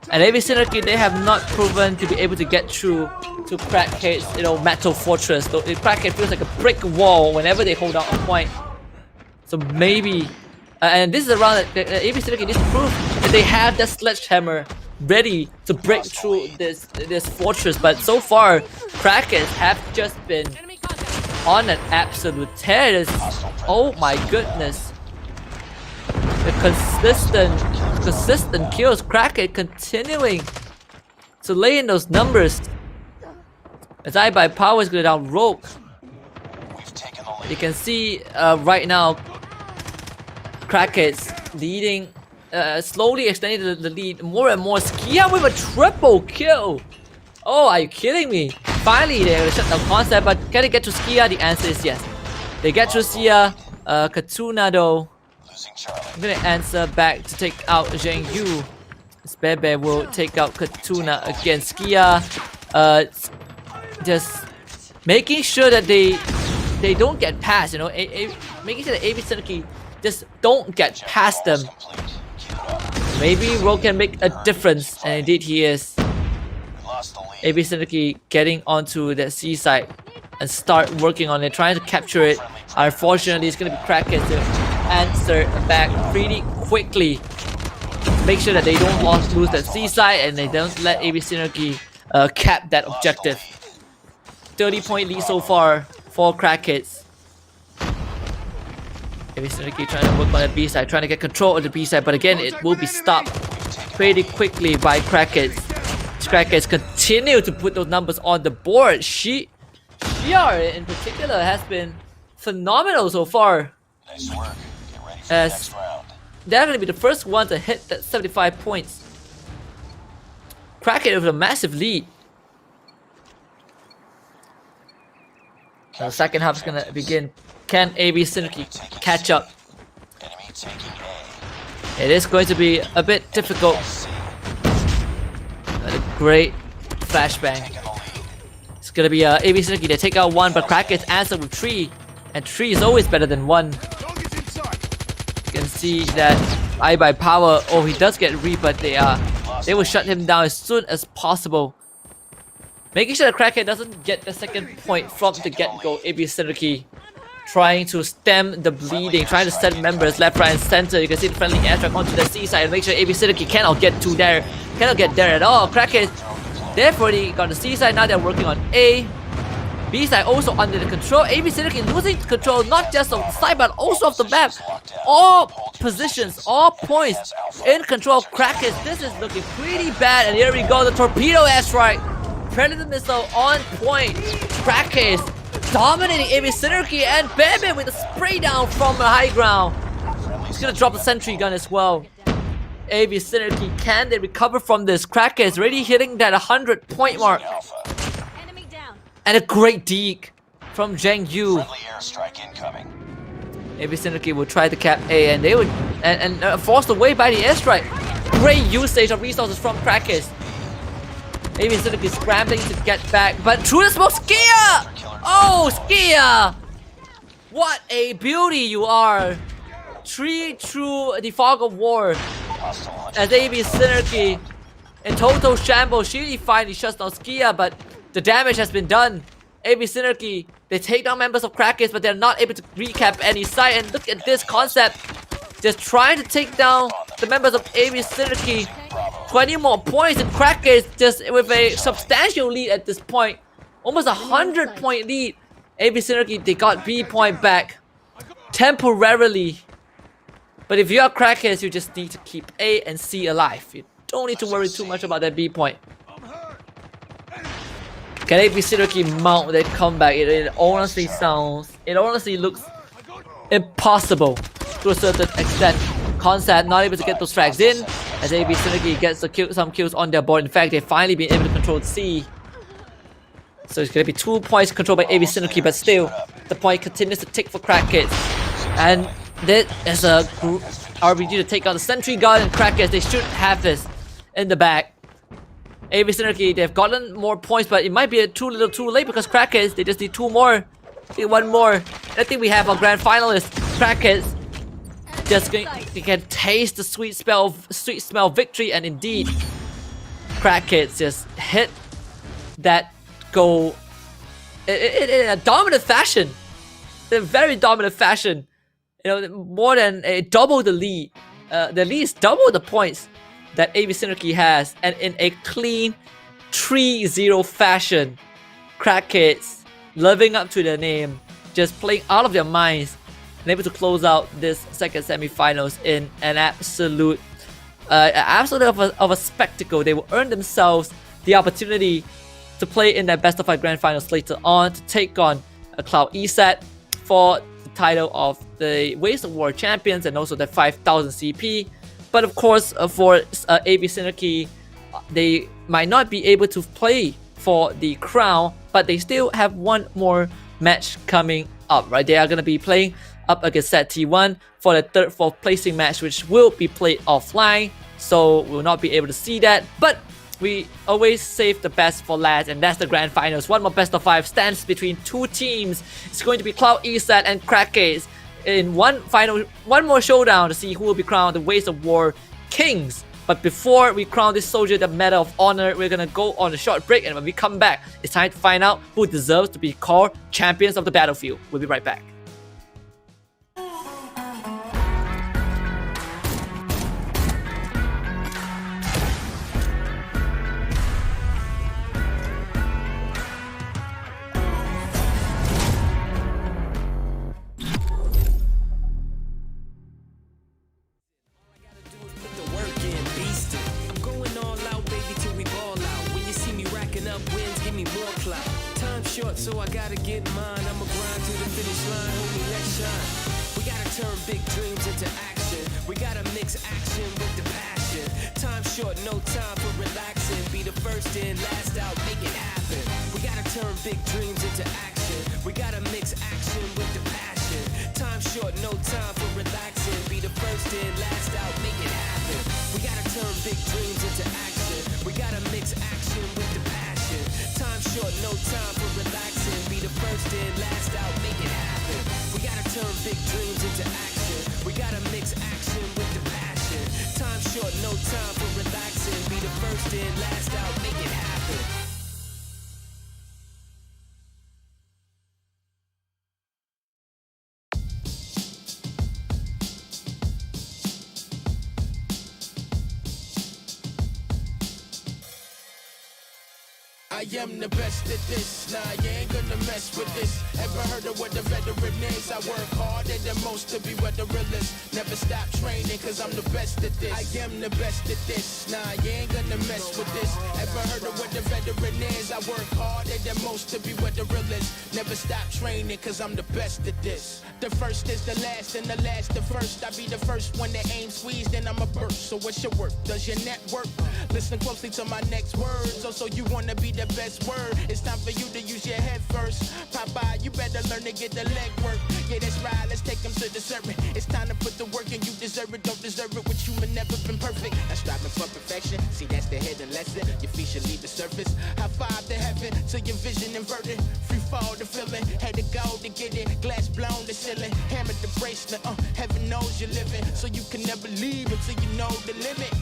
And AB Synergy, they have not proven to be able to get through to Crackhead's, metal fortress. So Crackhead feels like a brick wall whenever they hold down a point. So maybe, and this is a round that AB Synergy needs to prove that they have that sledgehammer ready to break through this fortress, but so far Crackers have just been on an absolute tear. Oh my goodness, the consistent kills. Cracker continuing to lay in those numbers as I by power is going down Rogue. You can see right now Crackers leading, slowly extending the lead more and more. Skia with a triple kill. Oh, are you kidding me? Finally, they're gonna shut down Concept, but can they get to Skia? The answer is yes. They get to Skia. Katuna though, I'm gonna answer back to take out Zheng Yu. Bebe will take out Katuna against Skia. Just making sure that they don't get past, you know, making sure that AB Synergy just don't get past them. Maybe Ro can make a difference, and indeed he is. AB Synergy getting onto the seaside and start working on it, trying to capture it. Unfortunately, it's gonna be Kraken to answer back pretty quickly. Make sure that they don't lose the seaside and they don't let AB Synergy cap that objective. 30-point lead so far for Crackheads. AB Synergy trying to work on the B side, trying to get control of the B side, but again it will be stopped pretty quickly by Crackheads. Crackheads continue to put those numbers on the board. Shiar in particular has been phenomenal so far. Nice work. Get ready for the As next round. they're gonna be the first one to hit that 75 points. Crackhead with a massive lead. The second half is gonna begin. Can AB Synergy catch up? Enemy taking A. It is going to be a bit difficult. A great flashbang. Taking the lead. It's gonna be AB Synergy. They take out one, but Crackhead's answer with 3. And 3 is always better than 1. You can see that I by power. Oh, he does get re, but they will shut him down as soon as possible. Making sure that Crackhead doesn't get the second point from the get-go. AB Synergy trying to stem the bleeding, trying to send members left, right, and center. You can see the friendly airstrike onto the seaside and make sure AB Synergy cannot get there at all. Crackhead, therefore they got the seaside. Now they're working on A. B side also under the control. AB Synergy losing control not just of the side but also of the map. All positions, all points in control of Crackers. This is looking pretty bad. And here we go, the torpedo airstrike. Predator missile on point. Crackers dominating AB Synergy, and Bebe with a spray down from the high ground. He's gonna drop the sentry gun as well. AB Synergy, can they recover from this? Crackers already hitting that 100-point mark. Enemy down. And a great deke from Zheng Yu. Friendly airstrike incoming. AB Synergy will try to cap A, and they would forced away by the airstrike. Great usage of resources from Crackers. AB Synergy scrambling to get back, but through the smoke, Skia! Oh, Skia! What a beauty you are! 3 through the fog of war. As AB Synergy in total shambles, she finally shuts down Skia, but the damage has been done. AB Synergy, they take down members of Crackers, but they're not able to recap any site. And look at this concept, just trying to take down the members of AB Synergy. 20 more points, and Crackers just with a substantial lead at this point. Almost 100-point lead. AB Synergy, they got B point back temporarily. But if you are Crackers, you just need to keep A and C alive. You don't need to worry too much about that B point. Can AB Synergy mount that comeback? It honestly looks impossible to a certain extent. Concept not able to get those frags in as AB Synergy gets some kills on their board. In fact, they've finally been able to control C. So it's going to be 2 points controlled by AB Synergy, but still, the point continues to tick for Crackheads. And there is a RBG to take out the sentry gun, and Crackheads, they should have this in the bag. AB Synergy, they've gotten more points, but it might be too little too late because Crackheads, they just need 2 more. Need 1 more. I think we have our grand finalist. Crackheads just they can taste the sweet smell of victory, and indeed, Crackheads just hit that goal in a dominant fashion. In a very dominant fashion. You know, more than double the lead. The lead is double the points. that AB Synergy has, and in a clean 3-0 fashion, Crackheads living up to their name, just playing out of their minds, and able to close out this second semi-finals in an absolute of a spectacle. They will earn themselves the opportunity to play in their best of 5 grand finals later on to take on a Cloud ESET for the title of the Ways of War champions and also the 5000 CP. But of course, for AB Synergy, they might not be able to play for the crown, but they still have one more match coming up, right? They are going to be playing up against Set T1 for the 3rd, 4th placing match, which will be played offline, so we'll not be able to see that. But we always save the best for last, and that's the grand finals. One more best of 5 stands between 2 teams. It's going to be Cloud ESET and Crackheads in one more showdown to see who will be crowned the Ways of War Kings. But before we crown this soldier the Medal of Honor, we're gonna go on a short break, and when we come back, it's time to find out who deserves to be called champions of the battlefield. We'll be right back. So I gotta get mine. I'ma grind to the finish line. Homie, let's shine. We gotta turn big dreams into action. We gotta mix action with the passion. Time short, no time for relaxing. Be the first in, last out, make it happen. We gotta turn big dreams into action. We gotta mix action with the passion. Time short, no time for relaxing. Be the first in, last out, make it happen. We gotta turn big dreams into action. We gotta mix action with the passion. Time short, no time for relaxing. Be the first in, last out, make it happen. We gotta turn big dreams into action. We gotta mix action with the passion. Time short, no time for relaxing. Be the first in, last out, make it happen. I am the best at this, nah, you ain't gonna mess with this. Ever heard of what the veteran is? I work harder than most to be what the real is. Never stop training, cause I'm the best at this. I am the best at this, nah, you ain't gonna mess with this. Ever heard of what the veteran is? I work harder than most to be what the real is. Never stop training, cause I'm the best at this. The first is the last, and the last the first. I be the first one that aim squeeze, then I'm a burst. So what's your work? Does your network? Listen closely to my next words. Also, you wanna be the best word. It's time for you to use your head first. Popeye, you better learn to get the leg work. Yeah, that's right, let's take them to the serpent. It's time to put the work in, you deserve it, don't deserve it. With human never been perfect. I'm striving for perfection. See, that's the hidden lesson. Your feet should leave the surface. High five to heaven, till your vision inverted. Free fall to feeling. Had to go to get it. Glass blown to ceiling. Hammered the bracelet. Heaven knows you're living. So you can never leave until you know the limit.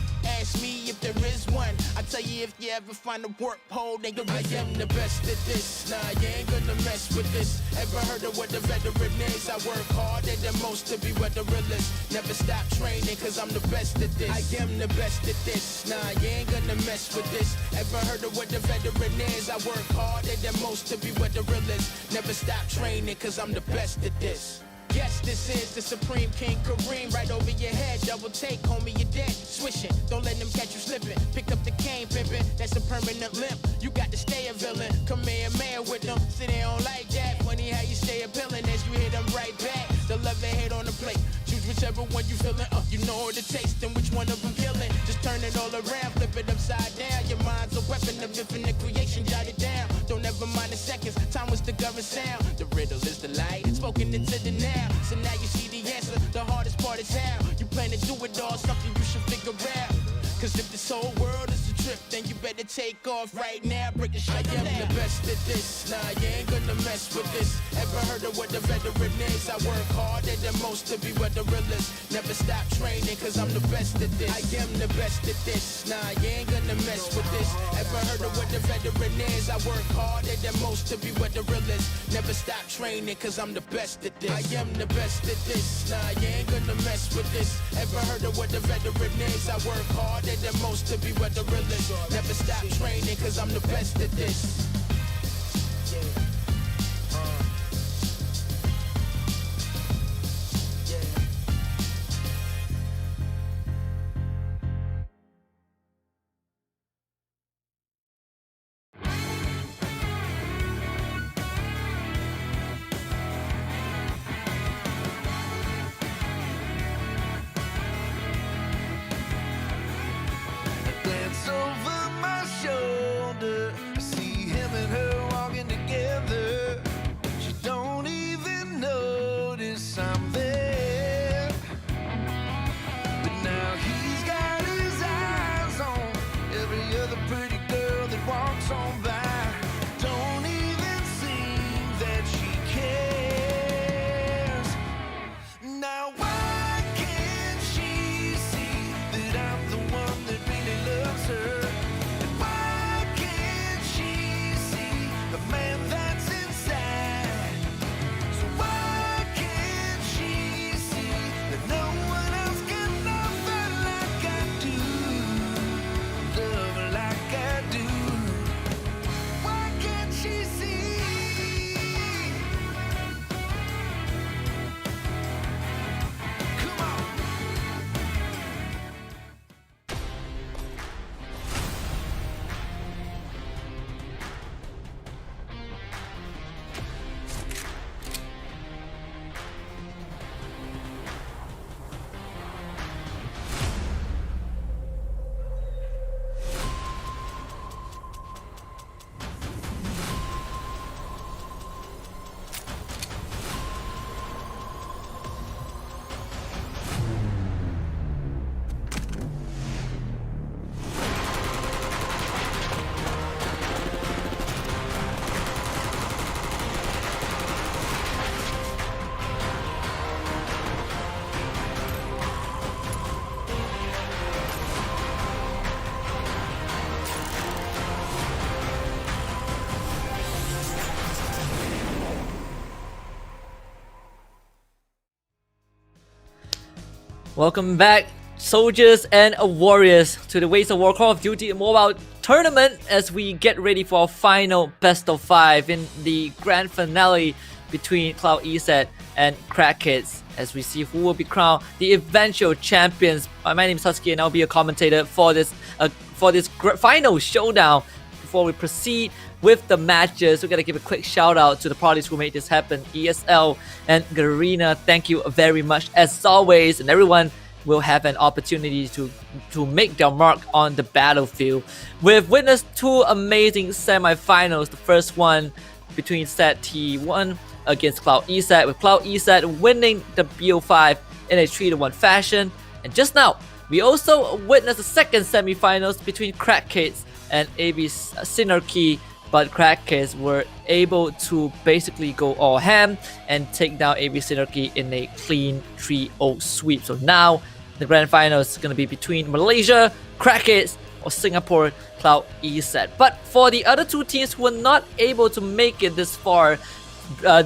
Ask me if there is one. I tell you if you ever find a work hole, then I am the best at this. Nah, you ain't gonna mess with this. Ever heard of what the veteran is? I work harder than most to be what the real is. Never stop training, cause I'm the best at this. I am the best at this. Nah, you ain't gonna mess with this. Ever heard of what the veteran is? I work harder than most to be what the real is. Never stop training, cause I'm the best at this. Yes, this is the Supreme King Kareem. Right over your head, double take, homie, you're dead. Swishing, don't let them catch you slipping. Pick up the cane, pimping, that's a permanent limp. You got to stay a villain, come here, man with them. See, they don't like that. Funny how you stay appealing as you hit them right back. The love they hit on the plate. Choose whichever one you feeling. You know the taste and which one of them killing. Just turn it all around, flip it upside down. Your mind's a weapon of infinite creation, jot it down. Don't ever mind the seconds, time was the government sound. The riddle is the light, spoken into the now. So now you see the answer, the hardest part is how. You plan to do it all, something you should figure out. Cause if this whole world is the trip, then you better take off right now. Break the shit. I am the best at this. Nah, you ain't gonna mess with this. Ever heard of what the veteran is? I work harder than most to be what the real is. Never stop training, cause I'm the best at this. I am the best at this. Nah, you ain't gonna mess with this. Ever heard of what the veteran is? I work harder than most to be what the real is. Never stop training, cause I'm the best at this. I am the best at this. Nah, you ain't gonna mess with this. Ever heard of what the veteran is? I work harder than most to be what the real is. Never stop training, cause I'm the best at this. Glance over my shoulder, I see him and her walking together. She don't even notice I'm there. But now he's got his eyes on every other pretty girl that walks on by. Don't even seem that she cares. Now why can't she see that I'm the one that really loves her? And why can't she see the man that's inside? So why can't she see that no one else can love her like I do? Love her like I do. Why can't she see? Come on. Welcome back, soldiers and warriors, to the Ways of War Call of Duty Mobile tournament as we get ready for our final best of 5 in the grand finale between Cloud ESET and Crackheads, as we see who will be crowned the eventual champions. My name is Husky and I'll be a commentator for this final showdown. Before we proceed with the matches, we gotta give a quick shout out to the parties who made this happen. ESL and Garena, thank you very much as always, and everyone will have an opportunity to make their mark on the battlefield. We've witnessed 2 amazing semi-finals. The first one between Set T1 against Cloud ESET, with Cloud ESET winning the BO5 in a 3-1 fashion. And just now, we also witnessed the second semi-finals between Crackheads and AB Synergy, but Crackheads were able to basically go all ham and take down AB Synergy in a clean 3-0 sweep. So now the grand final is going to be between Malaysia, Crackheads, or Singapore, Cloud ESET. But for the other 2 teams who were not able to make it this far,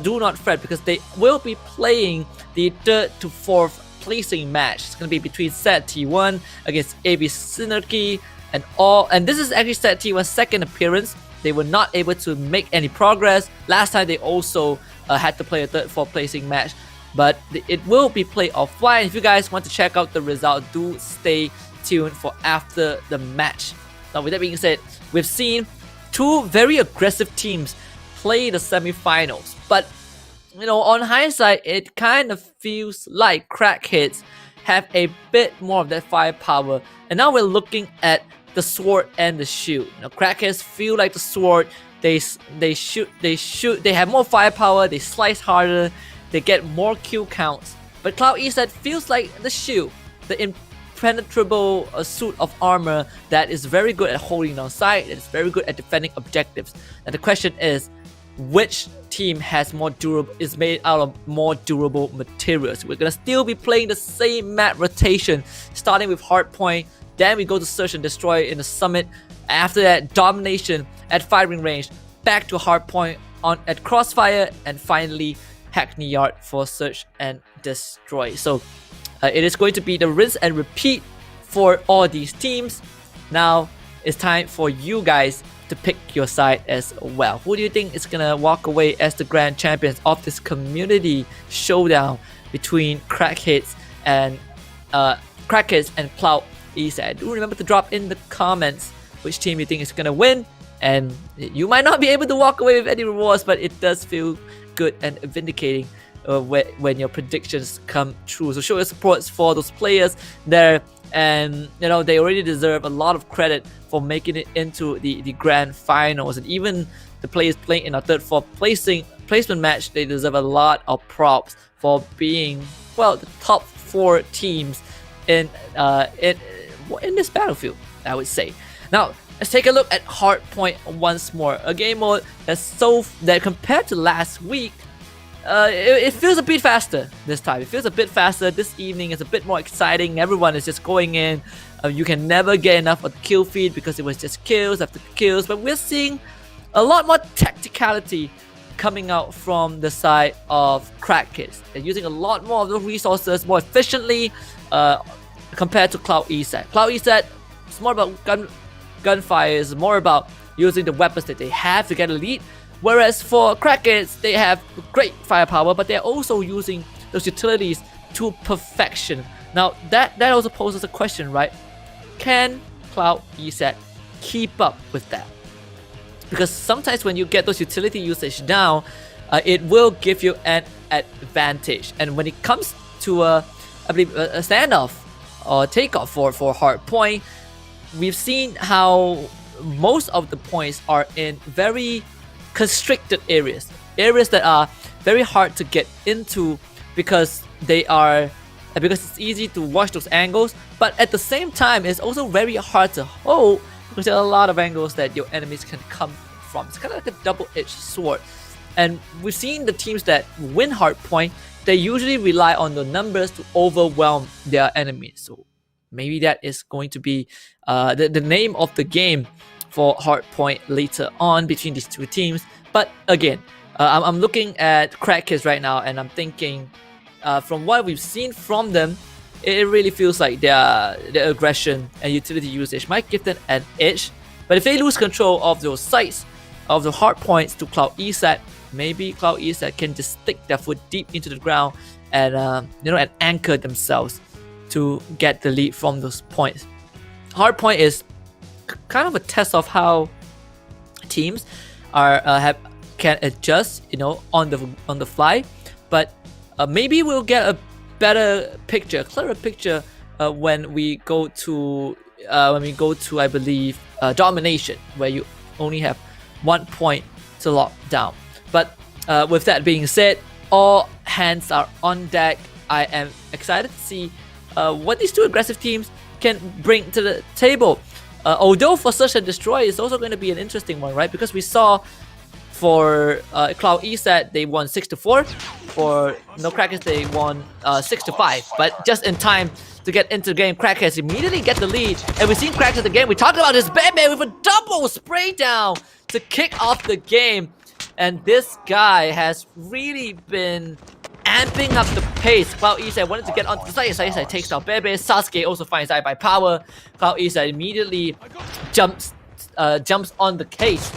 do not fret, because they will be playing the 3rd to 4th placing match. It's going to be between Set T1 against AB Synergy, and this is actually Set T1's second appearance. They were not able to make any progress. Last time they also had to play a 3rd, 4th placing match, but it will be played offline. If you guys want to check out the result, do stay tuned for after the match. Now, with that being said, we've seen 2 very aggressive teams play the semi-finals, but you know, on hindsight, it kind of feels like Crackheads have a bit more of that firepower. And now we're looking at the sword and the shield. Now, Crackheads feel like the sword. They shoot. They have more firepower. They slice harder. They get more kill counts. But Cloud ESET feels like the shield. The impenetrable suit of armor that is very good at holding on site, that is very good at defending objectives. And the question is, which team has more durable, is made out of more durable materials? We're gonna still be playing the same map rotation, starting with Hardpoint, then we go to Search and Destroy in the Summit. After that, Domination at firing range, back to Hardpoint at Crossfire, and finally Hackney Yard for Search and Destroy. So it is going to be the rinse and repeat for all these teams. Now it's time for you guys to pick your side as well. Who do you think is gonna walk away as the grand champions of this community showdown between Crackheads and Cloud ESAT? Do remember to drop in the comments which team you think is gonna win, and you might not be able to walk away with any rewards, but it does feel good and vindicating when your predictions come true. So show your support for those players there, and you know they already deserve a lot of credit for making it into the grand finals. And even the players playing in our third, fourth placement match, they deserve a lot of props for being, well, the top 4 teams in this battlefield, I would say. Now let's take a look at Hardpoint once more, a game mode that compared to last week, it feels a bit faster this time. It feels a bit faster this evening. It's a bit more exciting. Everyone is just going in. You can never get enough of the kill feed because it was just kills after kills. But we're seeing a lot more tacticality coming out from the side of Crackheads. They're using a lot more of those resources more efficiently compared to Cloud ESAT. Cloud ESAT is more about gunfire, is more about using the weapons that they have to get a lead. Whereas for Crackheads, they have great firepower, but they're also using those utilities to perfection. Now, that also poses a question, right? Can Cloud ESAT keep up with that? Because sometimes when you get those utility usage down, it will give you an advantage. And when it comes to I believe a standoff or takeoff for Hardpoint, we've seen how most of the points are in very constricted areas that are very hard to get into because it's easy to watch those angles, but at the same time it's also very hard to hold because there are a lot of angles that your enemies can come from. It's kind of like a double-edged sword. And we've seen the teams that win Hardpoint, they usually rely on the numbers to overwhelm their enemies. So maybe that is going to be the name of the game for Hardpoint later on between these two teams. But again, I'm looking at Crackheads right now, and I'm thinking, from what we've seen from them, it really feels like their aggression and utility usage might give them an edge. But if they lose control of those sites, of the hard points to Cloud ESAT, maybe Cloud ESAT can just stick their foot deep into the ground and and anchor themselves to get the lead from those points. Hardpoint is kind of a test of how teams can adjust, on the fly. But maybe we'll get a better picture, clearer picture when we go to I believe Domination, where you only have 1 point to lock down. But with that being said, all hands are on deck. I am excited to see what these two aggressive teams can bring to the table. Although for Search and Destroy is also going to be an interesting one, right? Because we saw for Cloud ESAT they won 6-4. For No Crackers they won 6-5. But just in time to get into the game, Crackers immediately get the lead. And we've seen Crackers the game. We talked about this Bebe with a double spray down to kick off the game. And this guy has really been amping up the pace. Cloud ESAT wanted to get onto the side. ESAT takes down Bebe. Sasuke also finds Eye by power. Cloud ESAT immediately jumps on the case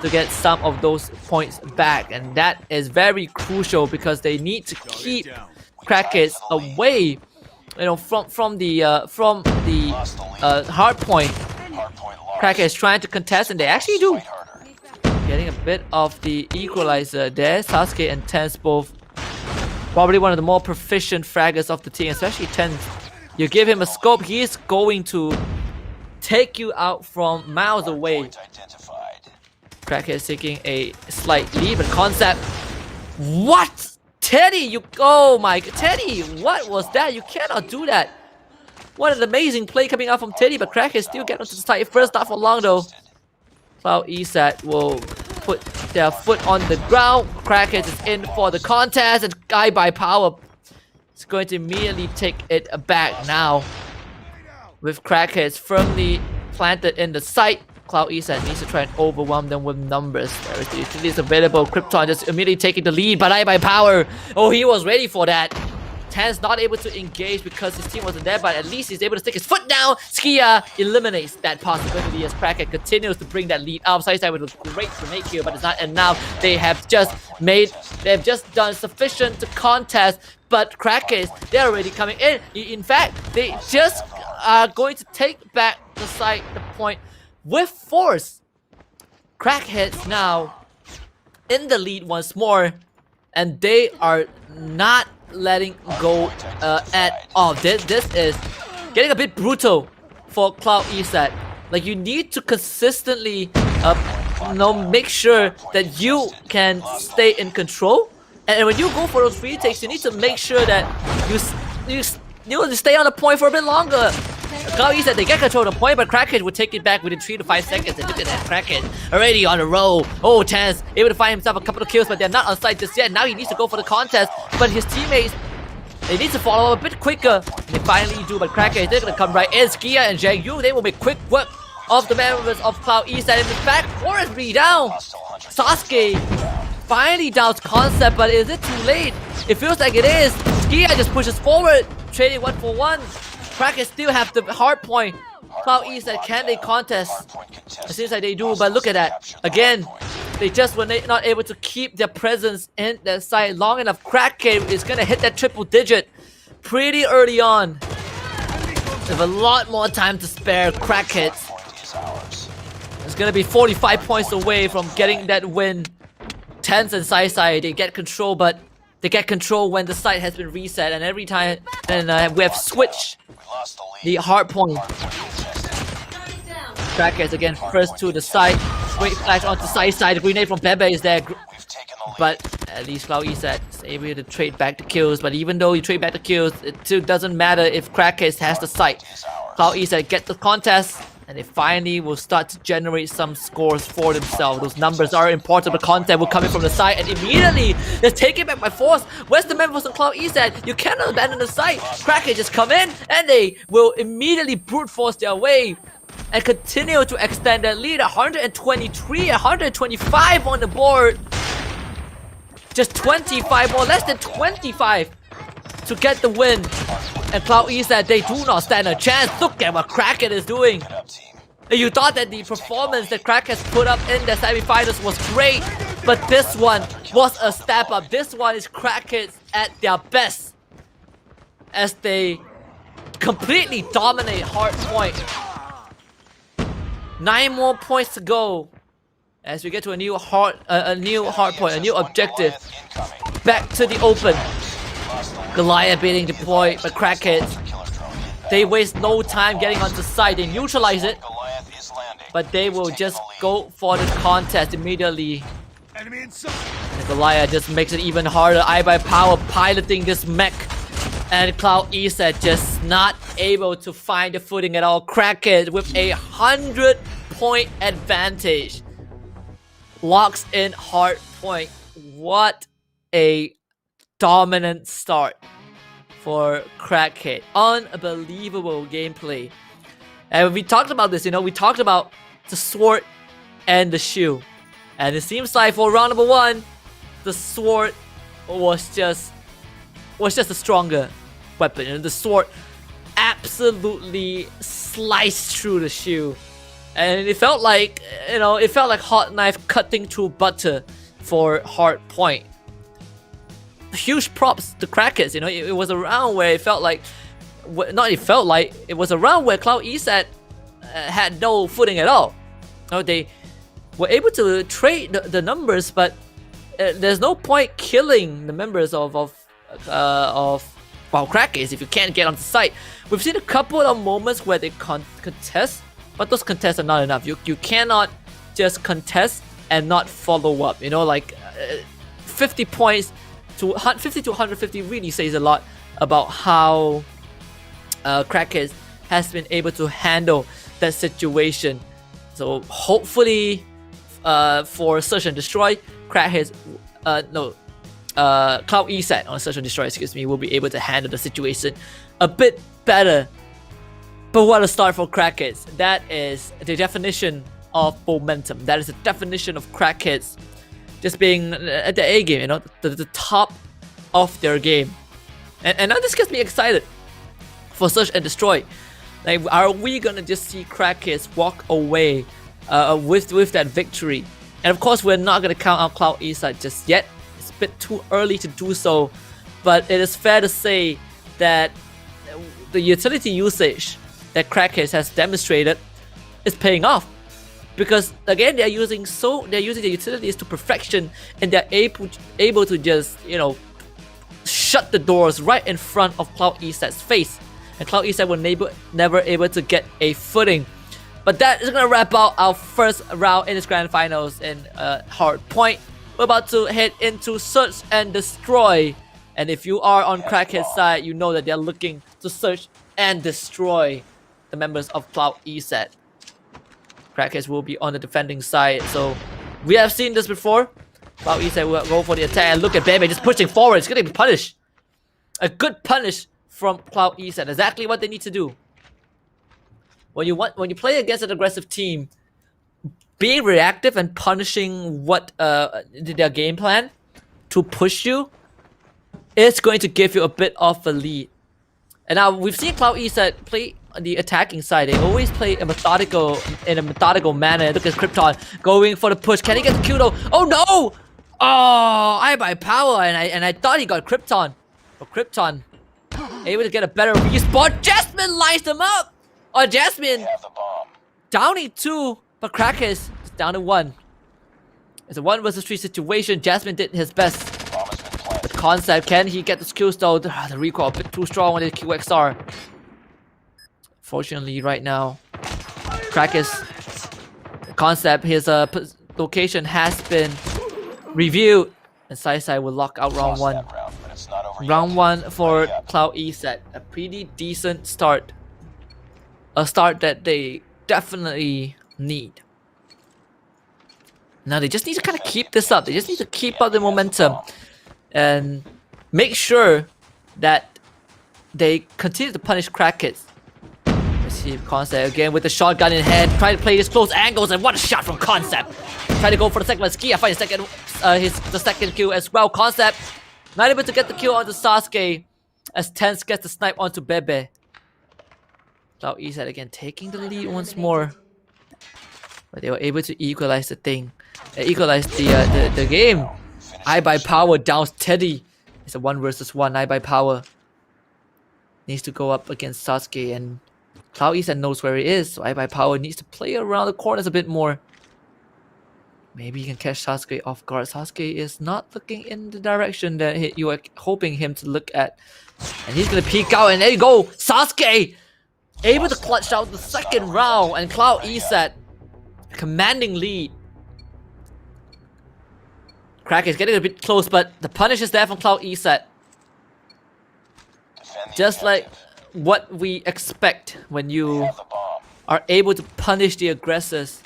to get some of those points back, and that is very crucial because they need to keep Crackers away, from the hard point. Crackers trying to contest, and they actually do. Getting a bit of the equalizer there. Sasuke and Tense both probably one of the more proficient fraggers of the team, especially Tense. You give him a scope, he is going to take you out from miles away. Crackhead is taking a slight lead, but Concept. What? Teddy, oh my, Teddy, what was that? You cannot do that. What an amazing play coming out from Teddy, but Crackhead still get onto the side first, not for long though. Cloud ESAT will put their foot on the ground. Crackhead is in for the contest, and Guy by Power is going to immediately take it back now. With Crackheads firmly planted in the site, Cloud ESAT needs to try and overwhelm them with numbers. There is the utilities available. Krypton just immediately taking the lead, but Guy by Power, oh, he was ready for that. Tan's not able to engage because his team wasn't there, but at least he's able to stick his foot down. Skia eliminates that possibility as Crackhead continues to bring that lead up. Side with a great grenade here, but it's not enough. They have just done sufficient to contest, but Crackheads, they're already coming in. In fact, they just are going to take back the side, the point with force. Crackheads now in the lead once more, and they are not letting go at all. This is getting a bit brutal for Cloud ESAT. Like, you need to consistently make sure that you can stay in control, and when you go for those retakes, you need to make sure that you stay on the point for a bit longer. Cloud ESAT, they get control of the point, but Crackhead will take it back within 3 to 5 seconds. And look at that, Crackhead already on a roll. Oh, Tans able to find himself a couple of kills, but they're not on site just yet. Now he needs to go for the contest, but his teammates, they need to follow up a bit quicker. And they finally do, but Crackhead, they're gonna come right in. Skia and Zhang Yu, they will make quick work of the members of Cloud ESAT. In fact, Forest be down. Sasuke finally downs Concept, but is it too late? It feels like it is. Skia just pushes forward, trading 1 for 1. Crackhead still have the hard point. Cloud ESAT, can they contest? It seems like they do, but look at that. Again, they just were not able to keep their presence in their side long enough. Crackhead is gonna hit that triple digit pretty early on. They have a lot more time to spare. Crackhead is gonna be 45 points away from getting that win. Tens and Sai, they get control, but they get control when the site has been reset, and every time then we have switched the hard point. Crackheads again first to the side. Great flash onto side. The grenade from Bebe is there, but at least Cloud ESAT is able to trade back the kills. But even though you trade back the kills, it still doesn't matter if Crackheads has the site. Cloud ESAT get the contest, and they finally will start to generate some scores for themselves. Those numbers are important. The content will come in from the side, and immediately they're taken back by force. Where's the members of Cloud ESAT? You cannot abandon the site. Crackhead just come in, and they will immediately brute force their way and continue to extend their lead. 123, 125 on the board. Just 25 more, less than 25 to get the win. And Cloud ESAT, they do not stand a chance. Look at what Crackhead is doing. You thought that the performance that Crackhead put up in the semifinals was great, but this one was a step up. This one is Crackhead at their best, as they completely dominate hardpoint. 9 more points to go as we get to a new hardpoint, a new objective. Back to the open. Goliath being deployed, but Crackheads, they waste no time getting onto site. They neutralize it, but they will just go for the contest immediately. And Goliath just makes it even harder. I by Power piloting this mech, and Cloud ESAT just not able to find the footing at all. Crackhead with a 100-point advantage locks in hard point. What a dominant start for Crackhead. Unbelievable gameplay. And we talked about this, we talked about the sword and the shield. And it seems like for round number 1, the sword was just a stronger weapon. The sword absolutely sliced through the shield. And it felt like, hot knife cutting through butter for hard point. Huge props to Crackheads. It was a round where it felt like, it was a round where Cloud ESAT had no footing at all. They were able to trade the numbers, but there's no point killing the members of Crackheads if you can't get onto site. We've seen a couple of moments where they contest, but those contests are not enough. You cannot just contest and not follow up. 50 points to 50 to 150 really says a lot about how Crackheads has been able to handle that situation. So hopefully for Search and Destroy, Crackheads, Cloud ESET on Search and Destroy, excuse me, will be able to handle the situation a bit better. But what a start for Crackheads. That is the definition of momentum. That is the definition of Crackheads just being at the A game, you know, the top of their game. And now this gets me excited for Search and Destroy. Like, are we gonna just see Crackheads walk away with that victory? And of course, we're not gonna count out Cloud ESET just yet. It's a bit too early to do so, but it is fair to say that the utility usage that Crackheads has demonstrated is paying off. Because again, they're using the utilities to perfection, and they're able to just, you know, shut the doors right in front of Cloud ESET's face, and Cloud ESET were never able to get a footing. But that is gonna wrap out our first round in this grand finals in hard point. We're about to head into Search and Destroy, and if you are on Crackhead's side, you know that they're looking to search and destroy the members of Cloud ESET. Crackheads will be on the defending side, so we have seen this before. Cloud ESET will go for the attack, and look at Bebe just pushing forward. It's gonna be punished. A good punish from Cloud ESET. Exactly what they need to do. When you play against an aggressive team, being reactive and punishing what their game plan to push you is going to give you a bit of a lead. And now we've seen Cloud ESET play on the attacking side. They always play in a methodical manner. Look at Krypton going for the push. Can he get the Q though? Oh no! Oh, I by power, and I thought he got Krypton. But Krypton able to get a better respawn. Jasmine lines them up. Oh, Jasmine downing 2, but Crackers is down to 1. It's a 1 versus 3 situation. Jasmine did his best. The concept, can he get the skills though? The recoil a bit too strong on the QXR. Fortunately, right now, Crackers concept, his location has been reviewed, and Sai will lock out round 1. Round 1 for Cloud ESET, a pretty decent start. A start that they definitely need. Now they just need to kind of keep this up. They just need to keep up the momentum and make sure that they continue to punish Crackers. Let's see Concept again with the shotgun in hand, trying to play these close angles, and what a shot from Concept! Trying to go for the second one. Skia finds the second kill as well. Concept not able to get the kill onto Sasuke as Tense gets the snipe onto Bebe. Cloud ESET again taking the lead once more, but they were able to equalize the thing. Equalize the game. I by power downs Teddy. It's a 1 versus 1. I by power needs to go up against Sasuke, and Cloud ESET knows where he is, so I by power needs to play around the corners a bit more. Maybe he can catch Sasuke off guard. Sasuke is not looking in the direction that you are hoping him to look at, and he's gonna peek out, and there you go, Sasuke able to clutch out the second round, and Cloud ESET commanding lead. Crack is getting a bit close, but the punish is there from Cloud ESET. Just like what we expect when you are able to punish the aggressors,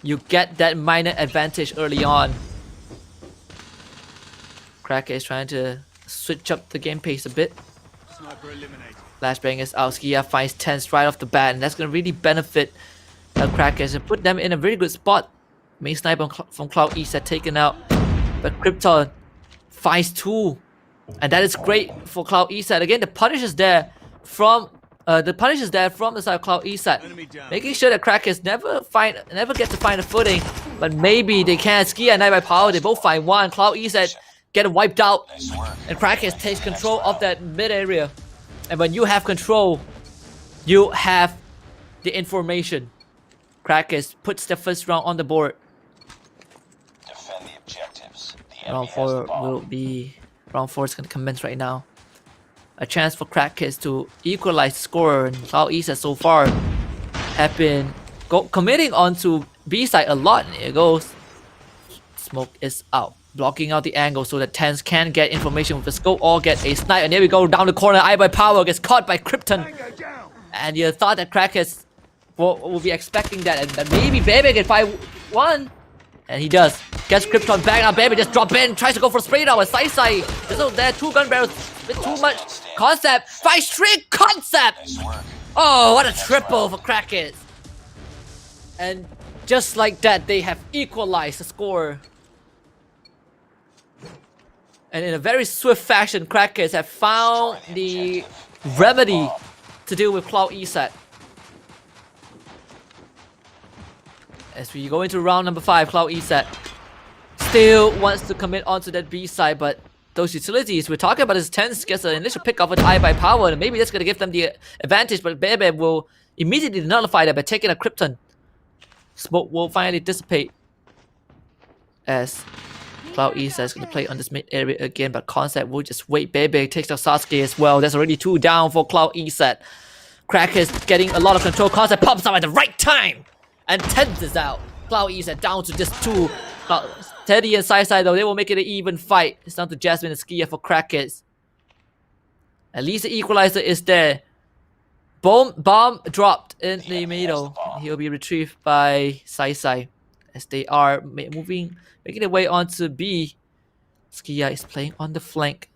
you get that minor advantage early on. Cracker is trying to switch up the game pace a bit. Flashbang is out. Skia finds Tense right off the bat, and that's going to really benefit Crackers and put them in a very good spot. Main sniper from Cloud ESET taken out, but Krypton finds 2, and that is great for Cloud ESET. Again, the punish is there from the side of Cloud ESET, making sure that Crackers never get to find a footing, but maybe they can. Skia and I by power, they both find 1. Cloud ESET get wiped out, and Crackers takes control of that mid area. And when you have control, you have the information. Crackers puts the first round on the board. Defend the objectives. Round 4 will be... Round 4 is going to commence right now. A chance for Crackers to equalize the score, and Cloud ESET so far have been committing onto B side a lot. And here it goes. Smoke is out, blocking out the angle so that Tense can get information with the scope or get a snipe. And there we go, down the corner. I by power gets caught by Krypton. And you thought that Crackers will be expecting that, and that maybe Bebe can fight one. And he does. Gets Krypton back. Now Bebe just drop in. Tries to go for spray now with Sai. There's no there. 2 gun barrels. Bit too much. Concept. 5 straight Concept. Oh, what a triple for Crackers. And just like that, they have equalized the score. And in a very swift fashion, Crackers have found the remedy to deal with Cloud ESAT. As we go into round number 5, Cloud ESAT still wants to commit onto that B side, but those utilities we're talking about is Tense gets an initial pick off with Eye by Power, and maybe that's gonna give them the advantage, but Bebe will immediately nullify that by taking a Krypton. Smoke will finally dissipate as Cloud ESAT is gonna play on this mid area again, but Concept will just wait. Bebe takes out Sasuke as well. There's already 2 down for Cloud ESAT. Crackers getting a lot of control. Concept pops out at the right time. And Tense is out. Cloud ESAT down to just 2. Teddy and Sai though, they will make it an even fight. It's down to Jasmine and Skia for Crackers. At least the equalizer is there. Bomb dropped in the middle. He'll be retrieved by Sai as they are making their way onto B. Skia is playing on the flank.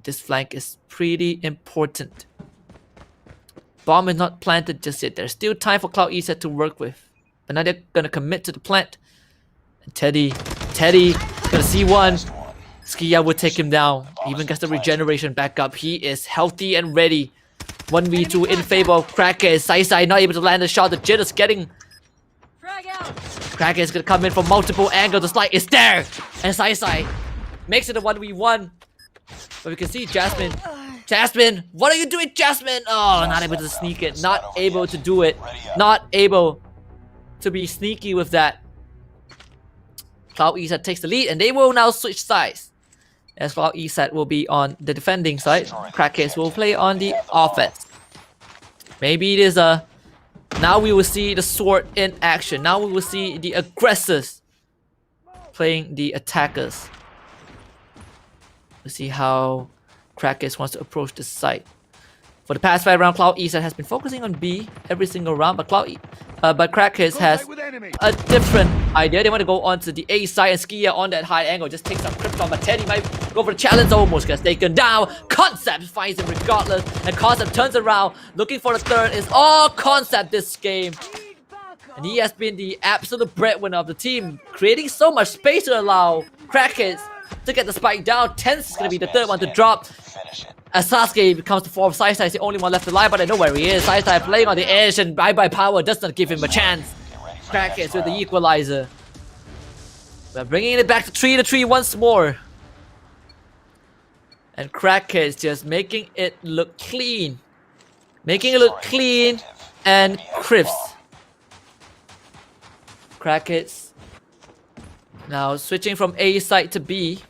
This flank is pretty important. Bomb is not planted just yet. There's still time for Cloud ESAT to work with. But now they're gonna commit to the plant. And Teddy gonna see one. Skia will take him down. Even gets the regeneration back up. He is healthy and ready. 1v2 in favor of Crackers. Sai not able to land a shot. The Jit is getting. Frag out. Crackers is gonna come in from multiple angles. The slide is there. And Sai makes it a 1v1. But we can see Jasmine, what are you doing, Jasmine? Oh, not able to sneak it. Not able to do it. Not able to be sneaky with that. Cloud ESAT takes the lead, and they will now switch sides. As Cloud ESAT will be on the defending side, Crackers will play on the offense. Maybe it is a... Now we will see the sword in action. Now we will see the aggressors playing the attackers. We'll see how Crackers wants to approach this site. For the past 5 rounds, Cloud ESAT has been focusing on B every single round, but Crackers has a different idea. They want to go onto the A side, and Skia on that high angle just takes some Krypton, but Teddy might go for the challenge, almost gets taken down. Concept finds him regardless, and Concept turns around, looking for the third. Is all Concept this game. And he has been the absolute breadwinner of the team, creating so much space to allow Crackers to get the spike down. Tense is going to be the third one to drop. As Sasuke becomes the form, Sai is the only one left alive, but I know where he is. Sai playing on the edge, and Bye Bye Power does not give him a chance. Crackers with the equalizer. We're bringing it back to 3-3 once more. And Crackers just making it look clean. Making it look clean and crisp. Crackers now switching from A side to B.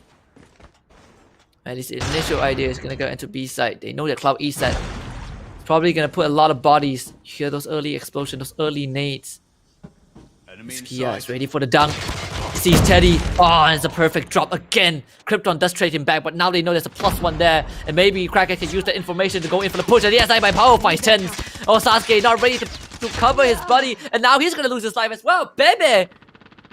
And his initial idea is gonna go into B side. They know that Cloud ESAT is probably gonna put a lot of bodies. You hear those early explosions, those early nades. Skia is ready for the dunk. Sees Teddy. Oh, and it's a perfect drop again. Krypton does trade him back, but now they know there's a +1 there. And maybe Cracker can use that information to go in for the push. And yes, I by Power fights Tense. Oh, Sasuke not ready to cover his buddy. And now he's gonna lose his life as well. Bebe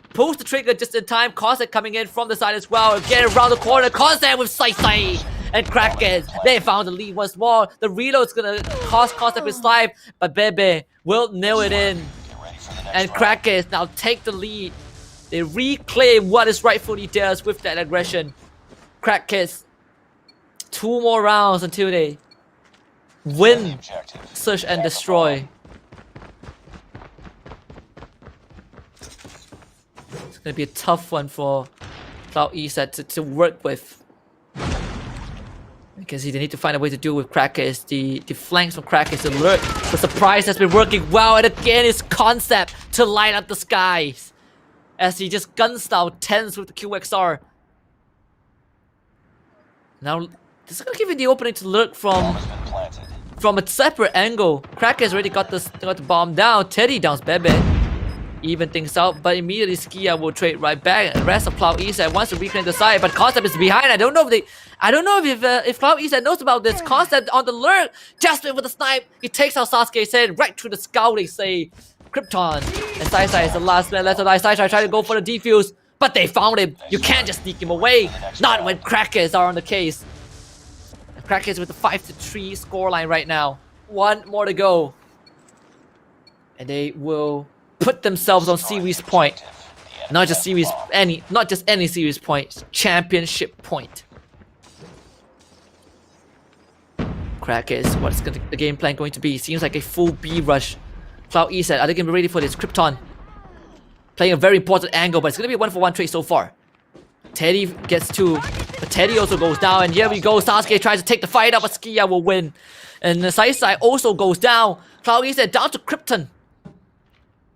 pulls the trigger just in time. Concept coming in from the side as well. Get around the corner. Concept with Sai. And Crackers, they found the lead once more. The reload's gonna cost Concept his life, but Bebe will nail it in. And Crackers now take the lead. They reclaim what is rightfully theirs with that aggression. Crackers, 2 more rounds until they win Search and Destroy. It's gonna be a tough one for Cloud ESAT to work with. You can see they need to find a way to deal with Crackers. The flanks from Crackers alert. The surprise has been working well, and again it's Concept to light up the skies. As he just gunstyle Tense with the QXR. Now, this is gonna give you the opening to lurk from a separate angle. Crackers already got the bomb down. Teddy downs Bebe. even things out, but immediately Skia will trade right back. And the rest of Cloud East wants to reclaim the side, but Concept is behind. I don't know if Cloud East knows about this. Concept on the lurk, Jasmine with the snipe. He takes out Sasuke's head right through the skull. They say Krypton, and Sai is the last man left alive. Sai trying to go for the defuse, but they found him. You can't just sneak him away. Not when Crackers are on the case. Crackers with the 5-3 scoreline right now. One more to go, and they will put themselves on series point. Not just any series point, championship point. Crackers, what's the game plan going to be? Seems like a full B rush. Cloud East, are they going to be ready for this? Krypton playing a very important angle, but it's going to be a 1-for-1 trade so far. Teddy gets 2, but Teddy also goes down, and here we go. Sasuke tries to take the fight up, but Skia will win. And the Sai also goes down. Cloud East down to Krypton.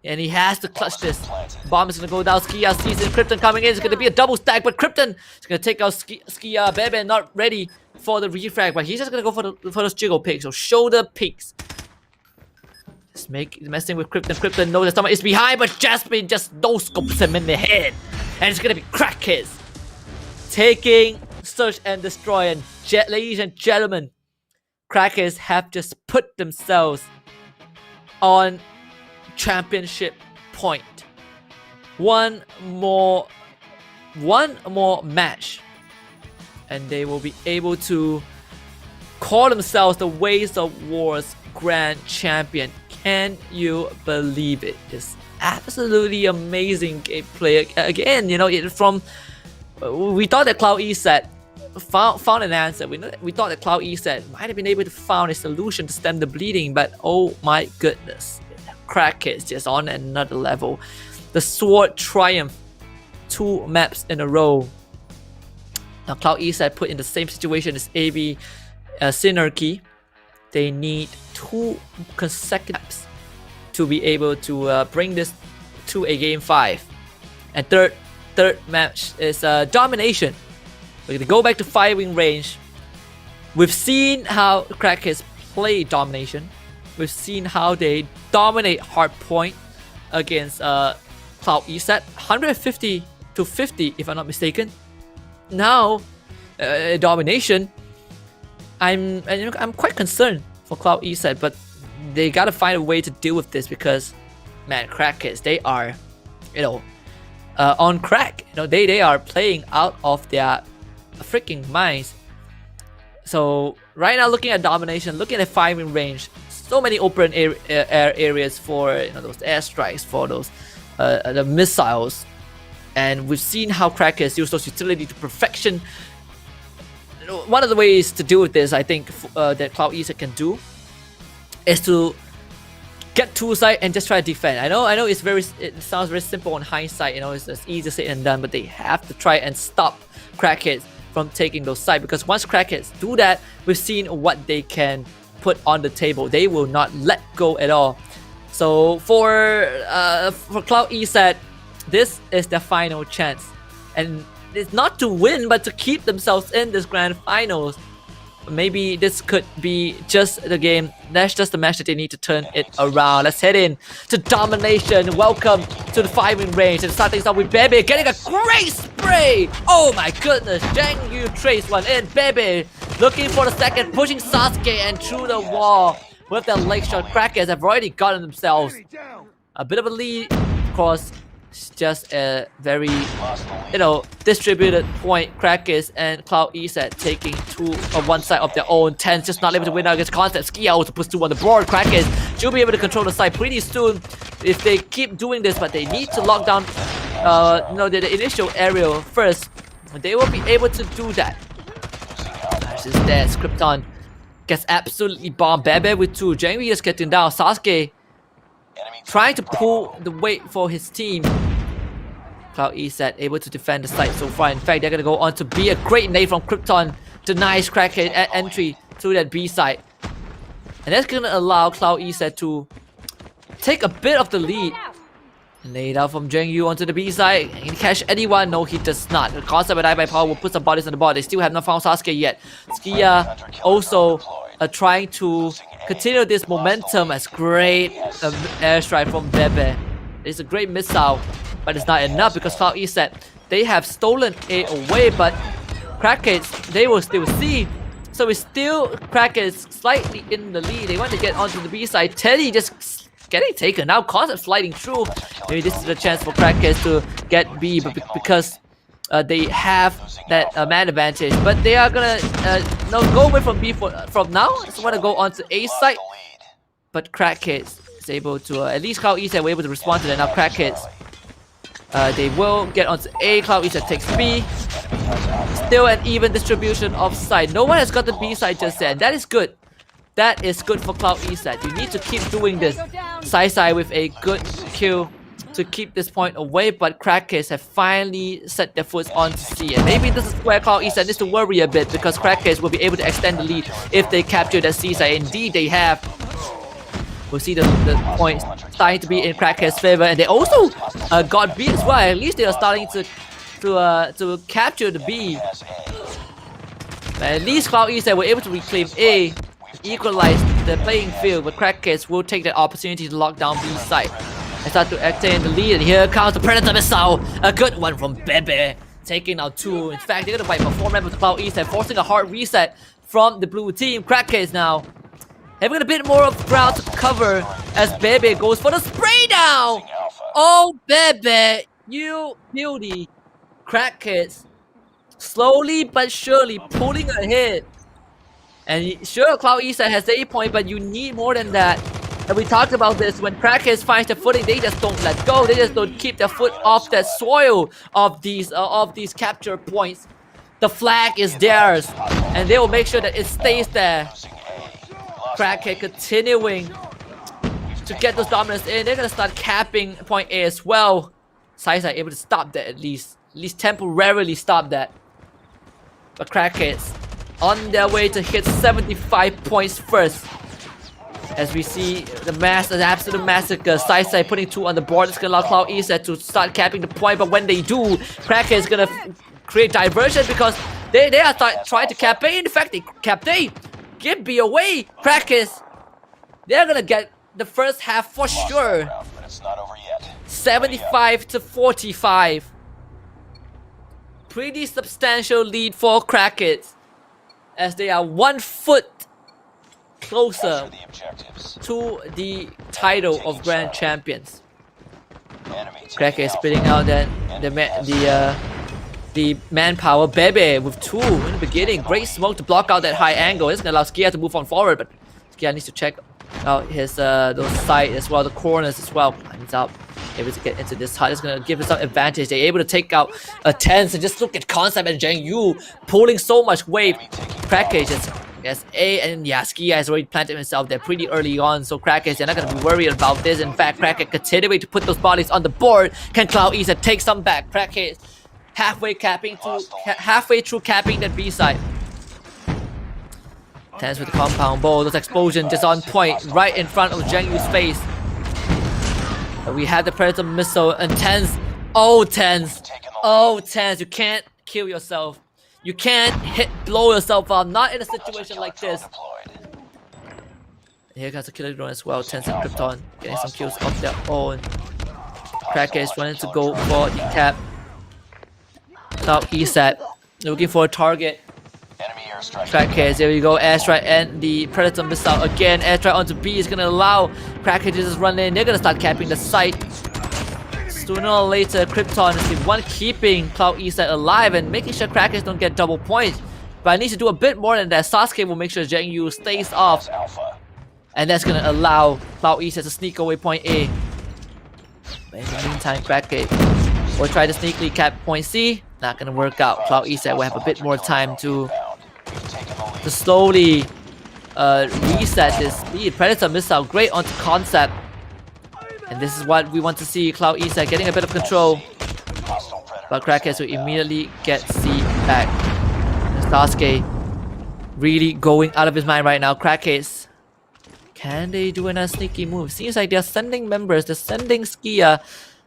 And he has to clutch this. Bomb is going to go down. Skia sees it. Krypton coming in. It's going to be a double stack, but Krypton is going to take out Skia. Bebe not ready for the refrag, but he's just going to go for those jiggle picks, so shoulder picks. Just messing with Krypton. Krypton knows that someone is behind, but Jasmine just no-scopes him in the head. And it's going to be Crackers taking Search and Destroy. And ladies and gentlemen, Crackers have just put themselves on championship point. One more match, and they will be able to call themselves the Ways of War's Grand Champion. Can you believe it? Just absolutely amazing gameplay. Again, you know, we thought that Cloud East found an answer. We thought that Cloud East might have been able to find a solution to stem the bleeding, but oh my goodness, Crackers just on another level. The Sword Triumph, 2 maps in a row. Now Cloud East put in the same situation as AB Synergy. They need 2 consecutive maps to be able to bring this to a game 5. And third match is Domination. We're gonna go back to firing range. We've seen how Crackers play Domination. We've seen how they dominate Hardpoint against Cloud East 150 to 50 if I'm not mistaken. Now Domination, I'm quite concerned for Cloud East, but they gotta find a way to deal with this, because man, Crackers, they are, on crack. They are playing out of their freaking minds. So right now, looking at Domination, looking at firing range, so many open air areas for those airstrikes, for those the missiles, and we've seen how Crackers use those utility to perfection. One of the ways to deal with this, I think, that Cloud East can do is to get to side and just try to defend. I know it sounds very simple in hindsight, it's just easy said and done, but they have to try and stop Crackheads from taking those sides, because once Crackheads do that, we've seen what they can put on the table. They will not let go at all. So for Cloud East, this is their final chance, and it's not to win, but to keep themselves in this grand finals. Maybe this could be just the game. That's just the match that they need to turn it around. Let's head in to Domination. Welcome to the firing range. And start things off with Bebe getting a great spray. Oh my goodness. Zhang Yu trades one in. Bebe looking for the second, pushing Sasuke and through the wall with their leg shot. Crackers have already gotten themselves a bit of a lead. Of course, it's just a very, distributed point. Crackers and Cloud East taking 2 on one side of their own. 10's just not able to win out against Concept. Skia also puts 2 on the board. Crackers should be able to control the side pretty soon if they keep doing this, but they need to lock down the initial area first. They will be able to do that. That's just there. Krypton gets absolutely bombed. Bebe with 2. Zhang Yu is getting down. Sasuke trying to pull the weight for his team. Cloud East able to defend the site so far. In fact, they're going to go on to be a great nade from Krypton. Denies Crackhead entry through that B side. And that's going to allow Cloud East to take a bit of the lead. Laid out from Zheng Yu onto the B side. Can he catch anyone? No, he does not. The Concept of Die by Power will put some bodies on the board. They still have not found Sasuke yet. Skia also trying to continue this momentum as great airstrike from Bebe. It's a great missile, but it's not enough because Cloud East said they have stolen A away, but Crackheads, they will still see. So it's still Crackheads slightly in the lead. They want to get onto the B side. Teddy just getting taken now. Concept sliding through. Maybe this is a chance for Crackheads to get B, but because they have that man advantage, but they are gonna go away from B from now. So want to go onto A side, but Crackheads is able to at least Cloud East were able to respond to that. Now Crackheads, they will get onto A. Cloud East takes B. Still an even distribution of side. No one has got the B side just yet. That is good. That is good for Cloud East. You need to keep doing this side with a good kill to keep this point away, but Crackheads have finally set their foot on to C, and maybe this is where Cloud East needs to worry a bit, because Crackheads will be able to extend the lead if they capture the C side. Indeed they have. We'll see the points starting to be in Crackheads' favor, and they also got B as well. At least they are starting to capture the B. But at least Cloud East were able to reclaim A, equalize the playing field, but Crackheads will take that opportunity to lock down B side and start to extend the lead. And here comes the Predator Missile, a good one from Bebe, taking out 2. In fact, they're gonna wipe out 4 members of Cloud East and forcing a hard reset from the blue team. Crackheads now having a bit more of ground to cover as Bebe goes for the spray down. Oh, Bebe, you beauty. Crackheads slowly but surely pulling ahead. And sure, Cloud East has the 8 point, but you need more than that. And we talked about this, when Crackheads finds their footing, they just don't let go. They just don't keep their foot off that soil of these capture points. The flag is theirs, and they will make sure that it stays there. Crackhead continuing to get those dominance in. They're gonna start capping point A as well. Size are able to stop that at least temporarily stop that. But Crackheads on their way to hit 75 points first. As we see the absolute massacre. Side putting 2 on the board. It's gonna allow Cloud East to start capping the point, but when they do, Crackhead is gonna create diversion because they are trying to cap A. In fact, they capped A. Give B away. Crackheads, they're gonna get the first half for sure. 75 to 45. Pretty substantial lead for Crackheads, as they are 1 foot closer to the title of Grand Champions. Crackheads spitting out the manpower. Bebe with 2 in the beginning. Great smoke to block out that high angle. It's gonna allow Skia to move on forward, but Skia needs to check out his those sides as well, the corners as well. He's out, able to get into this hut. It's gonna give him some advantage. They're able to take out a Tense, and just look at Concept and Zheng Yu pulling so much weight. Crackheads, yes, A, and yeah, Skia has already planted himself there pretty early on, so Crackheads, they're not gonna be worried about this. In fact, Crackhead continuing to put those bodies on the board. Can Cloud East take some back? Crackheads halfway through capping that B side. Tense with the compound bow. Those explosions just on point, right in front of Zheng Yu's face. But we have the Predator Missile and Tense. Oh, Tense. Oh, Tense. You can't kill yourself. You can't blow yourself up. Not in a situation like this. Here comes the killer drone as well. Tense and Krypton getting some kills of their own. Crackheads running to go for the cap. Cloud East looking for a target. Crackheads, there we go. Airstrike and the Predator Missile again. Airstrike onto B is gonna allow Crackheads to just run in. They're gonna start capping the site. Sooner or later, Krypton is the one keeping Cloud East alive and making sure Crackheads don't get double points. But I need to do a bit more than that. Sasuke will make sure Zheng Yu stays off. And that's gonna allow Cloud East to sneak away point A. But in the meantime, Crackhead will try to sneakily cap point C. Not gonna work out. Cloud East will have a bit more time to slowly reset this speed. Predator Missile, great onto Concept. And this is what we want to see. Cloud East getting a bit of control. But Crackheads will immediately get C back. And Sasuke really going out of his mind right now. Crackheads, can they do another sneaky move? Seems like they're sending members. They're sending Skia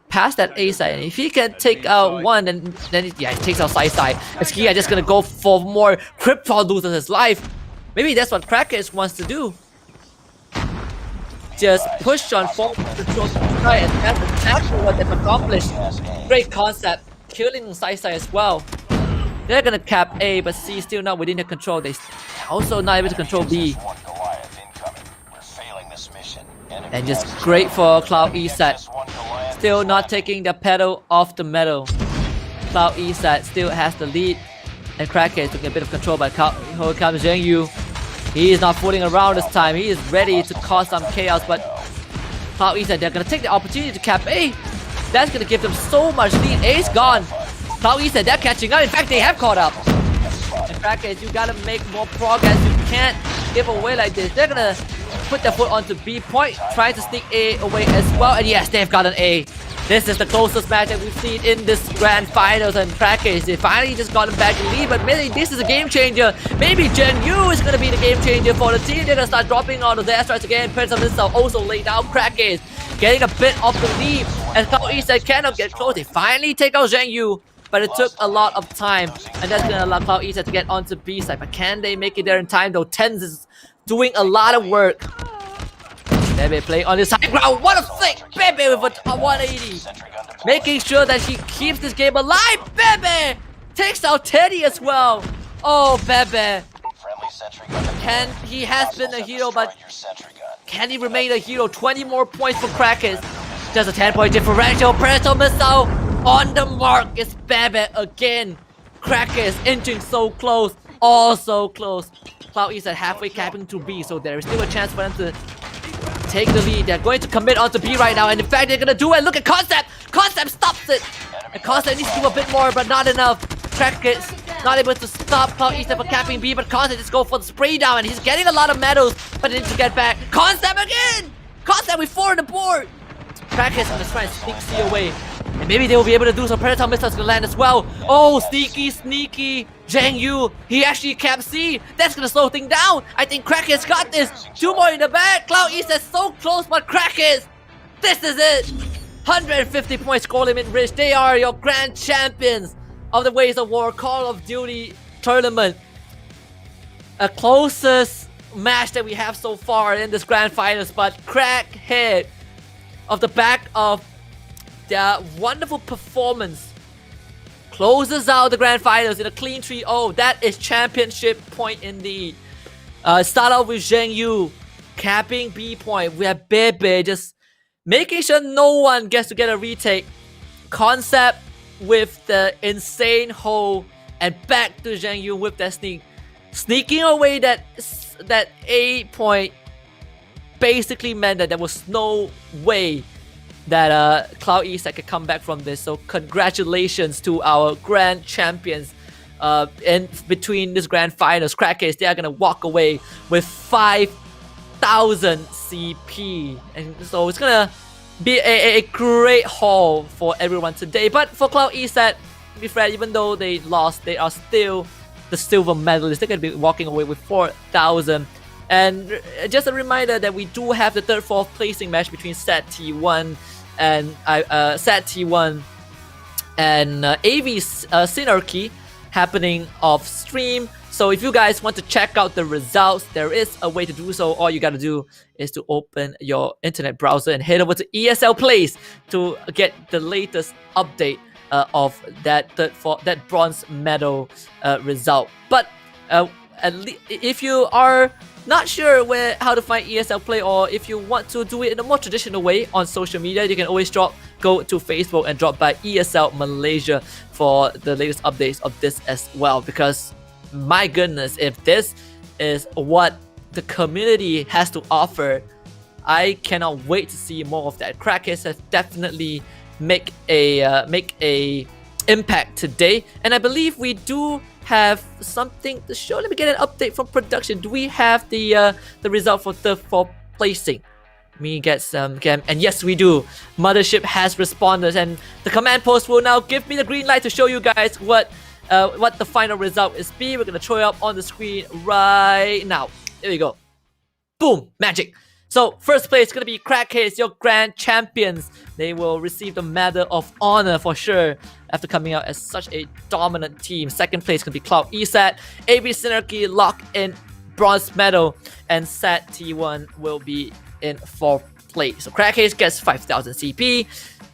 past that A side, and if he can take out one, then he takes out side. And Skia just gonna go for more. Krypton loses his life. Maybe that's what Crackheads wants to do. just push on forward control to try, and that's exactly what they've accomplished. Great concept, killing Sai as well. They're gonna cap A, but C still not within their control. They also not able to control B. One Goliath incoming. We're failing this mission. Enemy And just has great for Cloud ESAT. One Goliath Still is not left. taking the pedal off the metal. Cloud ESAT still has the lead. And Crackhead took a bit of control by here comes Zheng Yu. He is not fooling around this time. He is ready to cause some chaos, but Cloud ESAT, they're gonna take the opportunity to cap A. That's gonna give them so much lead. A's gone. Cloud ESAT, they're catching up. In fact, they have caught up. And Crackhead, you gotta make more progress. You can't give away like this. They're gonna put their foot onto B point, trying to sneak A away as well. And yes, they've got an A. This is the closest match that we've seen in this grand finals, and Crackers, they finally just got him back in lead, but maybe this is a game changer. Maybe Zheng Yu is gonna be the game changer for the team. They're gonna start dropping on the air strikes again. Prince of Missile also laid down. Crackers getting a bit of the lead, and Cloud ESAT cannot get close. They finally take out Zheng Yu, but it took a lot of time, and that's gonna allow Cloud ESAT to get onto B side. But can they make it there in time though? Tens is doing a lot of work. Bebe playing on this high ground. What a flick! Bebe with a 180. Making sure that he keeps this game alive. Bebe takes out Teddy as well. Oh, Bebe. Friendly sentry gun. He has been a hero, but Destroy your sentry gun. can he remain a hero? 20 more points for Crackers. Just a 10-point differential. Predator missile on the mark. It's Bebe again. Crackers inching so close. All so close. Cloud is at halfway capping to B, so there is still a chance for them to take the lead. They're going to commit onto B right now, and in fact, they're gonna do it. Look at Concept! Concept stops it! And Concept needs to do a bit more, but not enough. Crackers not able to stop Cloud East from capping B, but Concept just go for the spray down, and he's getting a lot of medals, but he needs to get back. Concept again! Concept with 4 on the board! Crackers gonna try and sneak C away. And maybe they will be able to do some Predator missiles to land as well. Oh, sneaky. Zheng Yu, he actually capped C. That's gonna slow things down. I think Crackers got this. 2 more in the back. Cloud East is so close, but Crackers, this is it. 150 point score limit reached. They are your grand champions of the Ways of War Call of Duty tournament. A closest match that we have so far in this grand finals, but Crackhead, off the back of their wonderful performance, closes out the grand finals in a clean 3-0. That is championship point indeed. Start off with Zheng Yu capping B point. We have Bebe just making sure no one gets to get a retake. Concept with the insane hole, and back to Zheng Yu with that sneak. Sneaking away that A point basically meant that there was no way that Cloud East could come back from this. So congratulations to our grand champions in between this grand finals. Crackers, they are gonna walk away with 5,000 CP, and so it's gonna be a great haul for everyone today. But for Cloud East, to be fair, even though they lost, they are still the silver medalists. They're gonna be walking away with 4,000. And just a reminder that we do have the 3rd, 4th placing match between Set T1 and AV Synarchy happening off stream. So if you guys want to check out the results, there is a way to do so. All you gotta do is to open your internet browser and head over to ESL Plays to get the latest update of that that bronze medal result. But if you are not sure how to find ESL Play, or if you want to do it in a more traditional way on social media, you can always go to Facebook and drop by ESL Malaysia for the latest updates of this as well. Because my goodness, if this is what the community has to offer, I cannot wait to see more of that. Crackers has definitely make a impact today, and I believe we do have something to show. Let me get an update from production. Do we have the result for the 4th placing? Let me get some and yes, we do. Mothership has responded, and the command post will now give me the green light to show you guys what the final result is. We're gonna throw it up on the screen right now. There we go. Boom, magic. So 1st place is gonna be Crackheads, your grand champions. They will receive the Medal of Honor for sure after coming out as such a dominant team. 2nd place is gonna be Cloud ESAT, AV Synergy lock in bronze medal, and Sat T1 will be in 4th place. So Crackheads gets 5,000 CP.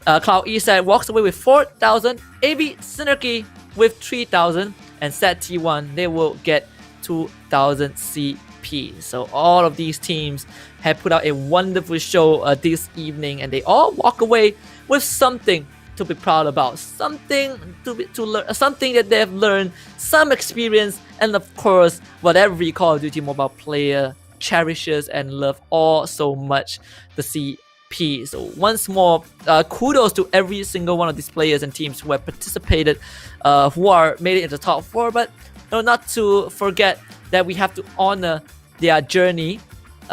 Cloud Eastside walks away with 4,000. AB Synergy with 3,000. And Set T1, they will get 2,000 CP. So all of these teams have put out a wonderful show this evening, and they all walk away with something to be proud about, something to learn, something that they have learned, some experience, and of course, what every Call of Duty Mobile player cherishes and love all so much, the CP. So once more, kudos to every single one of these players and teams who have participated, who are made it into the top 4, but not to forget that we have to honor their journey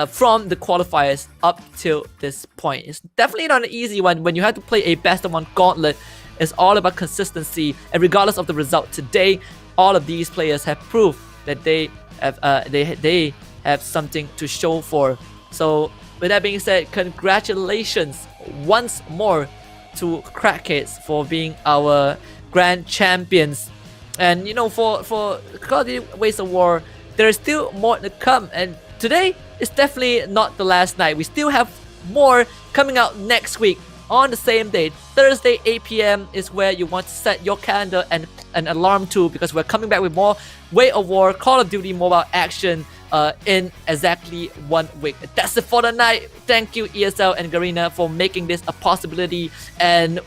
from the qualifiers up till this point. It's definitely not an easy one when you have to play a best of 1 gauntlet. It's all about consistency, and regardless of the result today, all of these players have proved that they have something to show for. So with that being said, congratulations once more to Crackheads for being our grand champions. And you know, for Call of Duty Waves of War, there is still more to come, and today is definitely not the last night. We still have more coming out next week on the same day. Thursday 8 PM is where you want to set your calendar and an alarm to, because we're coming back with more Way of War Call of Duty mobile action in exactly 1 week. That's it for the night. Thank you ESL and Garena for making this a possibility, and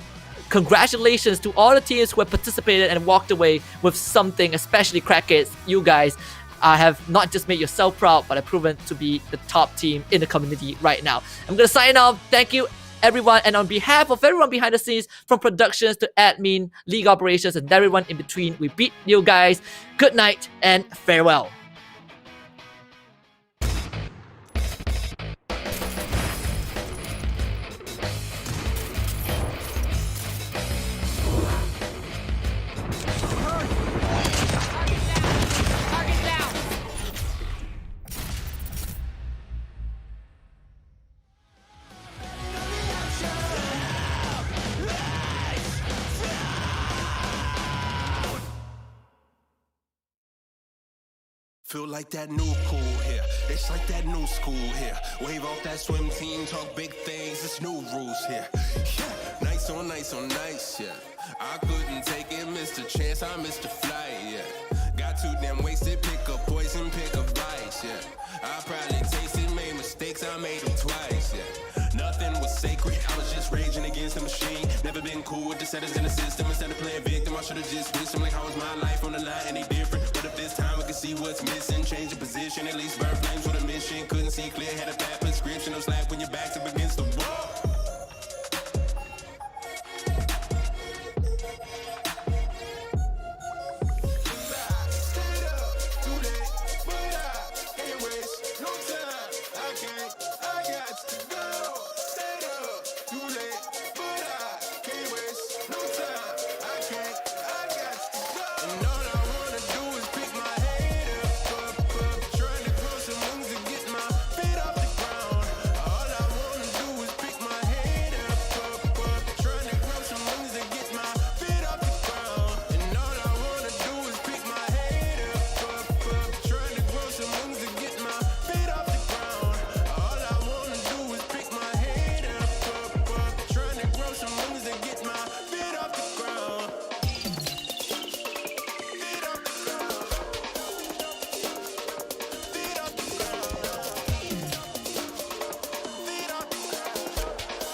congratulations to all the teams who have participated and walked away with something, especially Crackheads. You guys have not just made yourself proud, but have proven to be the top team in the community right now. I'm gonna sign off. Thank you everyone, and on behalf of everyone behind the scenes, from productions to admin, league operations, and everyone in between, we beat you guys. Good night and farewell. Feel like that new cool here. It's like that new school here. Wave off that swim team, talk big things. It's new rules here. Yeah. Nice on nice on nice, yeah. I couldn't take it, missed a chance, I missed a flight, yeah. Got too damn wasted, pick up poison, pick up vice, yeah. I probably tasted, made mistakes, I made them twice, yeah. Nothing was sacred, I was just raging against the machine. Never been cool with the settings in the system instead of playing big.